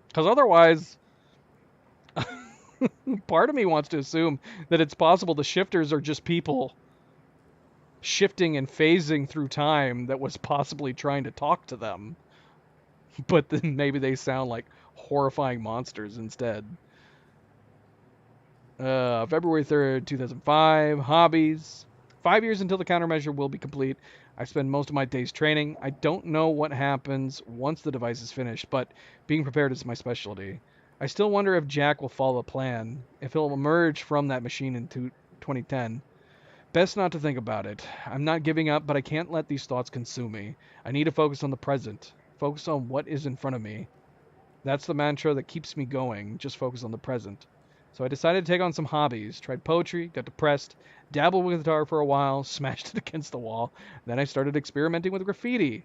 Because otherwise... Part of me wants to assume that it's possible the shifters are just people shifting and phasing through time that was possibly trying to talk to them. But then maybe they sound like horrifying monsters instead. February 3rd, 2005. Hobbies. 5 years until the countermeasure will be complete. I spend most of my days training. I don't know what happens once the device is finished, but being prepared is my specialty. I still wonder if Jack will follow a plan, if he'll emerge from that machine in 2010. Best not to think about it. I'm not giving up, but I can't let these thoughts consume me. I need to focus on the present. Focus on what is in front of me. That's the mantra that keeps me going. Just focus on the present. So I decided to take on some hobbies. Tried poetry, got depressed, dabbled with guitar for a while, smashed it against the wall. Then I started experimenting with graffiti.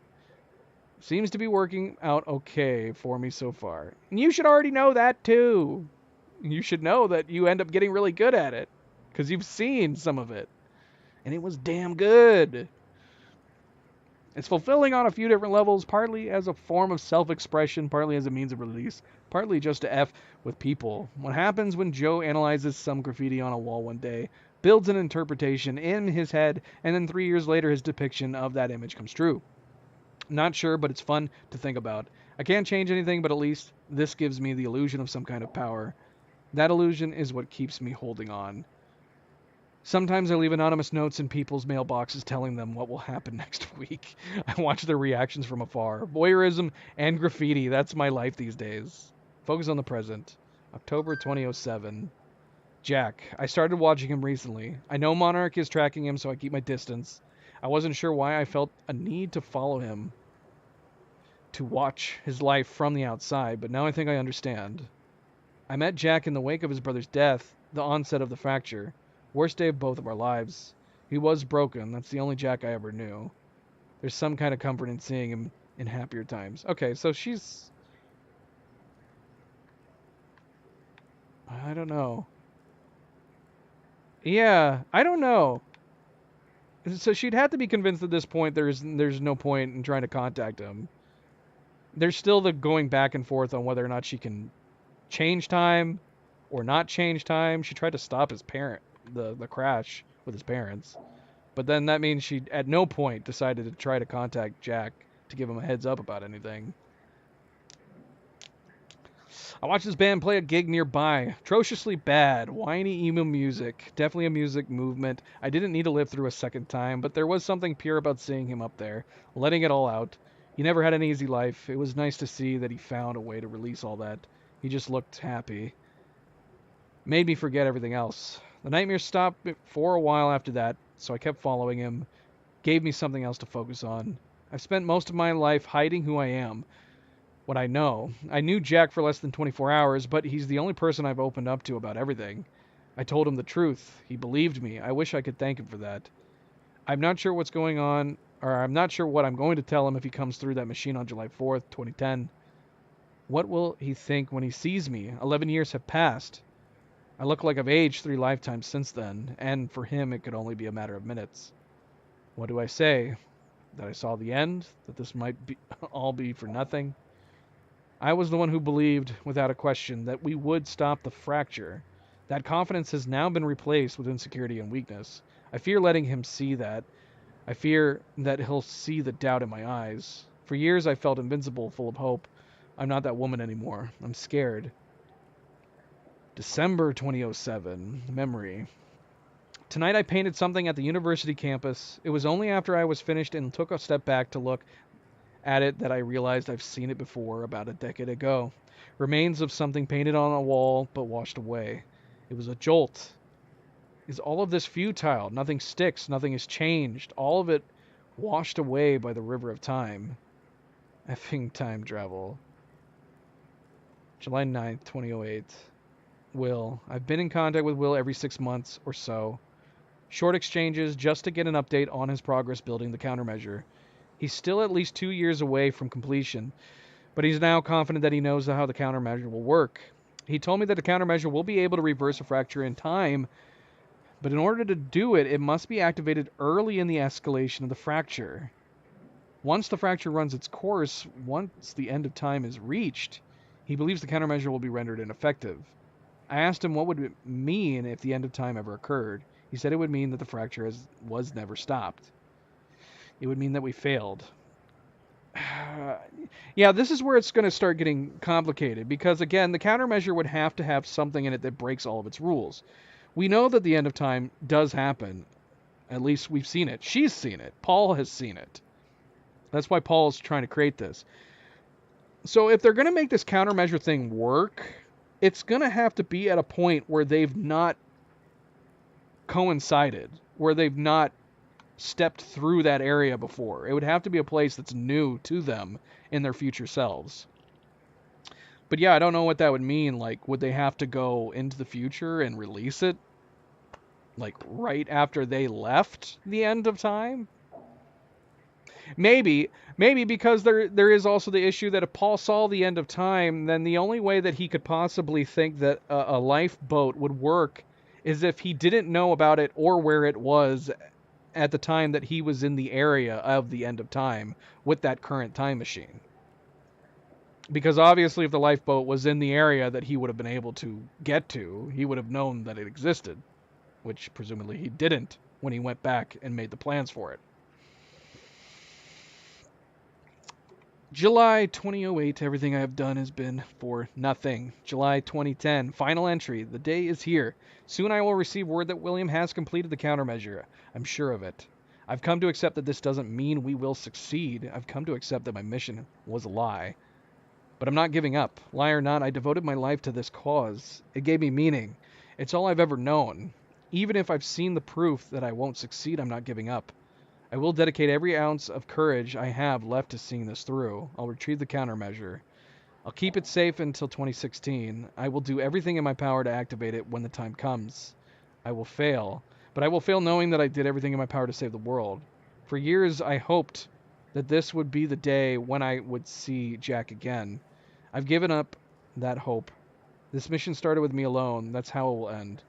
Seems to be working out okay for me so far. And you should already know that too. You should know that you end up getting really good at it, because you've seen some of it. And it was damn good. It's fulfilling on a few different levels, partly as a form of self-expression, partly as a means of release, partly just to F with people. What happens when Joe analyzes some graffiti on a wall one day? builds an interpretation in his head, and then 3 years later his depiction of that image comes true. Not sure, but it's fun to think about. I can't change anything, but at least this gives me the illusion of some kind of power. That illusion is what keeps me holding on. Sometimes I leave anonymous notes in people's mailboxes telling them what will happen next week. I watch their reactions from afar. Voyeurism and graffiti, that's my life these days. Focus on the present. October 2007. Jack. I started watching him recently. I know Monarch is tracking him, so I keep my distance. I wasn't sure why I felt a need to follow him, to watch his life from the outside, but now I think I understand. I met Jack in the wake of his brother's death, the onset of the fracture. Worst day of both of our lives. He was broken. That's the only Jack I ever knew. There's some kind of comfort in seeing him in happier times. Okay, so she's... I don't know. Yeah, I don't know. So she'd have to be convinced at this point there's no point in trying to contact him. There's still the going back and forth on whether or not she can change time or not change time. She tried to stop his the crash with his parents. But then that means she at no point decided to try to contact Jack to give him a heads up about anything. I watched this band play a gig nearby. Atrociously bad, whiny emo music. Definitely a music movement I didn't need to live through a second time, but there was something pure about seeing him up there, letting it all out. He never had an easy life. It was nice to see that he found a way to release all that. He just looked happy. Made me forget everything else. The nightmares stopped for a while after that, so I kept following him. Gave me something else to focus on. I've spent most of my life hiding who I am. What I know. I knew Jack for less than 24 hours, but he's the only person I've opened up to about everything. I told him the truth. He believed me. I wish I could thank him for that. I'm not sure what's going on, or I'm not sure what I'm going to tell him if he comes through that machine on July 4th, 2010. What will he think when he sees me? 11 years have passed. I look like I've aged 3 lifetimes since then, and for him it could only be a matter of minutes. What do I say? That I saw the end? That this might all be for nothing? I was the one who believed, without a question, that we would stop the fracture. That confidence has now been replaced with insecurity and weakness. I fear letting him see that. I fear that he'll see the doubt in my eyes. For years I felt invincible, full of hope. I'm not that woman anymore. I'm scared. December 2007. Memory. Tonight I painted something at the university campus. It was only after I was finished and took a step back to look at it that I realized I've seen it before about a decade ago. Remains of something painted on a wall but washed away. It was a jolt. Is all of this futile? Nothing sticks. Nothing has changed. All of it washed away by the river of time. Effing time travel. July 9th, 2008. Will. I've been in contact with Will every 6 months or so. Short exchanges just to get an update on his progress building the countermeasure. He's still at least 2 years away from completion, but he's now confident that he knows how the countermeasure will work. He told me that the countermeasure will be able to reverse a fracture in time, but in order to do it, it must be activated early in the escalation of the fracture. Once the fracture runs its course, once the end of time is reached, he believes the countermeasure will be rendered ineffective. I asked him what would it mean if the end of time ever occurred. He said it would mean that the fracture was never stopped. It would mean that we failed. Yeah, this is where it's going to start getting complicated, because again, the countermeasure would have to have something in it that breaks all of its rules. We know that the end of time does happen. At least we've seen it. She's seen it. Paul has seen it. That's why Paul is trying to create this. So if they're going to make this countermeasure thing work, it's going to have to be at a point where they've not coincided, where they've not stepped through that area before. It would have to be a place that's new to them in their future selves. But yeah, I don't know what that would mean. Like, would they have to go into the future and release it? Like, right after they left the end of time? Maybe because there is also the issue that if Paul saw the end of time, then the only way that he could possibly think that a lifeboat would work is if he didn't know about it or where it was at the time that he was in the area of the end of time with that current time machine. Because obviously if the lifeboat was in the area that he would have been able to get to, he would have known that it existed. which presumably he didn't when he went back and made the plans for it. July 2008, everything I have done has been for nothing. July 2010, final entry. The day is here. Soon I will receive word that William has completed the countermeasure. I'm sure of it. I've come to accept that this doesn't mean we will succeed. I've come to accept that my mission was a lie. But I'm not giving up. Lie or not, I devoted my life to this cause. It gave me meaning. It's all I've ever known. Even if I've seen the proof that I won't succeed, I'm not giving up. I will dedicate every ounce of courage I have left to seeing this through. I'll retrieve the countermeasure. I'll keep it safe until 2016. I will do everything in my power to activate it when the time comes. I will fail, but I will fail knowing that I did everything in my power to save the world. For years, I hoped that this would be the day when I would see Jack again. I've given up that hope. This mission started with me alone. That's how it will end.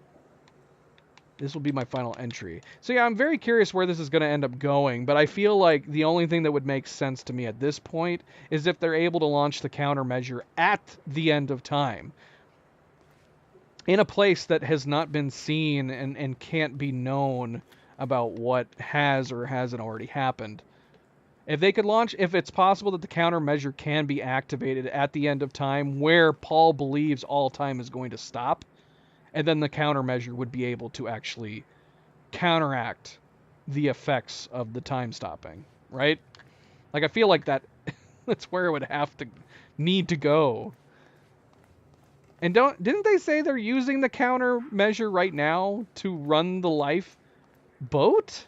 This will be my final entry. So yeah, I'm very curious where this is going to end up going, but I feel like the only thing that would make sense to me at this point is if they're able to launch the countermeasure at the end of time, in a place that has not been seen and can't be known about what has or hasn't already happened. If they could launch, if it's possible that the countermeasure can be activated at the end of time where Paul believes all time is going to stop, and then the countermeasure would be able to actually counteract the effects of the time stopping, right? Like, I feel like that's where it would have to need to go. And didn't they say they're using the countermeasure right now to run the lifeboat?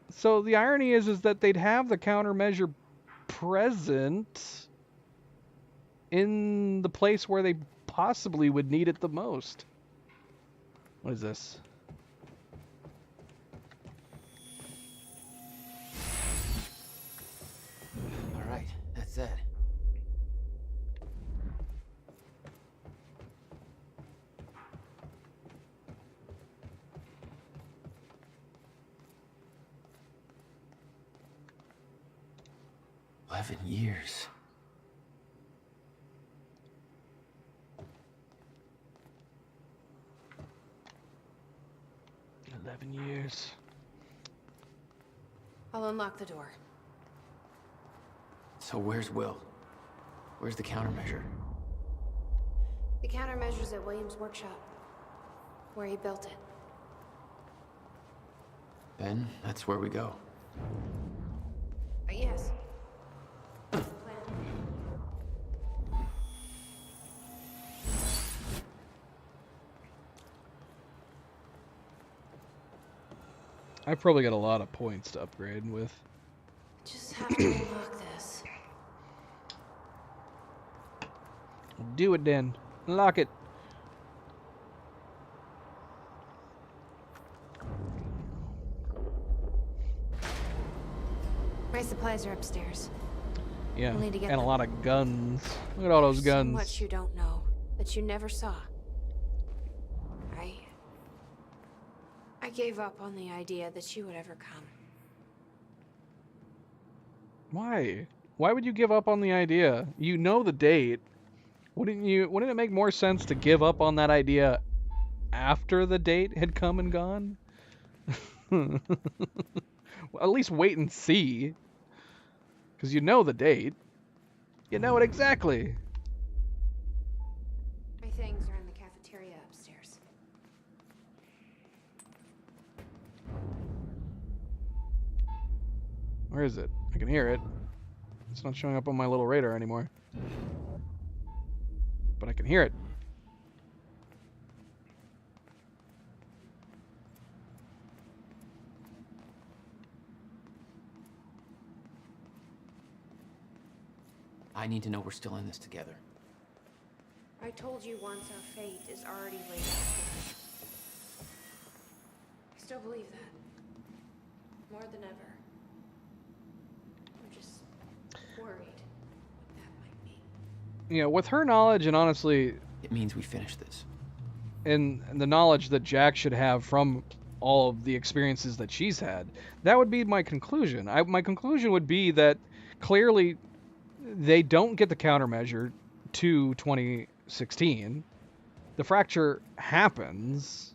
So the irony is that they'd have the countermeasure present in the place where they possibly would need it the most. What is this? All right, that's it. Years. 11 years. I'll unlock the door. So where's Will? Where's the countermeasure? The countermeasure's at William's workshop, where he built it. Ben, that's where we go. Yes. I probably got a lot of points to upgrade with. Just have to unlock this. Do it then. Unlock it. My supplies are upstairs. Yeah, We'll need to get and a them. lot of guns. Look at all those There's guns. So much you don't know that you never saw. I gave up on the idea that you would ever come. Why? Why would you give up on the idea? You know the date. Wouldn't it make more sense to give up on that idea after the date had come and gone? Well, at least wait and see. Because you know the date. You know it exactly. My things are in the cafeteria upstairs. Where is it? I can hear it. It's not showing up on my little radar anymore. But I can hear it. I need to know we're still in this together. I told you once our fate is already laid. I still believe that. More than ever. I'm just worried. You know, with her knowledge and honestly... It means we finish this. And the knowledge that Jack should have from all of the experiences that she's had, that would be my conclusion. My conclusion would be that clearly they don't get the countermeasure to 2016. the fracture happens,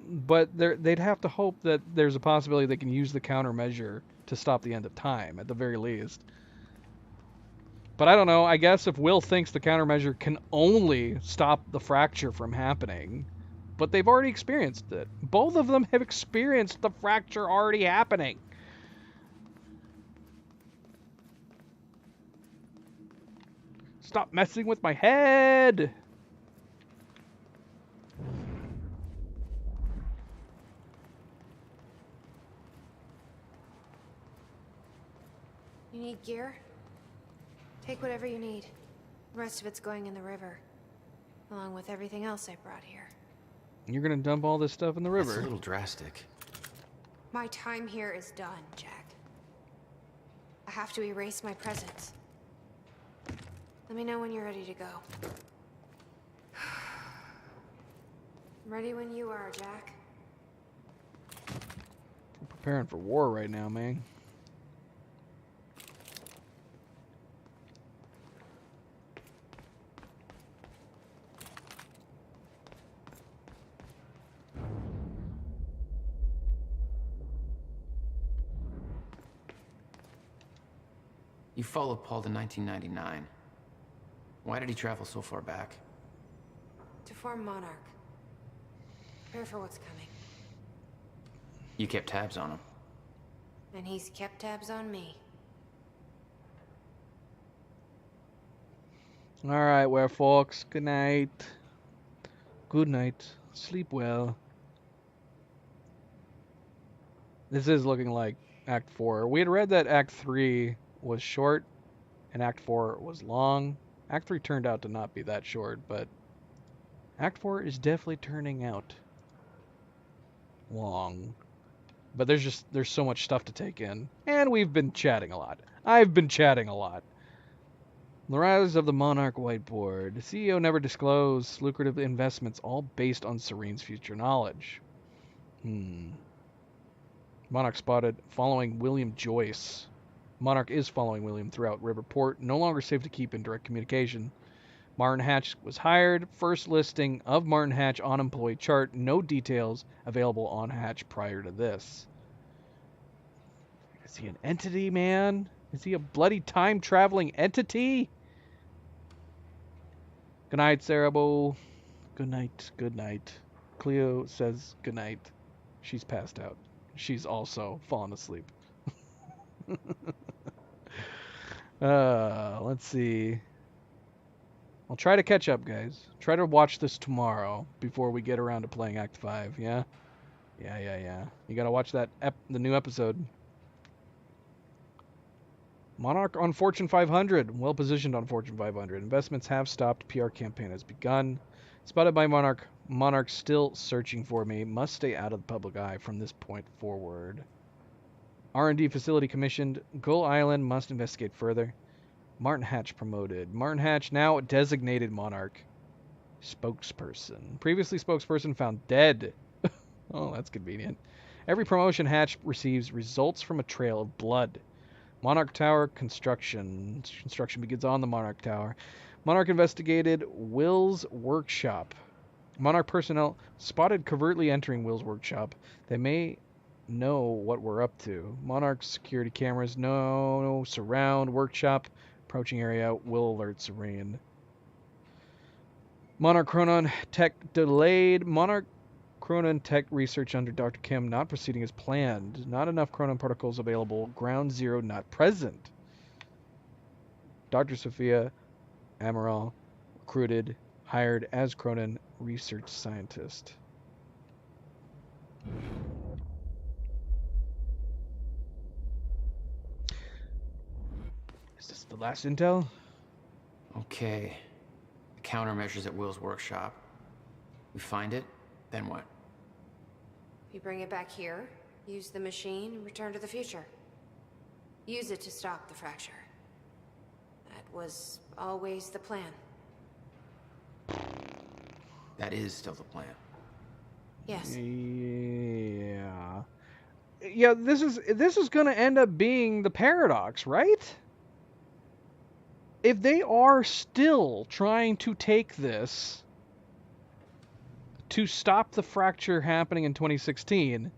but they'd have to hope that there's a possibility they can use the countermeasure to stop the end of time, at the very least. But I don't know, I guess if Will thinks the countermeasure can only stop the fracture from happening, but they've already experienced it. Both of them have experienced the fracture already happening. Stop messing with my head! You need gear? Take whatever you need. The rest of it's going in the river, along with everything else I brought here. You're gonna dump all this stuff in the river? That's a little drastic. My time here is done, Jack. I have to erase my presence. Let me know when you're ready to go. I'm ready when you are, Jack. We're preparing for war right now, man. You followed Paul to 1999. Why did he travel so far back? To form Monarch. Prepare for what's coming. You kept tabs on him. And he's kept tabs on me. Alright, werewolves. Good night. Good night. Sleep well. This is looking like Act 4. We had read that Act 3 was short and Act 4 was long. Act 3 turned out to not be that short, but Act 4 is definitely turning out long. But there's so much stuff to take in. And we've been chatting a lot. I've been chatting a lot. The rise of the Monarch whiteboard. The CEO never disclosed lucrative investments, all based on Serene's future knowledge. Monarch spotted following William Joyce. Monarch is following William throughout Riverport, no longer safe to keep in direct communication. Martin Hatch was hired. First listing of Martin Hatch on employee chart. No details available on Hatch prior to this. Is he an entity, man? Is he a bloody time-traveling entity? Good night, Cerebro. Good night, good night. Cleo says good night. She's passed out. She's also fallen asleep. Let's see. I'll try to catch up, guys. Try to watch this tomorrow before we get around to playing Act 5, yeah? Yeah. You gotta watch that the new episode. Monarch on Fortune 500. Well positioned on Fortune 500. Investments have stopped. PR campaign has begun. Spotted by Monarch. Monarch still searching for me. Must stay out of the public eye from this point forward. R&D facility commissioned. Gull Island must investigate further. Martin Hatch promoted. Martin Hatch now designated Monarch. Spokesperson. Previously spokesperson found dead. Oh, that's convenient. Every promotion Hatch receives results from a trail of blood. Monarch Tower construction. Construction begins on the Monarch Tower. Monarch investigated Will's workshop. Monarch personnel spotted covertly entering Will's workshop. They may know what we're up to. Monarch security cameras. No. Surround workshop. Approaching area. Will alert Serene. Monarch Chronon tech delayed. Monarch Chronon tech research under Dr. Kim not proceeding as planned. Not enough Chronon particles available. Ground Zero not present. Dr. Sophia Amaral recruited, hired as Chronon research scientist. Is this the last intel? Okay. The countermeasures at Will's workshop. We find it, then what? You bring it back here, use the machine, and return to the future. Use it to stop the fracture. That was always the plan. That is still the plan. Yes. Yeah. Yeah, this is going to end up being the paradox, right? If they are still trying to take this to stop the fracture happening in 2016,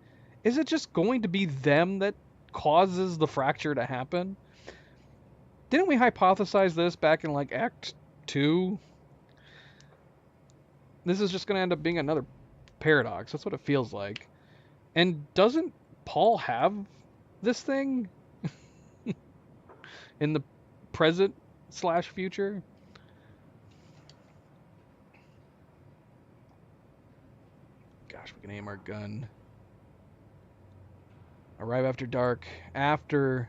is it just going to be them that causes the fracture to happen? Didn't we hypothesize this back in like Act 2? This is just going to end up being another paradox. That's what it feels like. And doesn't Paul have this thing in the present / future? Gosh, we can aim our gun. Arrive after dark, after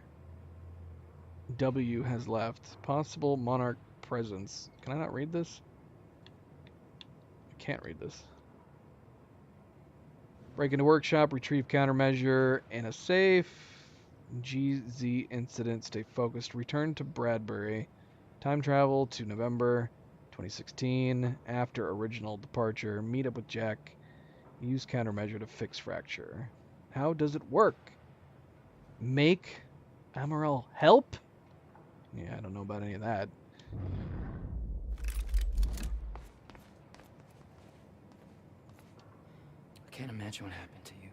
W has left. Possible Monarch presence. Can I not read this? I can't read this. Break into workshop, retrieve countermeasure in a safe. GZ incident, stay focused. Return to Bradbury. Time travel to November 2016. After original departure. Meet up with Jack. Use countermeasure to fix fracture. How does it work? Make Amaral help? Yeah, I don't know about any of that. I can't imagine what happened to you.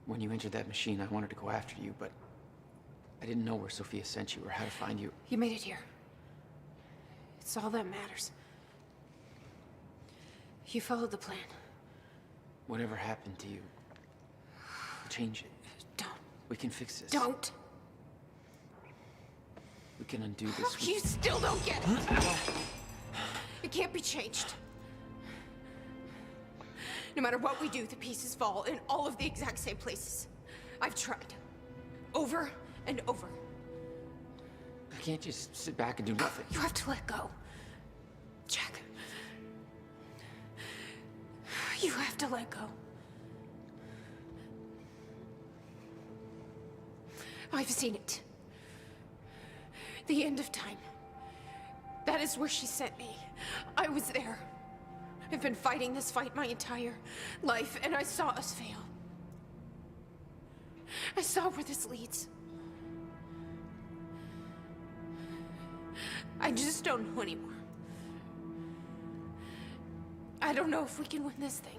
When you entered that machine, I wanted to go after you, but I didn't know where Sophia sent you or how to find you. You made it here. It's all that matters. You followed the plan. Whatever happened to you, change it. Don't. We can fix this. Don't. We can undo this. You still don't get it. It can't be changed. No matter what we do, the pieces fall in all of the exact same places. I've tried. Over and over. I can't just sit back and do nothing. You have to let go. Jack. You have to let go. I've seen it. The end of time. That is where she sent me. I was there. I've been fighting this fight my entire life, and I saw us fail. I saw where this leads. I just don't know anymore. I don't know if we can win this thing.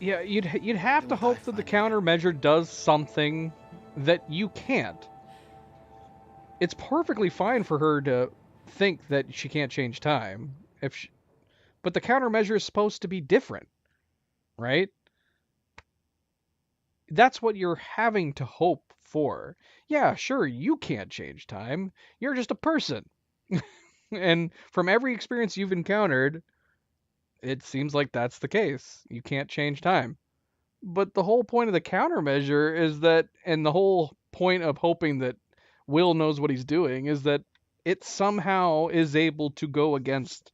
Yeah, you'd have to hope that the countermeasure does something that you can't. It's perfectly fine for her to think that she can't change time, but the countermeasure is supposed to be different, right? That's what you're having to hope for. Yeah, sure, you can't change time. You're just a person. And from every experience you've encountered, it seems like that's the case. You can't change time. But the whole point of the countermeasure is that, and the whole point of hoping that Will knows what he's doing, is that it somehow is able to go against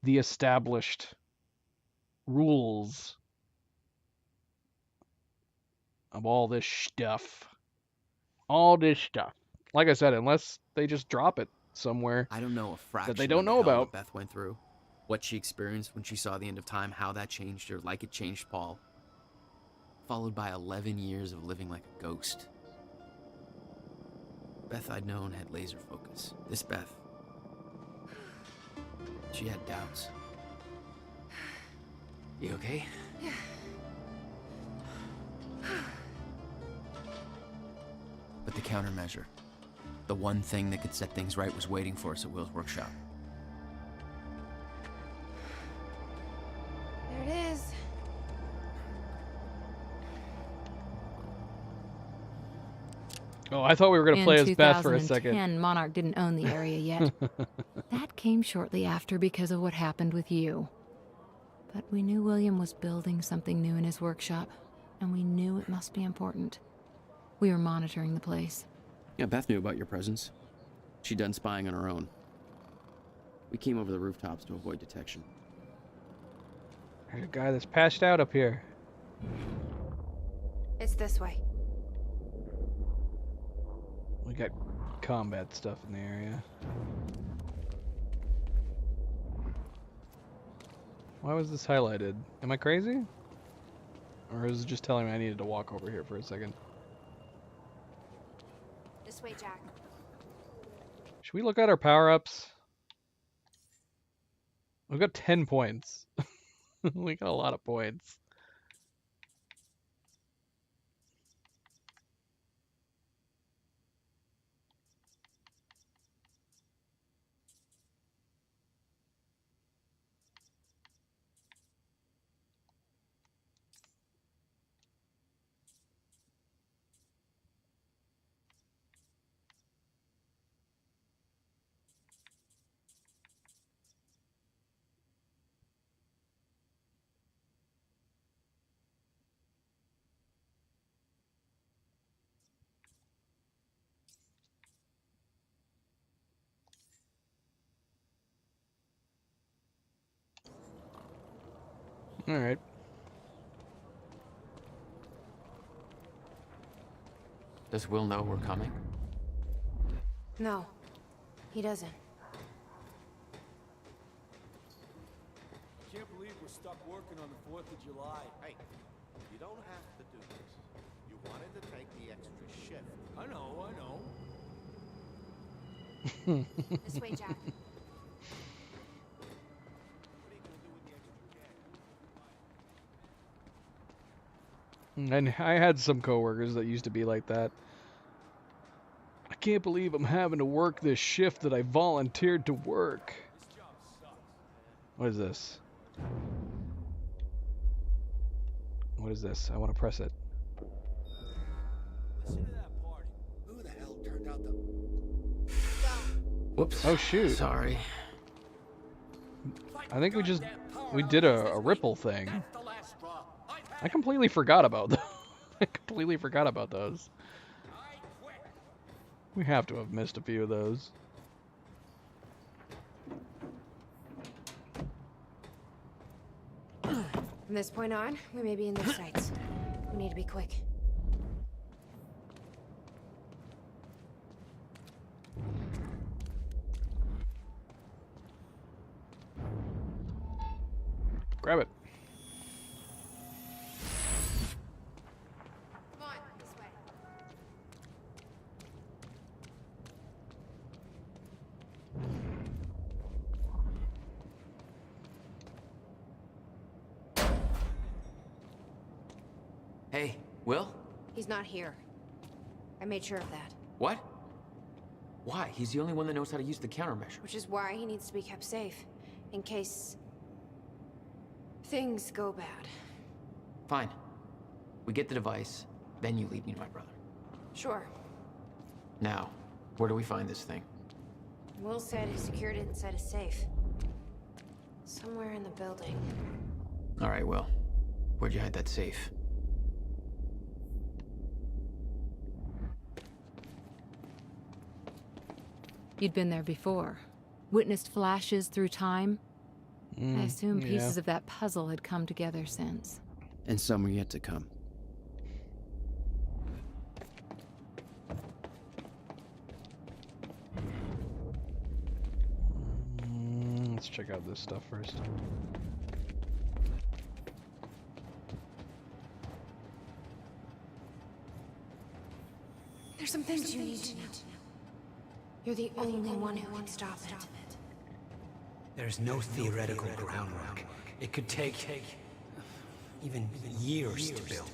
the established rules of all this stuff. All this stuff. Like I said, unless they just drop it somewhere I don't know a fraction that they don't know of the hell about. what Beth went through, what she experienced when she saw the end of time, how that changed her, like it changed Paul. Followed by 11 years of living like a ghost. Beth I'd known had laser focus. This Beth, she had doubts. You okay? Yeah. But the countermeasure, the one thing that could set things right, was waiting for us at Will's workshop. There it is. Oh, I thought we were going to play as Beth for a second. In 2010, Monarch didn't own the area yet. That came shortly after because of what happened with you. But we knew William was building something new in his workshop, and we knew it must be important. We were monitoring the place. Yeah, Beth knew about your presence. She'd done spying on her own. We came over the rooftops to avoid detection. There's a guy that's passed out up here. It's this way. We got combat stuff in the area. Why was this highlighted? Am I crazy? Or is it just telling me I needed to walk over here for a second? This way, Jack. Should we look at our power-ups? We've got 10 points. We got a lot of points. All right. Does Will know we're coming? No, he doesn't. Can't believe we're stuck working on the 4th of July. Hey, you don't have to do this. You wanted to take the extra shift. I know. This way, Jack. And I had some coworkers that used to be like that. I can't believe I'm having to work this shift that I volunteered to work. What is this? What is this? I want to press it. Listen to that party. Who the hell turned out the... Whoops. Oh shoot. Sorry. I think we did a ripple thing. I completely forgot about those. I completely forgot about those. We have to have missed a few of those. From this point on, we may be in their sights. We need to be quick. Grab it. Come on, this way. Hey, Will? He's not here. I made sure of that. What? Why? He's the only one that knows how to use the countermeasure. Which is why he needs to be kept safe. In case... things go bad. Fine. We get the device, then you lead me to my brother. Sure. Now, where do we find this thing? Will said he secured it inside a safe. Somewhere in the building. All right, Will. Where'd you hide that safe? You'd been there before. Witnessed flashes through time. I assume pieces of that puzzle had come together since. And some are yet to come. Let's check out this stuff first. There's some things you need to know. You're the only one who can stop it. There's no theoretical groundwork. It could take even years to build.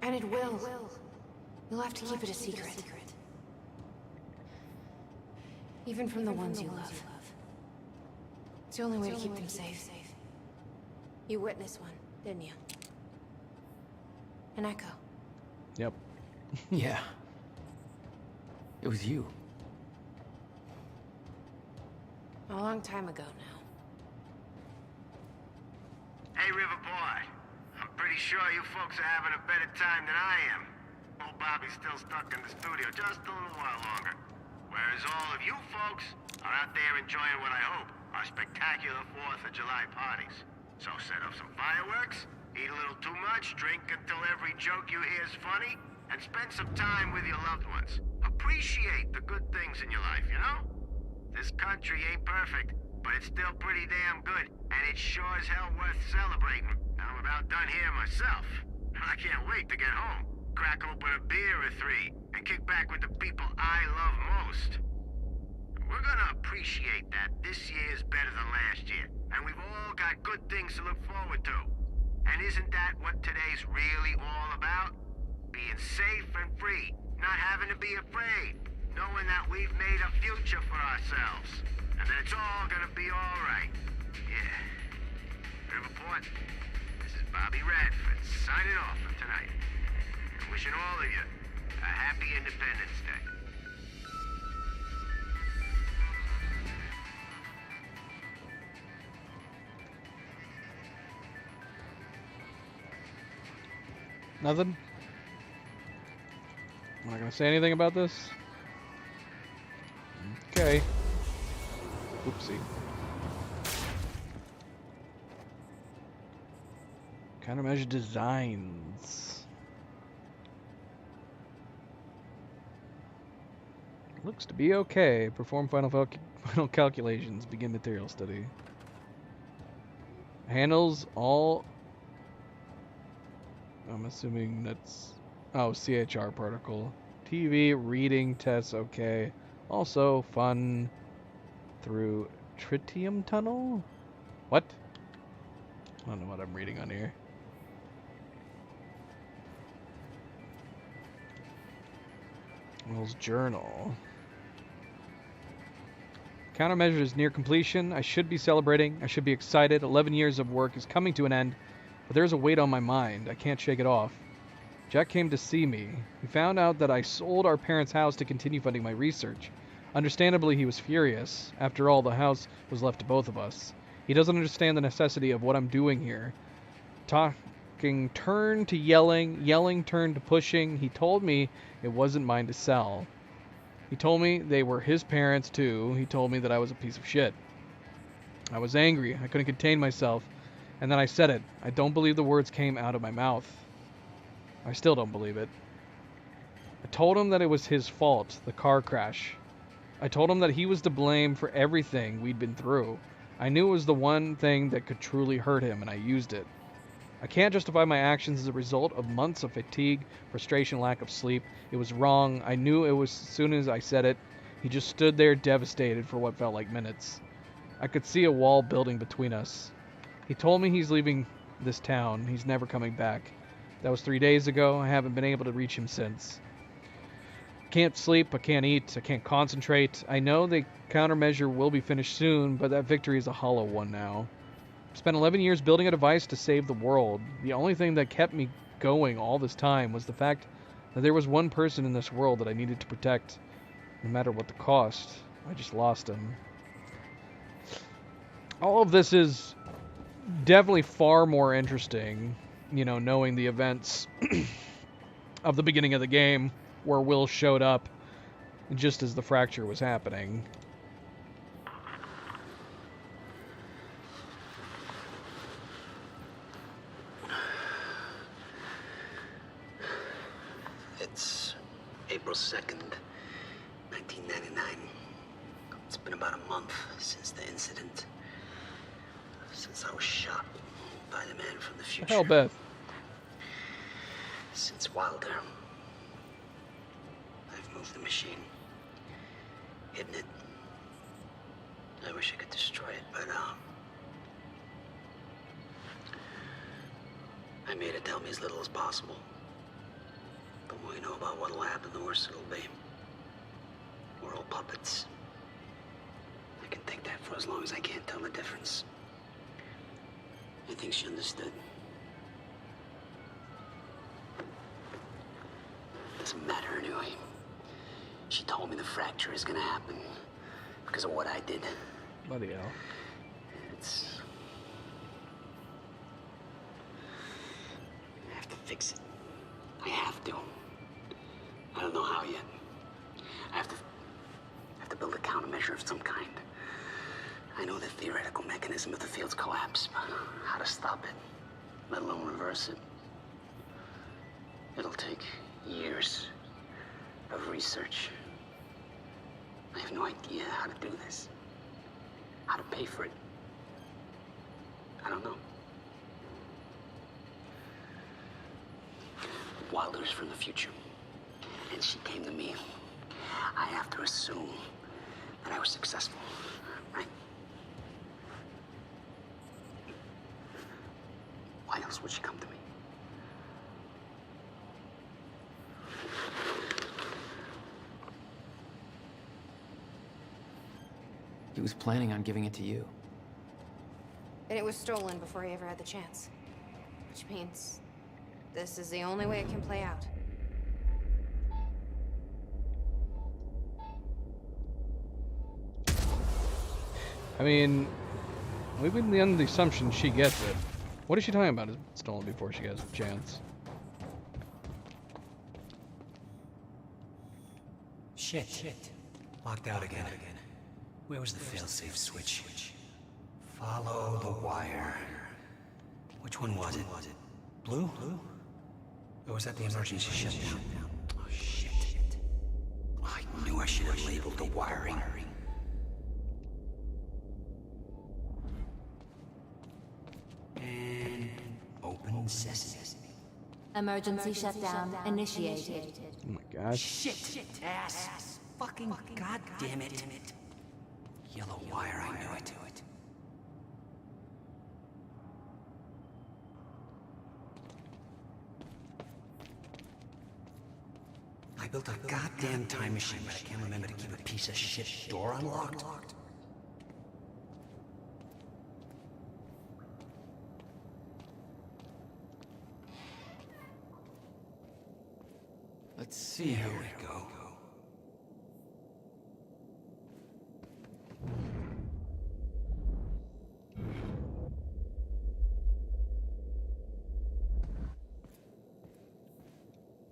And it will. You'll have to keep it a secret. Even from the ones you love. It's the only way to keep them safe. You witnessed one, didn't you? An echo. Yep. Yeah. It was you. A long time ago now. Hey, River Boy. I'm pretty sure you folks are having a better time than I am. Old Bobby's still stuck in the studio just a little while longer. Whereas all of you folks are out there enjoying what I hope are spectacular 4th of July parties. So set up some fireworks, eat a little too much, drink until every joke you hear is funny, and spend some time with your loved ones. Appreciate the good things in your life, you know? This country ain't perfect, but it's still pretty damn good, and it's sure as hell worth celebrating. I'm about done here myself. I can't wait to get home, crack open a beer or three, and kick back with the people I love most. We're gonna appreciate that this year is better than last year, and we've all got good things to look forward to. And isn't that what today's really all about? Being safe and free, not having to be afraid, knowing that we've made a future for ourselves, and that it's all gonna be all right. Yeah. Riverport, this is Bobby Radford signing off for tonight. And wishing all of you a happy Independence Day. Nothing? I'm not gonna say anything about this. Okay. Oopsie. Countermeasure designs. Looks to be okay. Perform final calculations. Begin material study. Handles all. I'm assuming that's. Oh, CHR particle. TV reading tests. Okay. Also fun through tritium tunnel. What? I don't know what I'm reading on here. Will's journal. Countermeasure is near completion. I should be celebrating. I should be excited. 11 years of work is coming to an end, but there's a weight on my mind. I can't shake it off. Jack came to see me. He found out that I sold our parents' house to continue funding my research. Understandably, he was furious. After all, the house was left to both of us. He doesn't understand the necessity of what I'm doing here. Talking turned to yelling, yelling turned to pushing. He told me it wasn't mine to sell. He told me they were his parents too. He told me that I was a piece of shit. I was angry. I couldn't contain myself. And then I said it. I don't believe the words came out of my mouth. I still don't believe it. I told him that it was his fault, the car crash. I told him that he was to blame for everything we'd been through. I knew it was the one thing that could truly hurt him, and I used it. I can't justify my actions as a result of months of fatigue, frustration, lack of sleep. It was wrong. I knew it was as soon as I said it. He just stood there devastated for what felt like minutes. I could see a wall building between us. He told me he's leaving this town. He's never coming back. That was 3 days ago. I haven't been able to reach him since. I can't sleep. I can't eat. I can't concentrate. I know the countermeasure will be finished soon, but that victory is a hollow one now. I spent 11 years building a device to save the world. The only thing that kept me going all this time was the fact that there was one person in this world that I needed to protect, no matter what the cost. I just lost him. All of this is definitely far more interesting, you know, knowing the events of the beginning of the game where Will showed up just as the fracture was happening. It's April 2nd, 1999. It's been about a month since the incident. Since I was shot by the man from the future. Hell, Beth. Since Wilder. I've moved the machine. Hidden it. I wish I could destroy it, but I made it tell me as little as possible. The more you know about what'll happen, the worse it'll be. We're all puppets. I can think that for as long as I can't tell the difference. I think she understood. Doesn't matter anyway. She told me the fracture is gonna happen because of what I did. Bloody hell. It's... I have to fix it. I have to. I don't know how yet. I have to build a countermeasure of some kind. I know the theoretical mechanism of the field's collapse, but how to stop it, let alone reverse it. It'll take years of research. I have no idea how to do this. How to pay for it? I don't know. Wilder's from the future. And she came to me. I have to assume that I was successful, right? Why else would she come to me? He was planning on giving it to you. And it was stolen before he ever had the chance. Which means this is the only way it can play out. I mean, we've been under the assumption she gets it. What is she talking about? Is stolen before she gets a chance? Shit. Locked out again. Where was the failsafe switch? Follow the wire. Which one was it? Blue? Or was that the emergency shutdown? Oh, shit. I knew I should have labeled the wiring. And open sesame. Emergency shutdown initiated. Oh my gosh. Shit. Ass. Fucking goddamn it. Yellow wire, I knew it. I built a goddamn time machine, but I can't remember to keep a piece of shit door unlocked. Let's see. Here we go.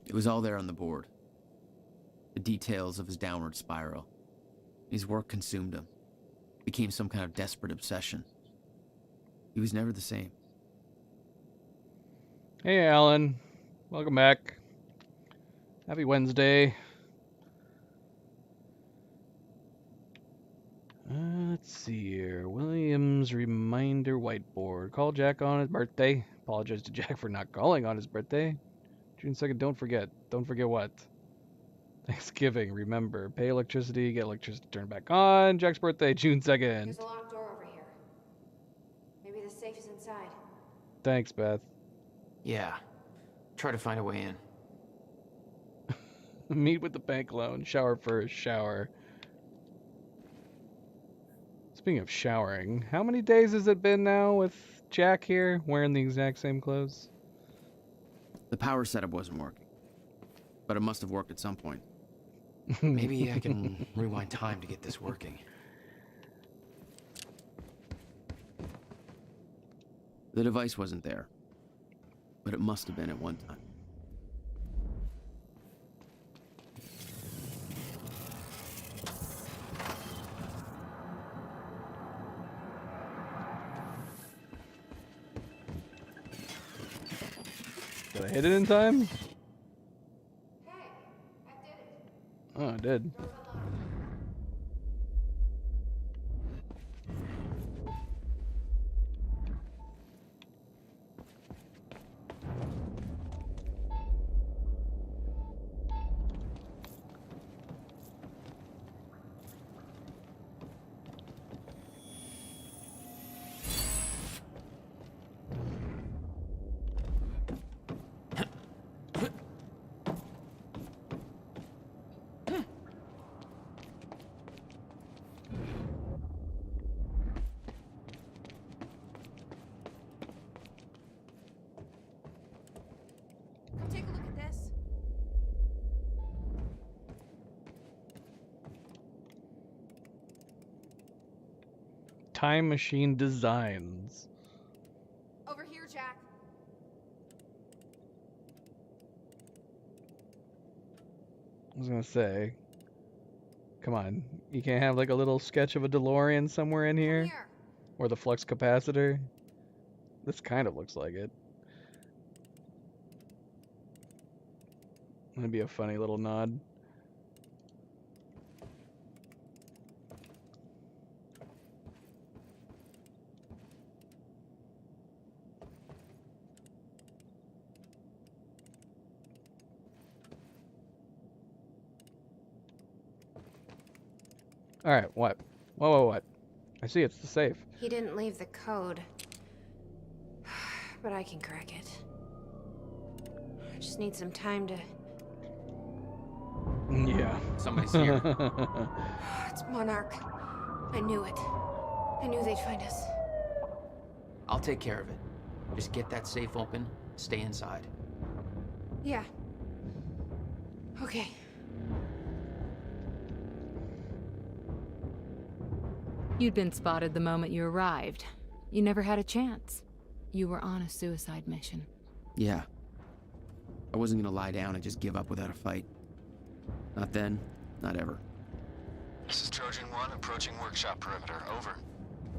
It was all there on the board. The details of his downward spiral. His work consumed him. Became some kind of desperate obsession. He was never the same. Hey, Alan. Welcome back. Happy Wednesday. Let's see here. William's reminder whiteboard. Call Jack on his birthday. Apologize to Jack for not calling on his birthday. June 2nd, don't forget. Don't forget what? Thanksgiving, remember. Pay electricity, get electricity turned back on. Jack's birthday, June 2nd. There's a locked door over here. Maybe the safe is inside. Thanks, Beth. Yeah. Try to find a way in. Meet with the bank loan. Shower first. Shower. Speaking of showering, how many days has it been now with Jack here wearing the exact same clothes? The power setup wasn't working. But it must have worked at some point. Maybe I can rewind time to get this working. The device wasn't there. But it must have been at one time. Did I hit it in time? Oh, I did. Take a look at this. Time machine designs. Over here, Jack. I was gonna say, come on, you can't have like a little sketch of a DeLorean somewhere in here? Or the flux capacitor? This kind of looks like it. That'd be a funny little nod. All right, what? What? I see it's the safe. He didn't leave the code. But I can crack it. I just need some time to... Yeah. Somebody's here. It's Monarch. I knew it. I knew they'd find us. I'll take care of it. Just get that safe open, stay inside. Yeah. Okay. You'd been spotted the moment you arrived. You never had a chance. You were on a suicide mission. Yeah. I wasn't gonna lie down and just give up without a fight. Not then, not ever. This is Trojan 1 approaching workshop perimeter. Over.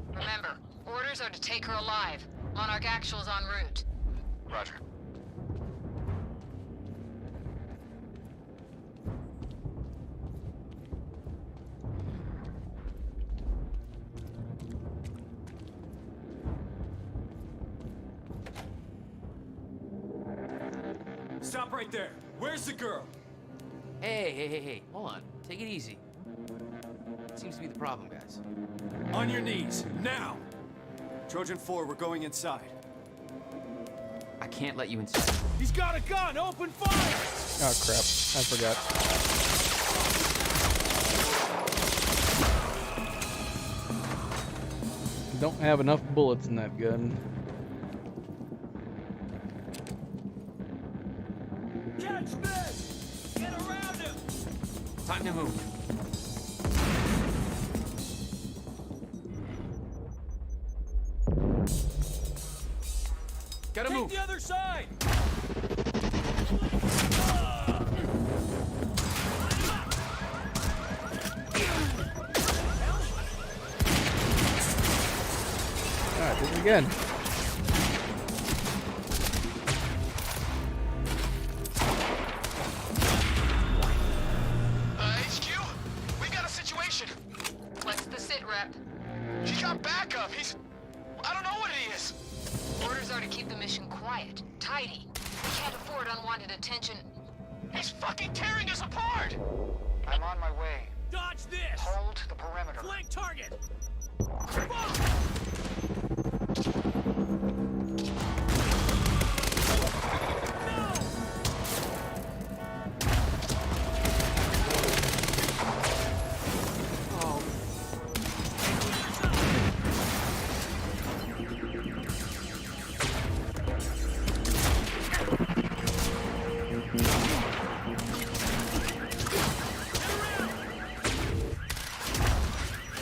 Remember, orders are to take her alive. Monarch Actual's en route. Roger. Stop right there. Where's the girl? Hey. Hold on. Take it easy. What seems to be the problem, guys? On your knees, now! Trojan 4, we're going inside. I can't let you inside. He's got a gun! Open fire! Oh crap! I forgot. Don't have enough bullets in that gun. Catch this! Get around him! Time to move. Gotta move. Take the other side! Alright, do it again. HQ? We got a situation. What's the sit rep? He got backup. I don't know what he is. Orders are to keep the mission quiet, tidy. We can't afford unwanted attention. He's fucking tearing us apart. I'm on my way. Dodge this. Hold the perimeter. Flank target.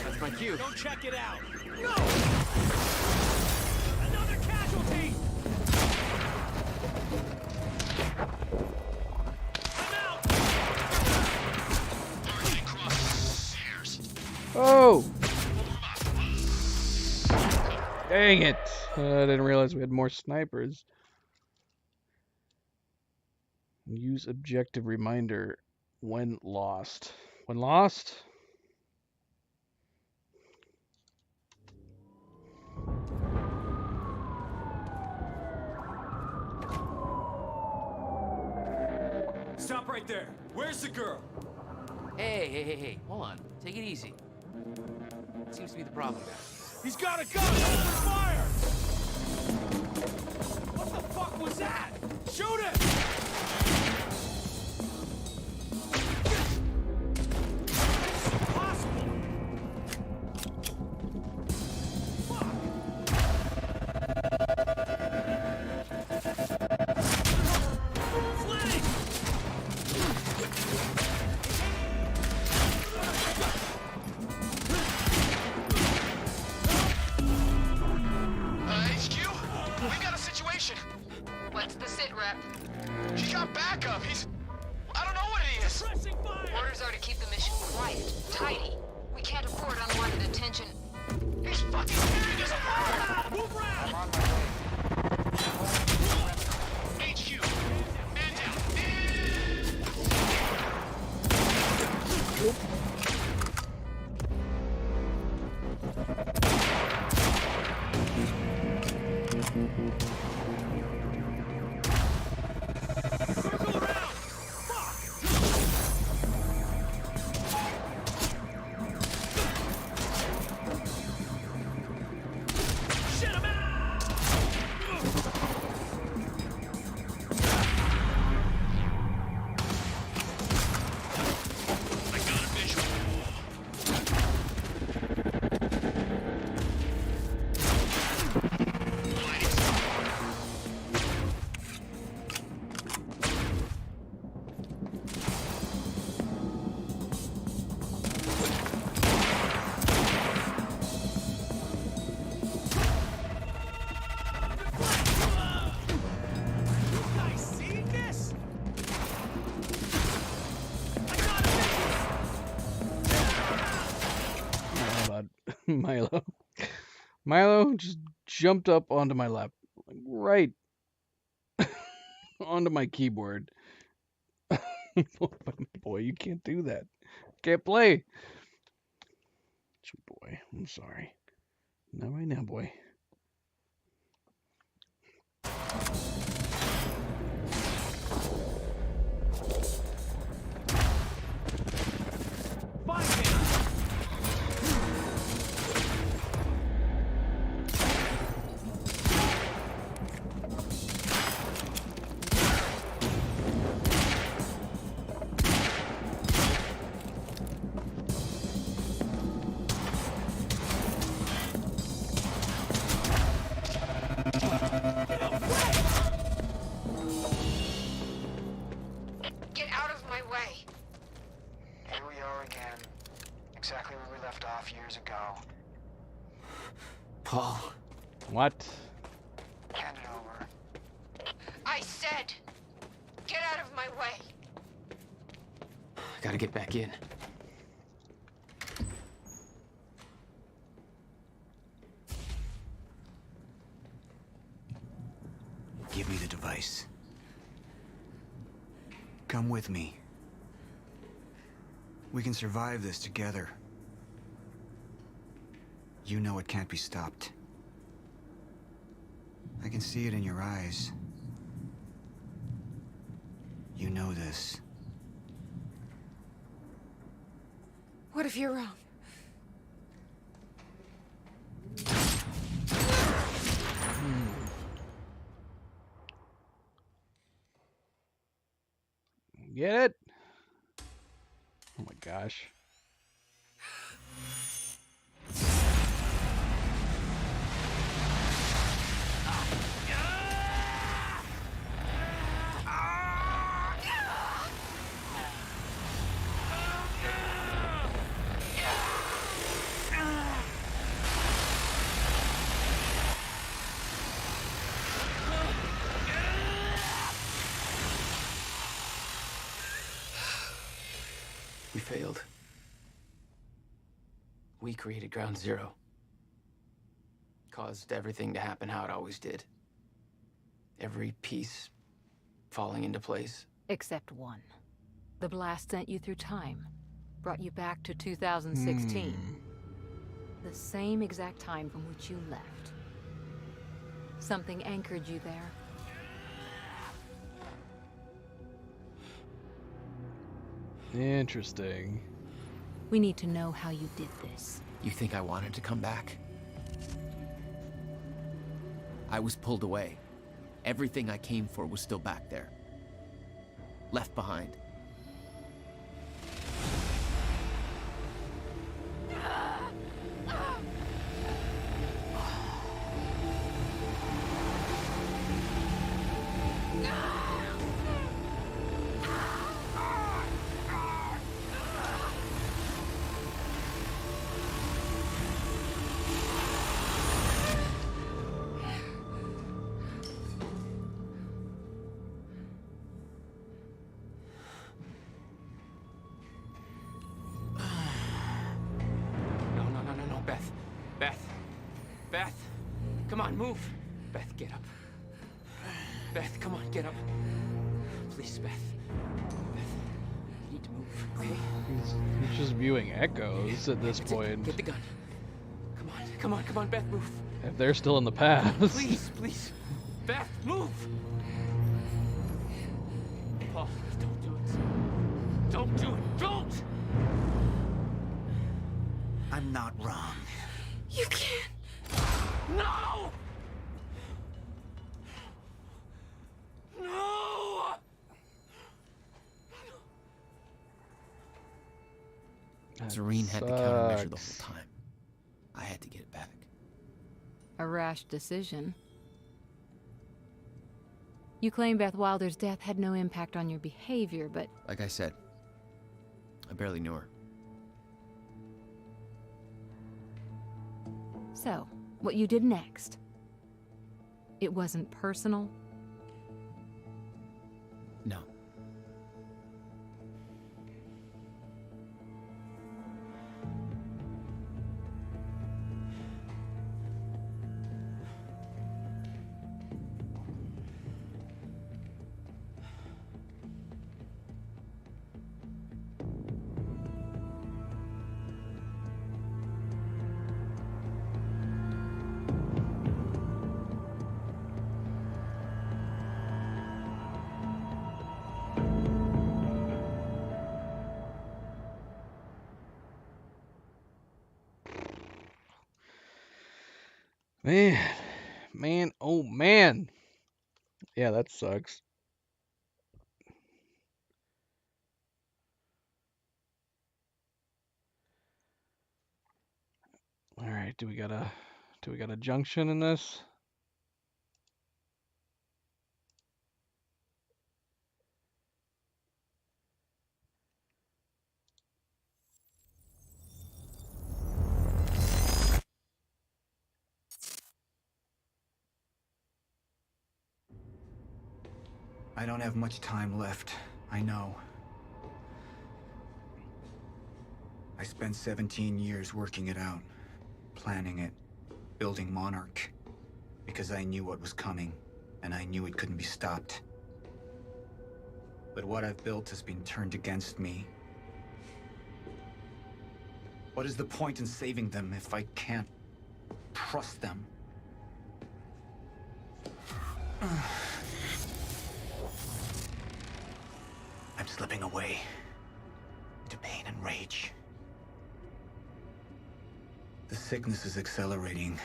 That's my cue. Go check it out. No! Another casualty! Oh! Dang it! I didn't realize we had more snipers. Use objective reminder when lost. When lost? Stop right there. Where's the girl? Hey. Hold on. Take it easy. What seems to be the problem, guys? He's got a gun! Open fire! What the fuck was that? Shoot it! What's the sit rep? He got backup. I don't know what he is. Orders are to keep the mission quiet, tidy. We can't afford unwanted attention. He's fucking tearing us apart. Move around. I'm on my way. HQ. Man down. Milo just jumped up onto my lap, like, right onto my keyboard. Boy, you can't do that. Can't play. Boy, I'm sorry. Not right now, boy. Get out of my way. Here we are again. Exactly where we left off years ago. Paul. What? Hand it over. I said, get out of my way. Gotta get back in. Give me the device. Come with me. We can survive this together. You know it can't be stopped. I can see it in your eyes. You know this. What if you're wrong? Get it? Oh my gosh. We failed. We created Ground Zero. Caused everything to happen how it always did. Every piece falling into place. Except one. The blast sent you through time. Brought you back to 2016. The same exact time from which you left. Something anchored you there. Interesting. We need to know how you did this. You think I wanted to come back? I was pulled away. Everything I came for was still back there. Left behind. Beth, come on, move. Beth, get up. Beth, come on, get up. Please, Beth. Beth, you need to move, okay? He's just viewing echoes at this point. Get the gun. Come on, come on, come on, Beth, move. If they're still in the past. Please, please. Beth, move! Paul, don't do it. Don't do it. Don't! I'm not wrong. You can't. No! No! Zareen had the countermeasure the whole time. I had to get it back. A rash decision. You claim Beth Wilder's death had no impact on your behavior, but... Like I said, I barely knew her. So, what you did next? It wasn't personal? No. Man, oh man. Yeah, that sucks. All right, do we got a junction in this? I don't have much time left, I know. I spent 17 years working it out, planning it, building Monarch, because I knew what was coming, and I knew it couldn't be stopped. But what I've built has been turned against me. What is the point in saving them if I can't trust them? I'm slipping away into pain and rage. The sickness is accelerating.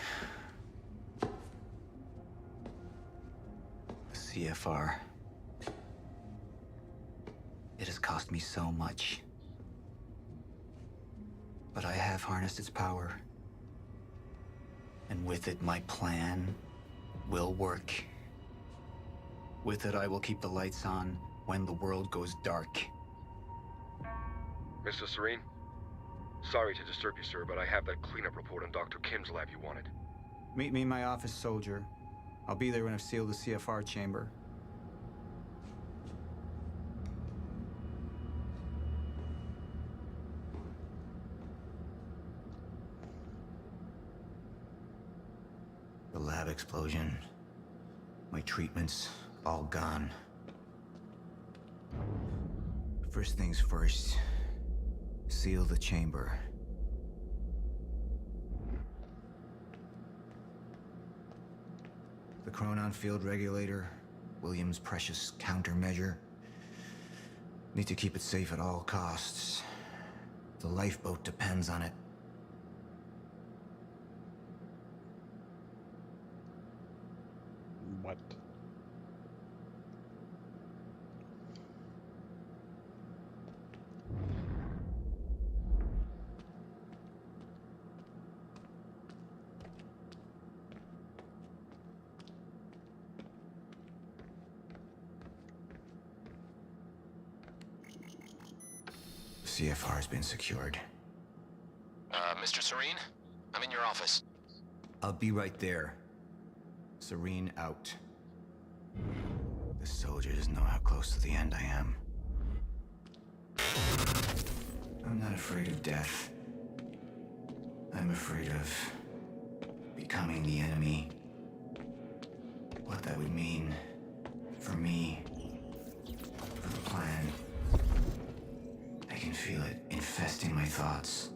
The CFR. It has cost me so much. But I have harnessed its power. And with it, my plan will work. With it, I will keep the lights on when the world goes dark. Mr. Serene? Sorry to disturb you, sir, but I have that cleanup report on Dr. Kim's lab you wanted. Meet me in my office, soldier. I'll be there when I've sealed the CFR chamber. The lab explosion. My treatments, all gone. First things first. Seal the chamber. The Chronon field regulator, William's precious countermeasure. Need to keep it safe at all costs. The lifeboat depends on it. What? CFR has been secured. Mr. Serene? I'm in your office. I'll be right there. Serene out. The soldiers know how close to the end I am. I'm not afraid of death. I'm afraid of becoming the enemy. What that would mean for me, for the plan. I can feel it infesting my thoughts.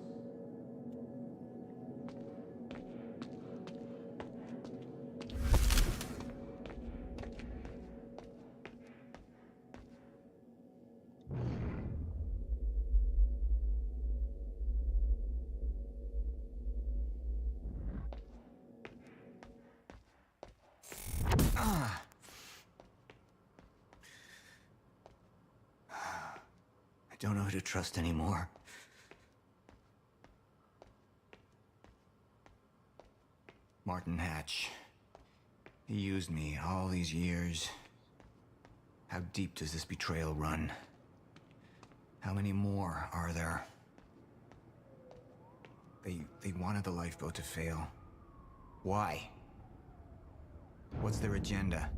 I don't know who to trust anymore. Martin Hatch. He used me all these years. How deep does this betrayal run? How many more are there? They wanted the lifeboat to fail. Why? What's their agenda?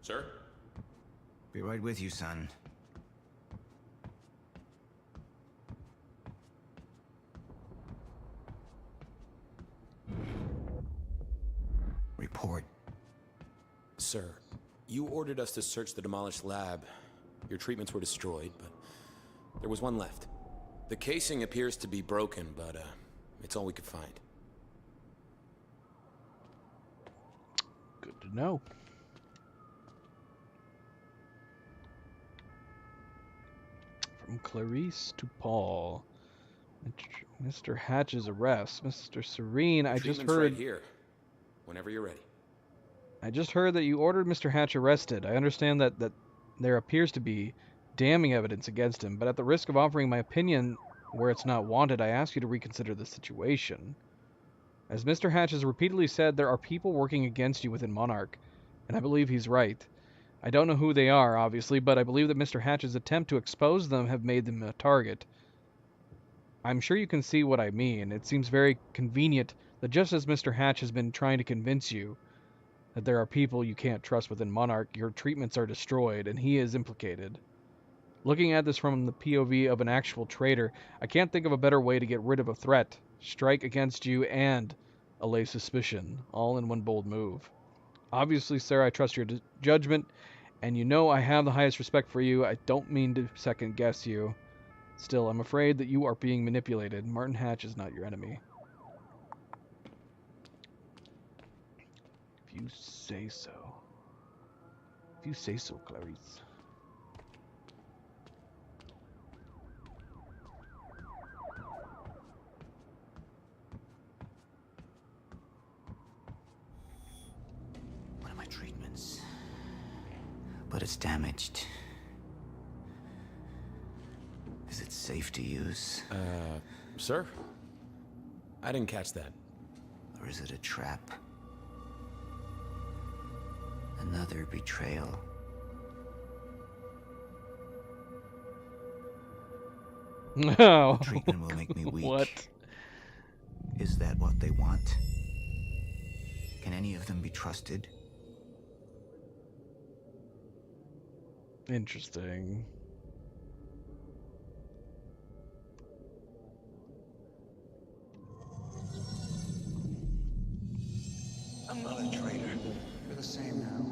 Sir? Be right with you, son. Report. Sir, you ordered us to search the demolished lab. Your treatments were destroyed, but there was one left. The casing appears to be broken, but it's all we could find. Good to know. From Clarice to Paul. Mr. Hatch's arrest. Mr. Serene, I just Treatment's heard... right here. Whenever you're ready. I just heard that you ordered Mr. Hatch arrested. I understand that there appears to be damning evidence against him, but at the risk of offering my opinion where it's not wanted, I ask you to reconsider the situation. As Mr. Hatch has repeatedly said, there are people working against you within Monarch, and I believe he's right. I don't know who they are, obviously, but I believe that Mr. Hatch's attempt to expose them have made them a target. I'm sure you can see what I mean. It seems very convenient that just as Mr. Hatch has been trying to convince you that there are people you can't trust within Monarch, your treatments are destroyed, and he is implicated. Looking at this from the POV of an actual traitor, I can't think of a better way to get rid of a threat, strike against you, and allay suspicion, all in one bold move. Obviously, sir, I trust your judgment, and you know I have the highest respect for you. I don't mean to second-guess you. Still, I'm afraid that you are being manipulated. Martin Hatch is not your enemy. If you say so. If you say so, Clarice. One of my treatments. But it's damaged. Is it safe to use? Sir? I didn't catch that. Or is it a trap? Another betrayal. No. The treatment will make me weak. What? Is that what they want? Can any of them be trusted? Interesting. I'm not a traitor. You're the same now.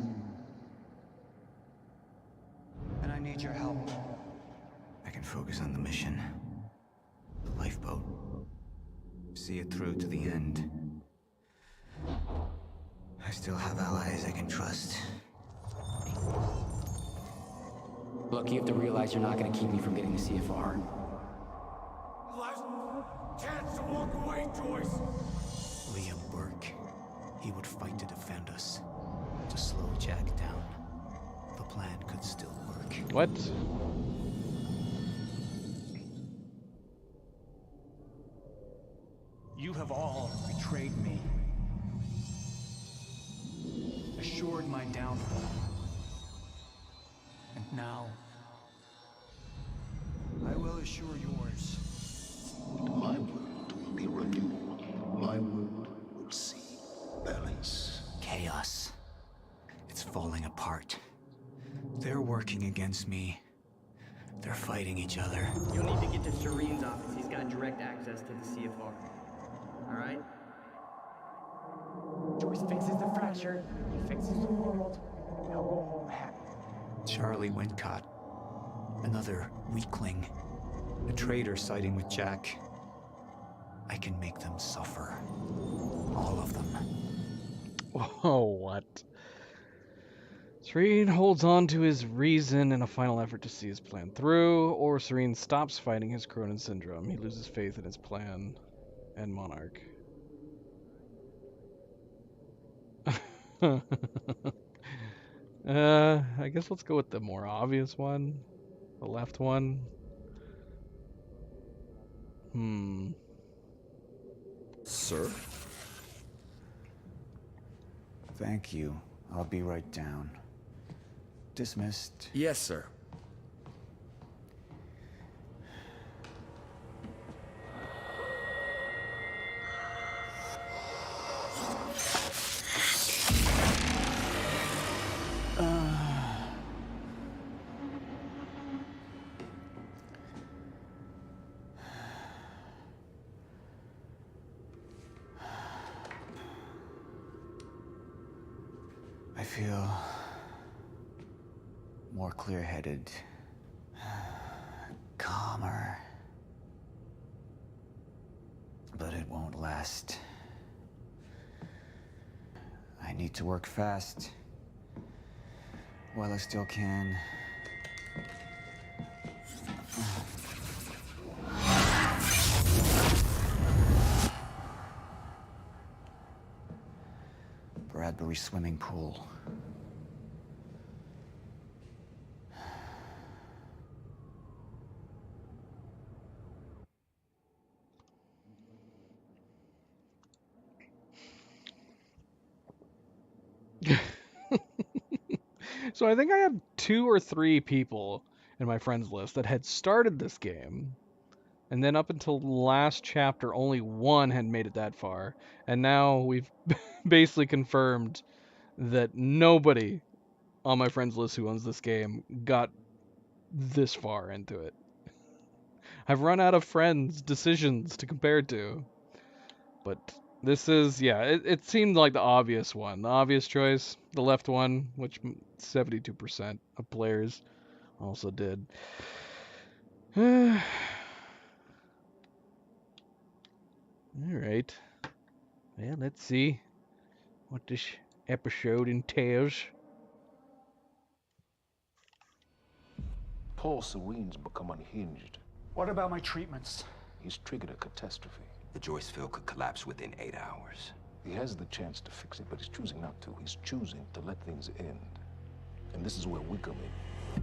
And I need your help. I can focus on the mission. The lifeboat. See it through to the end. I still have allies I can trust. Look, you have to realize you're not going to keep me from getting the CFR. Last chance to walk away, Joyce. Liam Burke. He would fight to defend us. To slow Jack down. The plan could still work. What? You have all betrayed me. Assured my downfall. And now, I will assure yours. My world will be renewed. My world will see balance. Chaos. It's falling apart. They're working against me. They're fighting each other. You'll need to get to Serene's office. He's got direct access to the CFR. Alright? Joyce fixes the fracture. He fixes the world. They'll go home happy. Charlie Wincott. Another weakling. A traitor siding with Jack. I can make them suffer. All of them. Oh, what? Serene holds on to his reason in a final effort to see his plan through, or Serene stops fighting his Cronin syndrome. He loses faith in his plan and Monarch. I guess let's go with the more obvious one. The left one. Sir? Thank you. I'll be right down. Dismissed. Yes, sir. I feel more clear-headed, calmer. But it won't last. I need to work fast while I still can. library swimming pool. So I think I had 2 or 3 people in my friends list that had started this game, and then up until last chapter, only one had made it that far, and now we've basically confirmed that nobody on my friends list who owns this game got this far into it. I've run out of friends' decisions to compare to, but this is, yeah, it seemed like the obvious one, the obvious choice, the left one, which 72% of players also did. Alright. Well, let's see what this episode entails. Paul Serene's become unhinged. What about my treatments? He's triggered a catastrophe. The Joyce field could collapse within 8 hours. He has the chance to fix it, but he's choosing not to. He's choosing to let things end. And this is where we come in.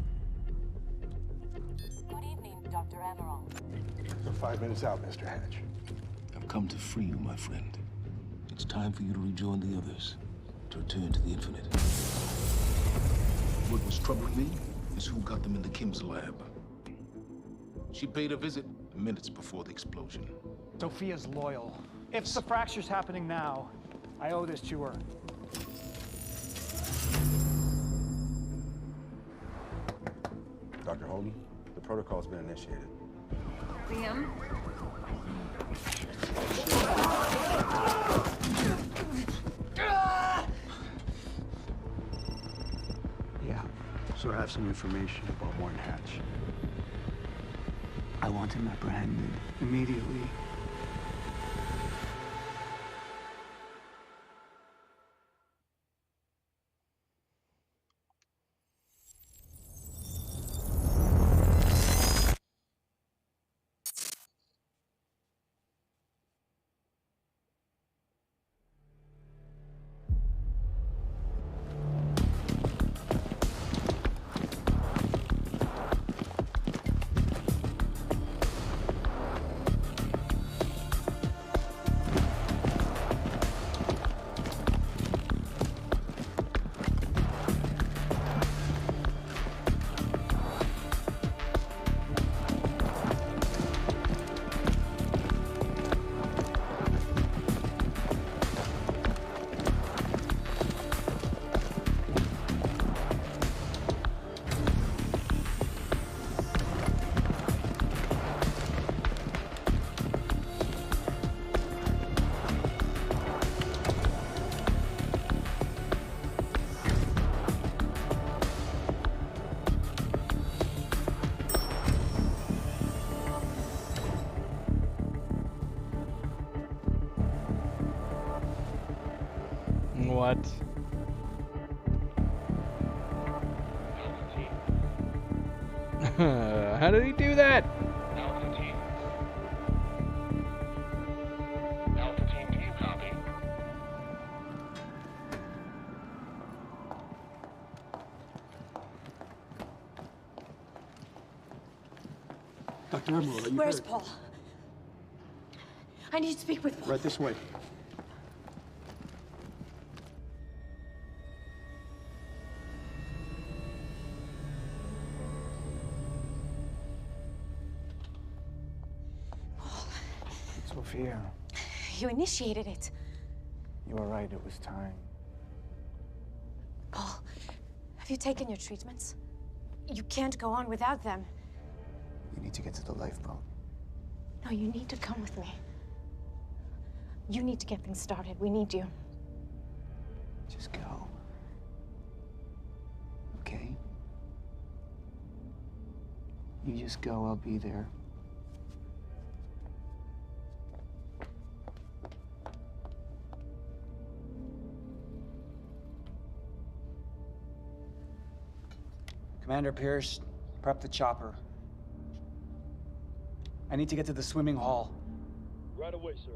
Good evening, Dr. Amaral. You're 5 minutes out, Mr. Hatch. I've come to free you, my friend. It's time for you to rejoin the others, to return to the infinite. What was troubling me is who got them into Kim's lab. She paid a visit minutes before the explosion. Sophia's loyal. If the fracture's happening now, I owe this to her. Dr. Hogan, the protocol's been initiated. Liam? Yeah, so I have some information about Warren Hatch. I want him apprehended. Immediately. What? How did he do that? Alpha team. Alpha team, do you copy? Dr. Emerald, are you Where's hurt? Paul? I need to speak with Paul. Right this way. Sophia, You initiated it. you were right. It was time. Paul, have you taken your treatments? You can't go on without them. We need to get to the lifeboat. No, you need to come with me. You need to get things started. We need you. Just go. Okay? You just go, I'll be there. Commander Pierce, prep the chopper. I need to get to the swimming hall. Right away, sir.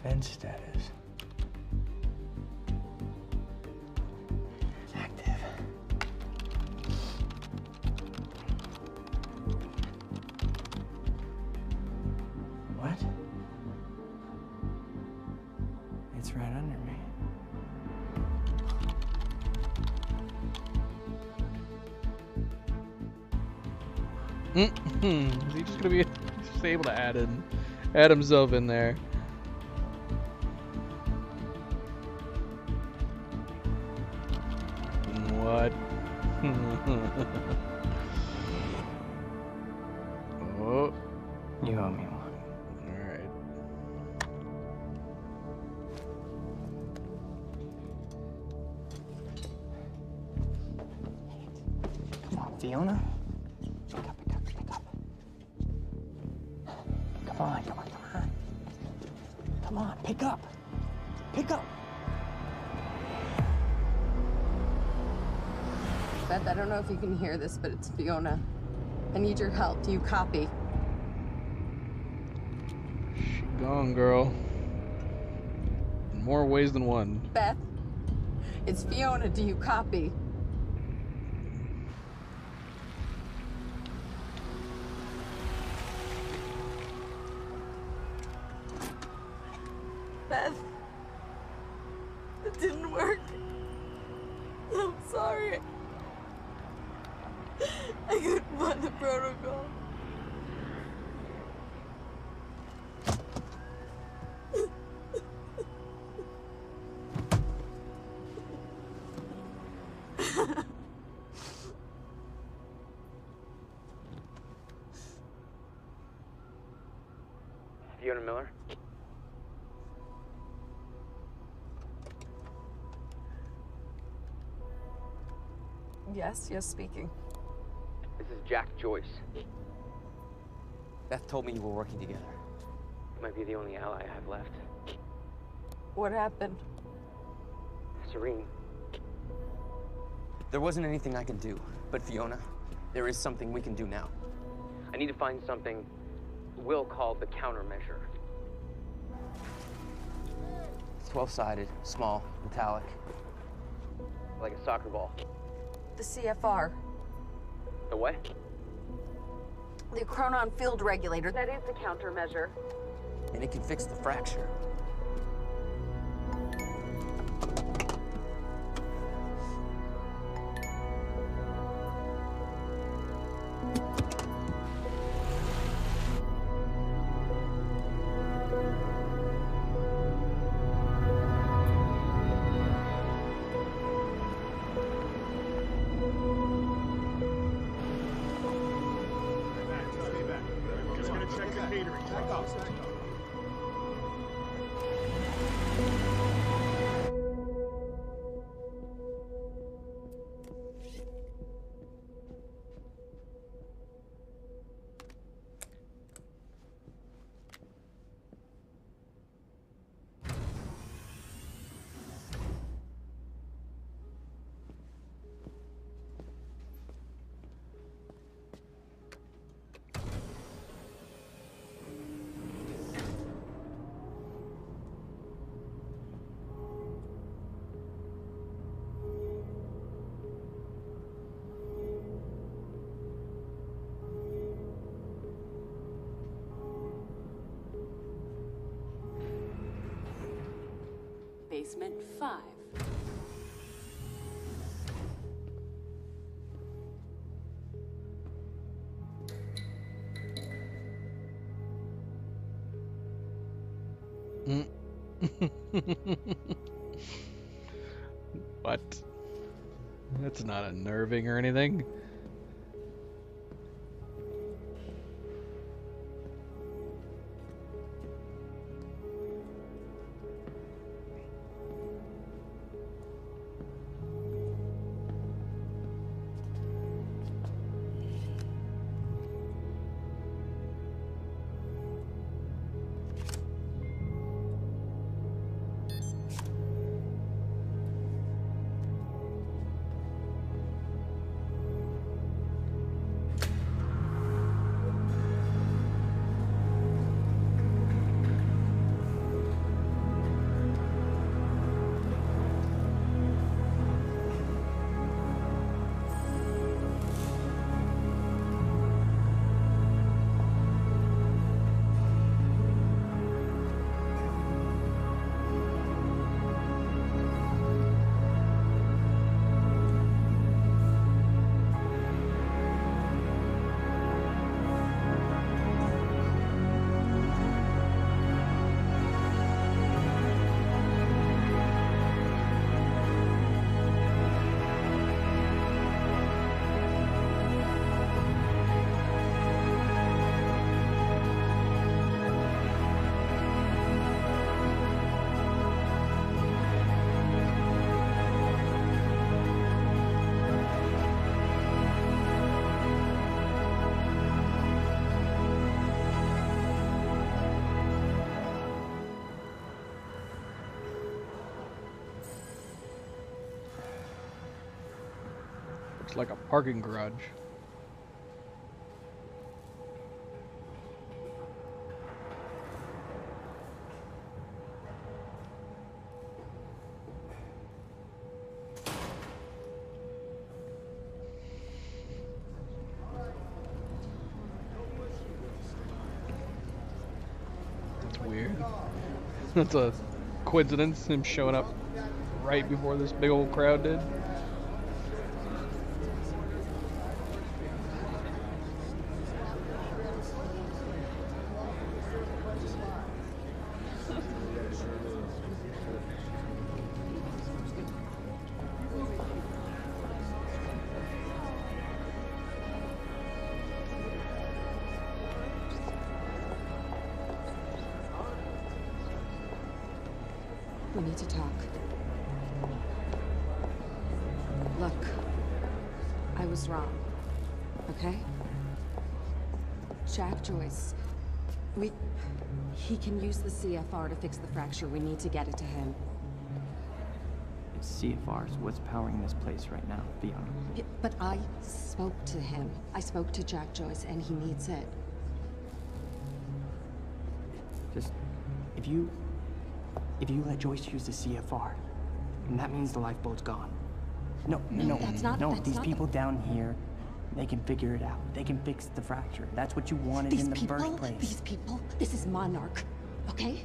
Defense status. Active. What? It's right under me. Is he just gonna be just able to add himself in there? What? Oh, You owe me one. all right. Come on, Fiona. Pick up. Come on. Come on, pick up. Beth, I don't know if you can hear this, but it's Fiona. I need your help. Do you copy? She gone, girl. In more ways than one. Beth, it's Fiona. Do you copy? Beth, it didn't work. I'm sorry. I couldn't find the protocol. Fiona Miller? Yes, speaking. This is Jack Joyce. Beth told me you were working together. You might be the only ally I have left. What happened? Serene. There wasn't anything I could do, but Fiona, there is something we can do now. I need to find something Will called the countermeasure. It's 12-sided, small, metallic, like a soccer ball. The CFR. The what? The Chronon Field Regulator. That is the countermeasure. And it can fix the fracture. Basement 5. What? That's not unnerving or anything. Looks like a parking garage. That's weird. That's a coincidence, him showing up right before this big old crowd did. We need to talk. Look, I was wrong, okay? Jack Joyce, he can use the CFR to fix the fracture. We need to get it to him. CFR is what's powering this place right now, Fiona. Yeah, but I spoke to him. I spoke to Jack Joyce, and he needs it. Just, if you let Joyce use the CFR, then that means the lifeboat's gone. No, that's not. No, that's these not people down here, they can figure it out. They can fix the fracture. That's what you wanted in the first place. These people, this is Monarch, okay?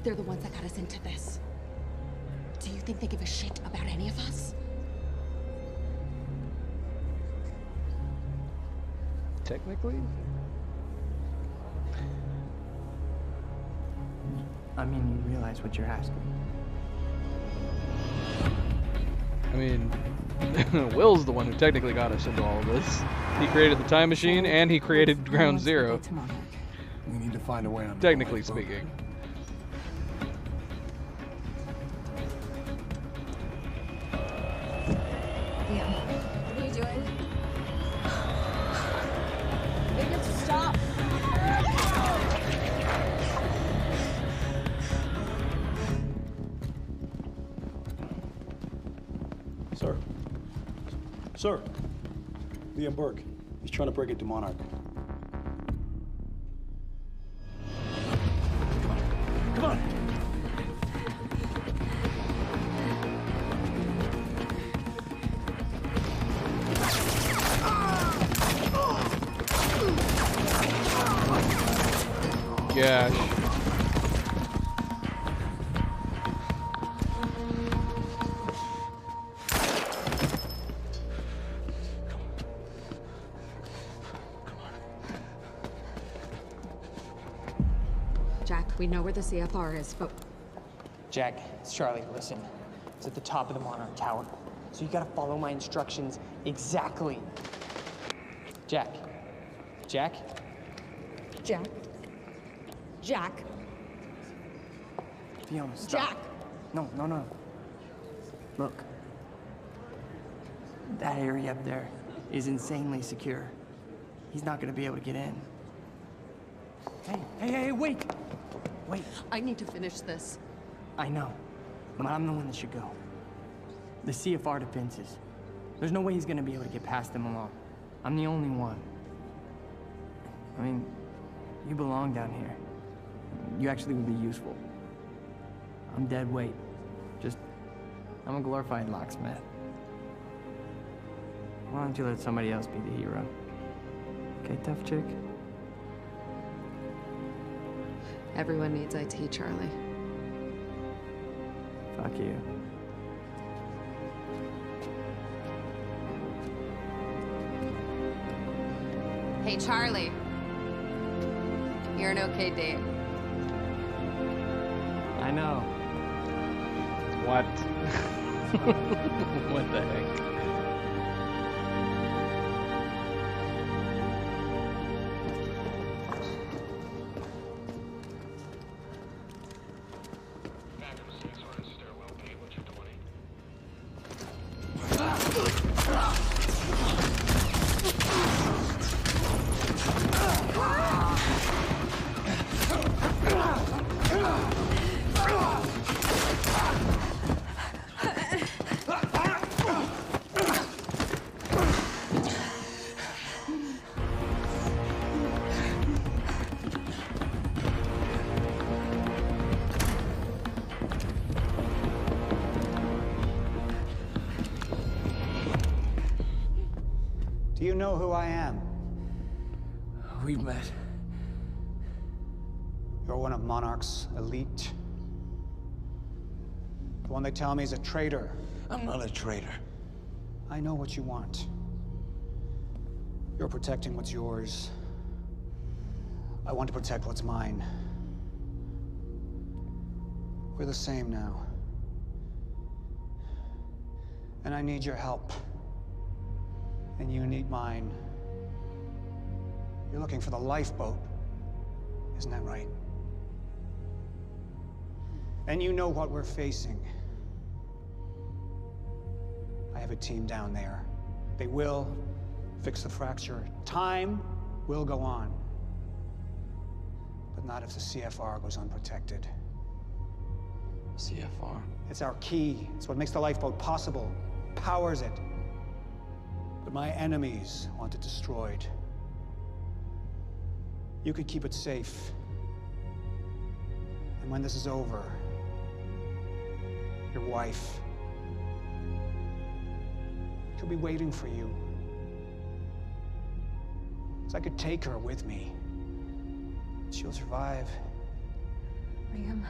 They're the ones that got us into this. Do you think they give a shit about any of us? Technically? I mean, you realize what you're asking. I mean, Will's the one who technically got us into all of this. He created the time machine and he created Ground Zero. We need to find a way on. Technically speaking. Yeah. What are you doing? Make it stop. Sir, Liam Burke. He's trying to break into Monarch. Come on. Gosh. Jack, we know where the CFR is, but... Jack, it's Charlie, listen. It's at the top of the Monarch Tower. So you gotta follow my instructions exactly. Jack. Jack? Jack? Jack? Fiona, stop. Jack! No. Look. That area up there is insanely secure. He's not gonna be able to get in. Hey, wait! Wait. I need to finish this. I know, but I'm the one that should go. The CFR defenses. There's no way he's gonna be able to get past them alone. I'm the only one. I mean, you belong down here. You actually would be useful. I'm dead weight. I'm a glorified locksmith. Why don't you let somebody else be the hero? Okay, tough chick? Everyone needs IT, Charlie. Fuck you. Hey, Charlie. You're an okay date. I know. What? What the heck? you know who I am? We've met. You're one of Monarch's elite. The one they tell me is a traitor. I'm not a traitor. I know what you want. You're protecting what's yours. I want to protect what's mine. We're the same now. And I need your help. And you need mine. You're looking for the lifeboat. Isn't that right? And you know what we're facing. I have a team down there. They will fix the fracture. Time will go on. But not if the CFR goes unprotected. CFR? It's our key. It's what makes the lifeboat possible. Powers it. But my enemies want it destroyed. You could keep it safe. And when this is over, your wife, she'll be waiting for you. So I could take her with me. She'll survive. Liam,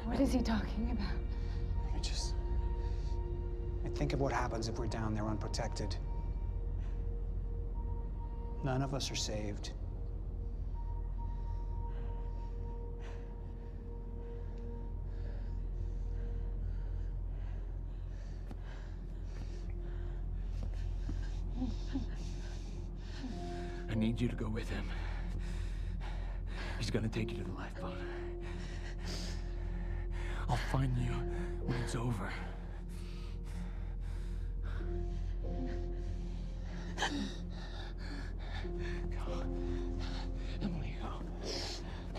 what is he talking about? I think of what happens if we're down there unprotected. None of us are saved. I need you to go with him. He's gonna take you to the lifeboat. I'll find you when it's over. Go. Emily, go.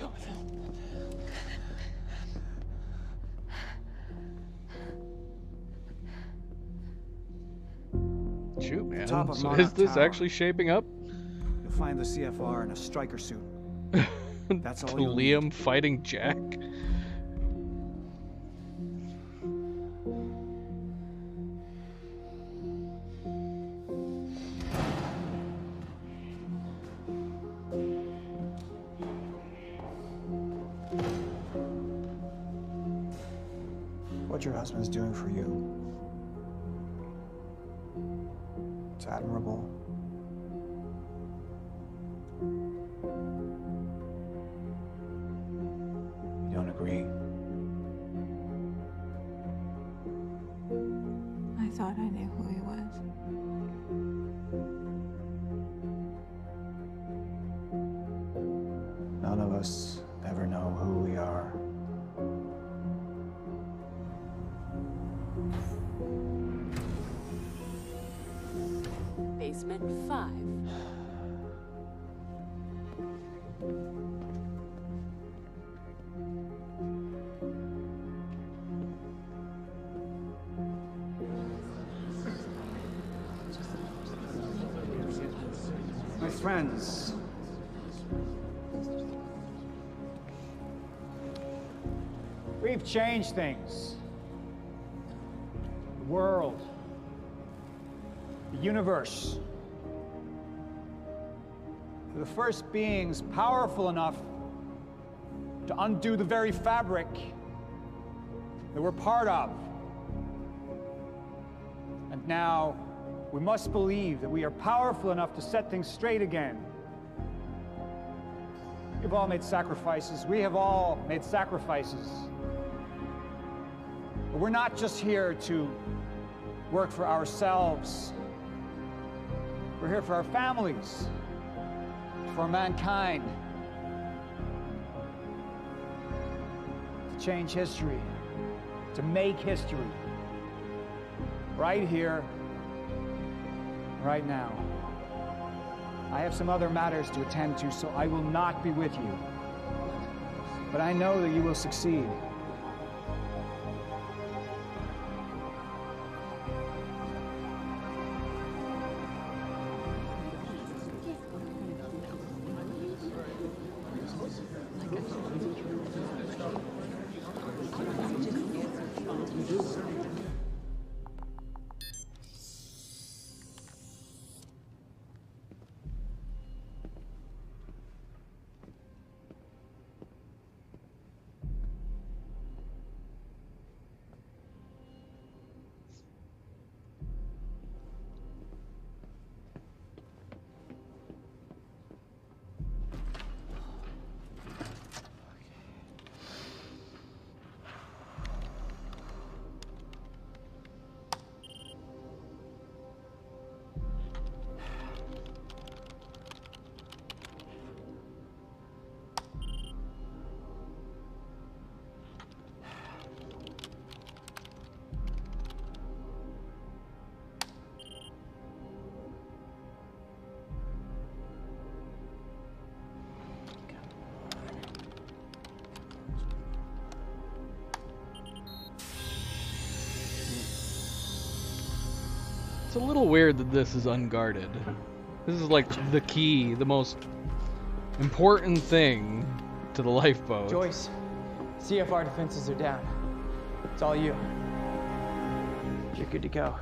Go with him. Shoot, man. Top of So Monarch is this Tower. actually shaping up? You'll find the CFR in a striker suit. That's all To you'll Liam fighting Jack? What your husband's doing for you. It's admirable. You don't agree? I thought I knew who he was. None of us ever know who we are. Basement 5. My friends, we've changed things. The world, the universe. We're the first beings powerful enough to undo the very fabric that we're part of. And now, we must believe that we are powerful enough to set things straight again. We've all made sacrifices. We have all made sacrifices. But we're not just here to work for ourselves. We're here for our families, for mankind. To change history, to make history. Right here, right now. I have some other matters to attend to, so I will not be with you. But I know that you will succeed. a little weird that this is unguarded. This is like the key, the most important thing to the lifeboat. Joyce, CFR defenses are down. It's all you. You're good to go.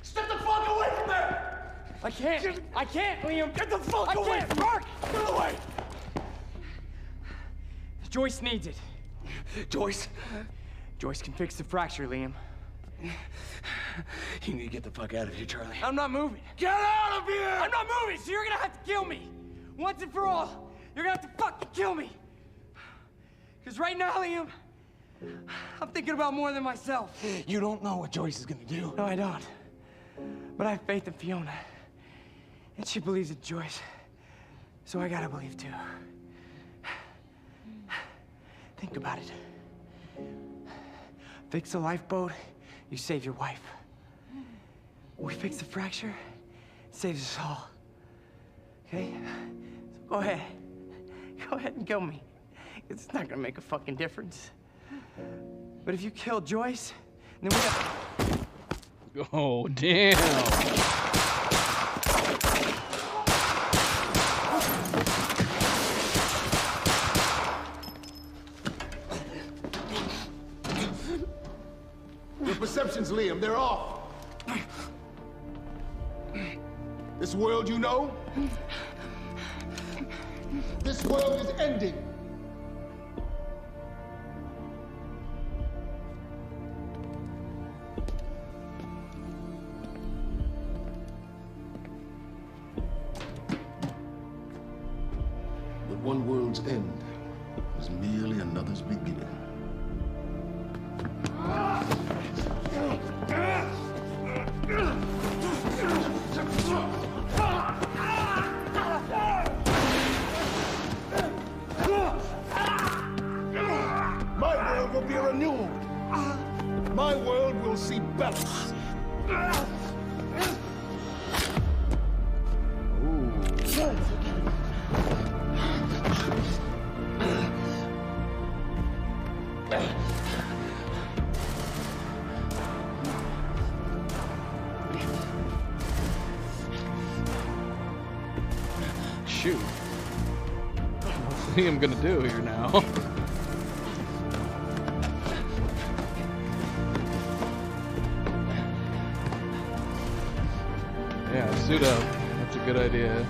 Step the fuck away from there! I can't, Liam! Get the fuck away! Mark! Get away! Joyce needs it. Joyce? Joyce can fix the fracture, Liam. You need to get the fuck out of here, Charlie. I'm not moving. Get out of here! I'm not moving, so you're gonna have to kill me. Once and for all. You're gonna have to fucking kill me. Because right now, Liam, I'm thinking about more than myself. You don't know what Joyce is gonna do. No, I don't. But I have faith in Fiona. And she believes in Joyce. So I gotta believe too. Think about it. Fix the lifeboat, you save your wife. We fix the fracture, it saves us all. Okay? So go ahead. Go ahead and kill me. It's not gonna make a fucking difference. But if you kill Joyce, then we got... Oh, damn. Your perceptions, Liam, they're off. This world you know, this world is ending. But one world's end is merely another's beginning. My world will be renewed. My world will see balance. Shoot. What's Liam gonna do here now? Yeah, suit up. That's a good idea.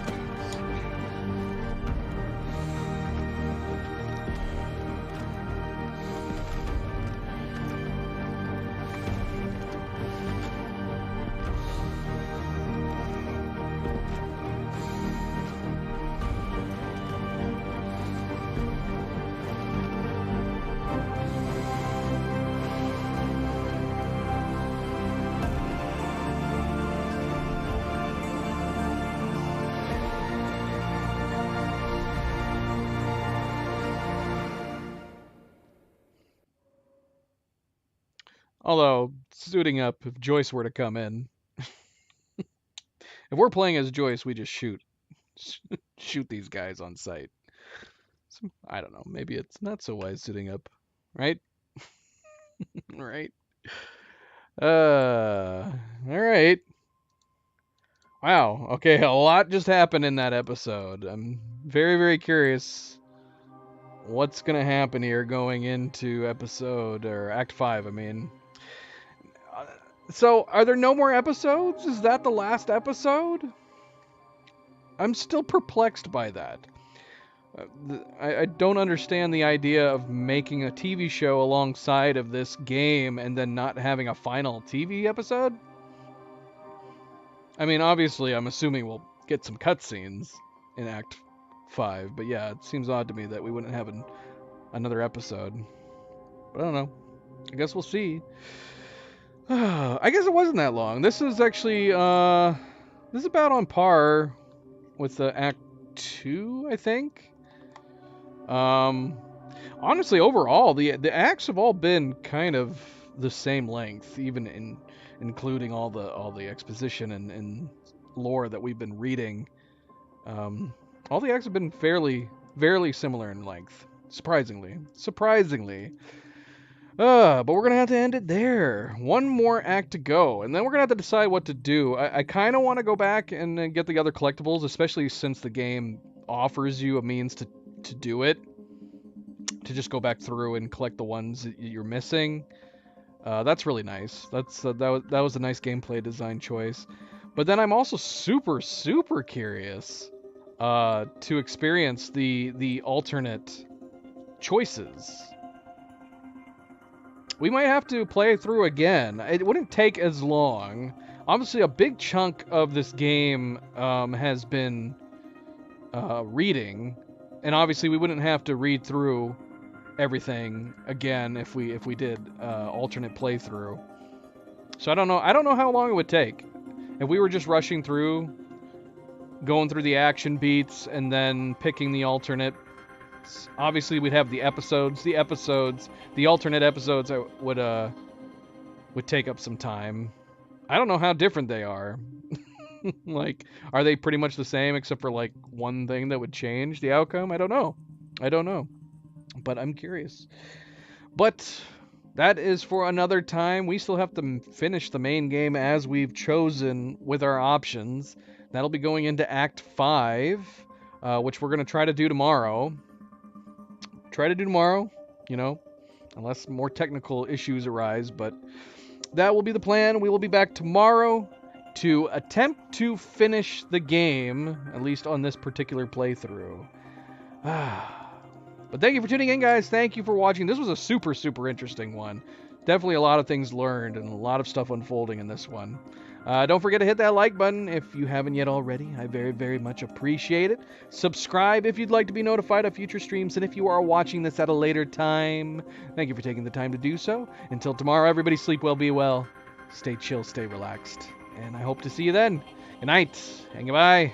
Although, suiting up if Joyce were to come in. If we're playing as Joyce, we just shoot these guys on sight. So, I don't know. Maybe it's not so wise suiting up, right? Right. All right. Wow. Okay, a lot just happened in that episode. I'm very, very curious what's gonna happen here going into episode or Act 5. I mean. So, are there no more episodes? Is that the last episode? I'm still perplexed by that. I don't understand the idea of making a TV show alongside of this game and then not having a final TV episode. I mean, obviously, I'm assuming we'll get some cutscenes in Act 5, but yeah, it seems odd to me that we wouldn't have another episode. But I don't know. I guess we'll see. I guess it wasn't that long. This is actually, this is about on par with the Act 2, I think. Honestly, overall, the acts have all been kind of the same length, even including all the exposition and lore that we've been reading. All the acts have been fairly similar in length, surprisingly. But we're going to have to end it there. One more act to go, and then we're going to have to decide what to do. I kind of want to go back and get the other collectibles, especially since the game offers you a means to do it. To just go back through and collect the ones that you're missing. That's really nice. That was a nice gameplay design choice. But then I'm also super, super curious to experience the alternate choices. We might have to play through again. It wouldn't take as long. Obviously, a big chunk of this game has been reading, and obviously we wouldn't have to read through everything again if we did alternate playthrough. So I don't know how long it would take if we were just rushing through, going through the action beats and then picking the alternate. Obviously we'd have the alternate episodes would take up some time. I don't know how different they are. Like, are they pretty much the same except for like one thing that would change the outcome? I don't know. But I'm curious. But that is for another time. We still have to finish the main game as we've chosen with our options. That'll be going into Act 5, which we're going to try to do tomorrow. You know, unless more technical issues arise. But that will be the plan. We will be back tomorrow to attempt to finish the game, at least on this particular playthrough. But thank you for tuning in, guys. Thank you for watching. This was a super, super interesting one. Definitely a lot of things learned and a lot of stuff unfolding in this one. Don't forget to hit that like button if you haven't yet already. I very, very much appreciate it. Subscribe if you'd like to be notified of future streams. And if you are watching this at a later time, thank you for taking the time to do so. Until tomorrow, everybody sleep well, be well. Stay chill, stay relaxed. And I hope to see you then. Good night and goodbye.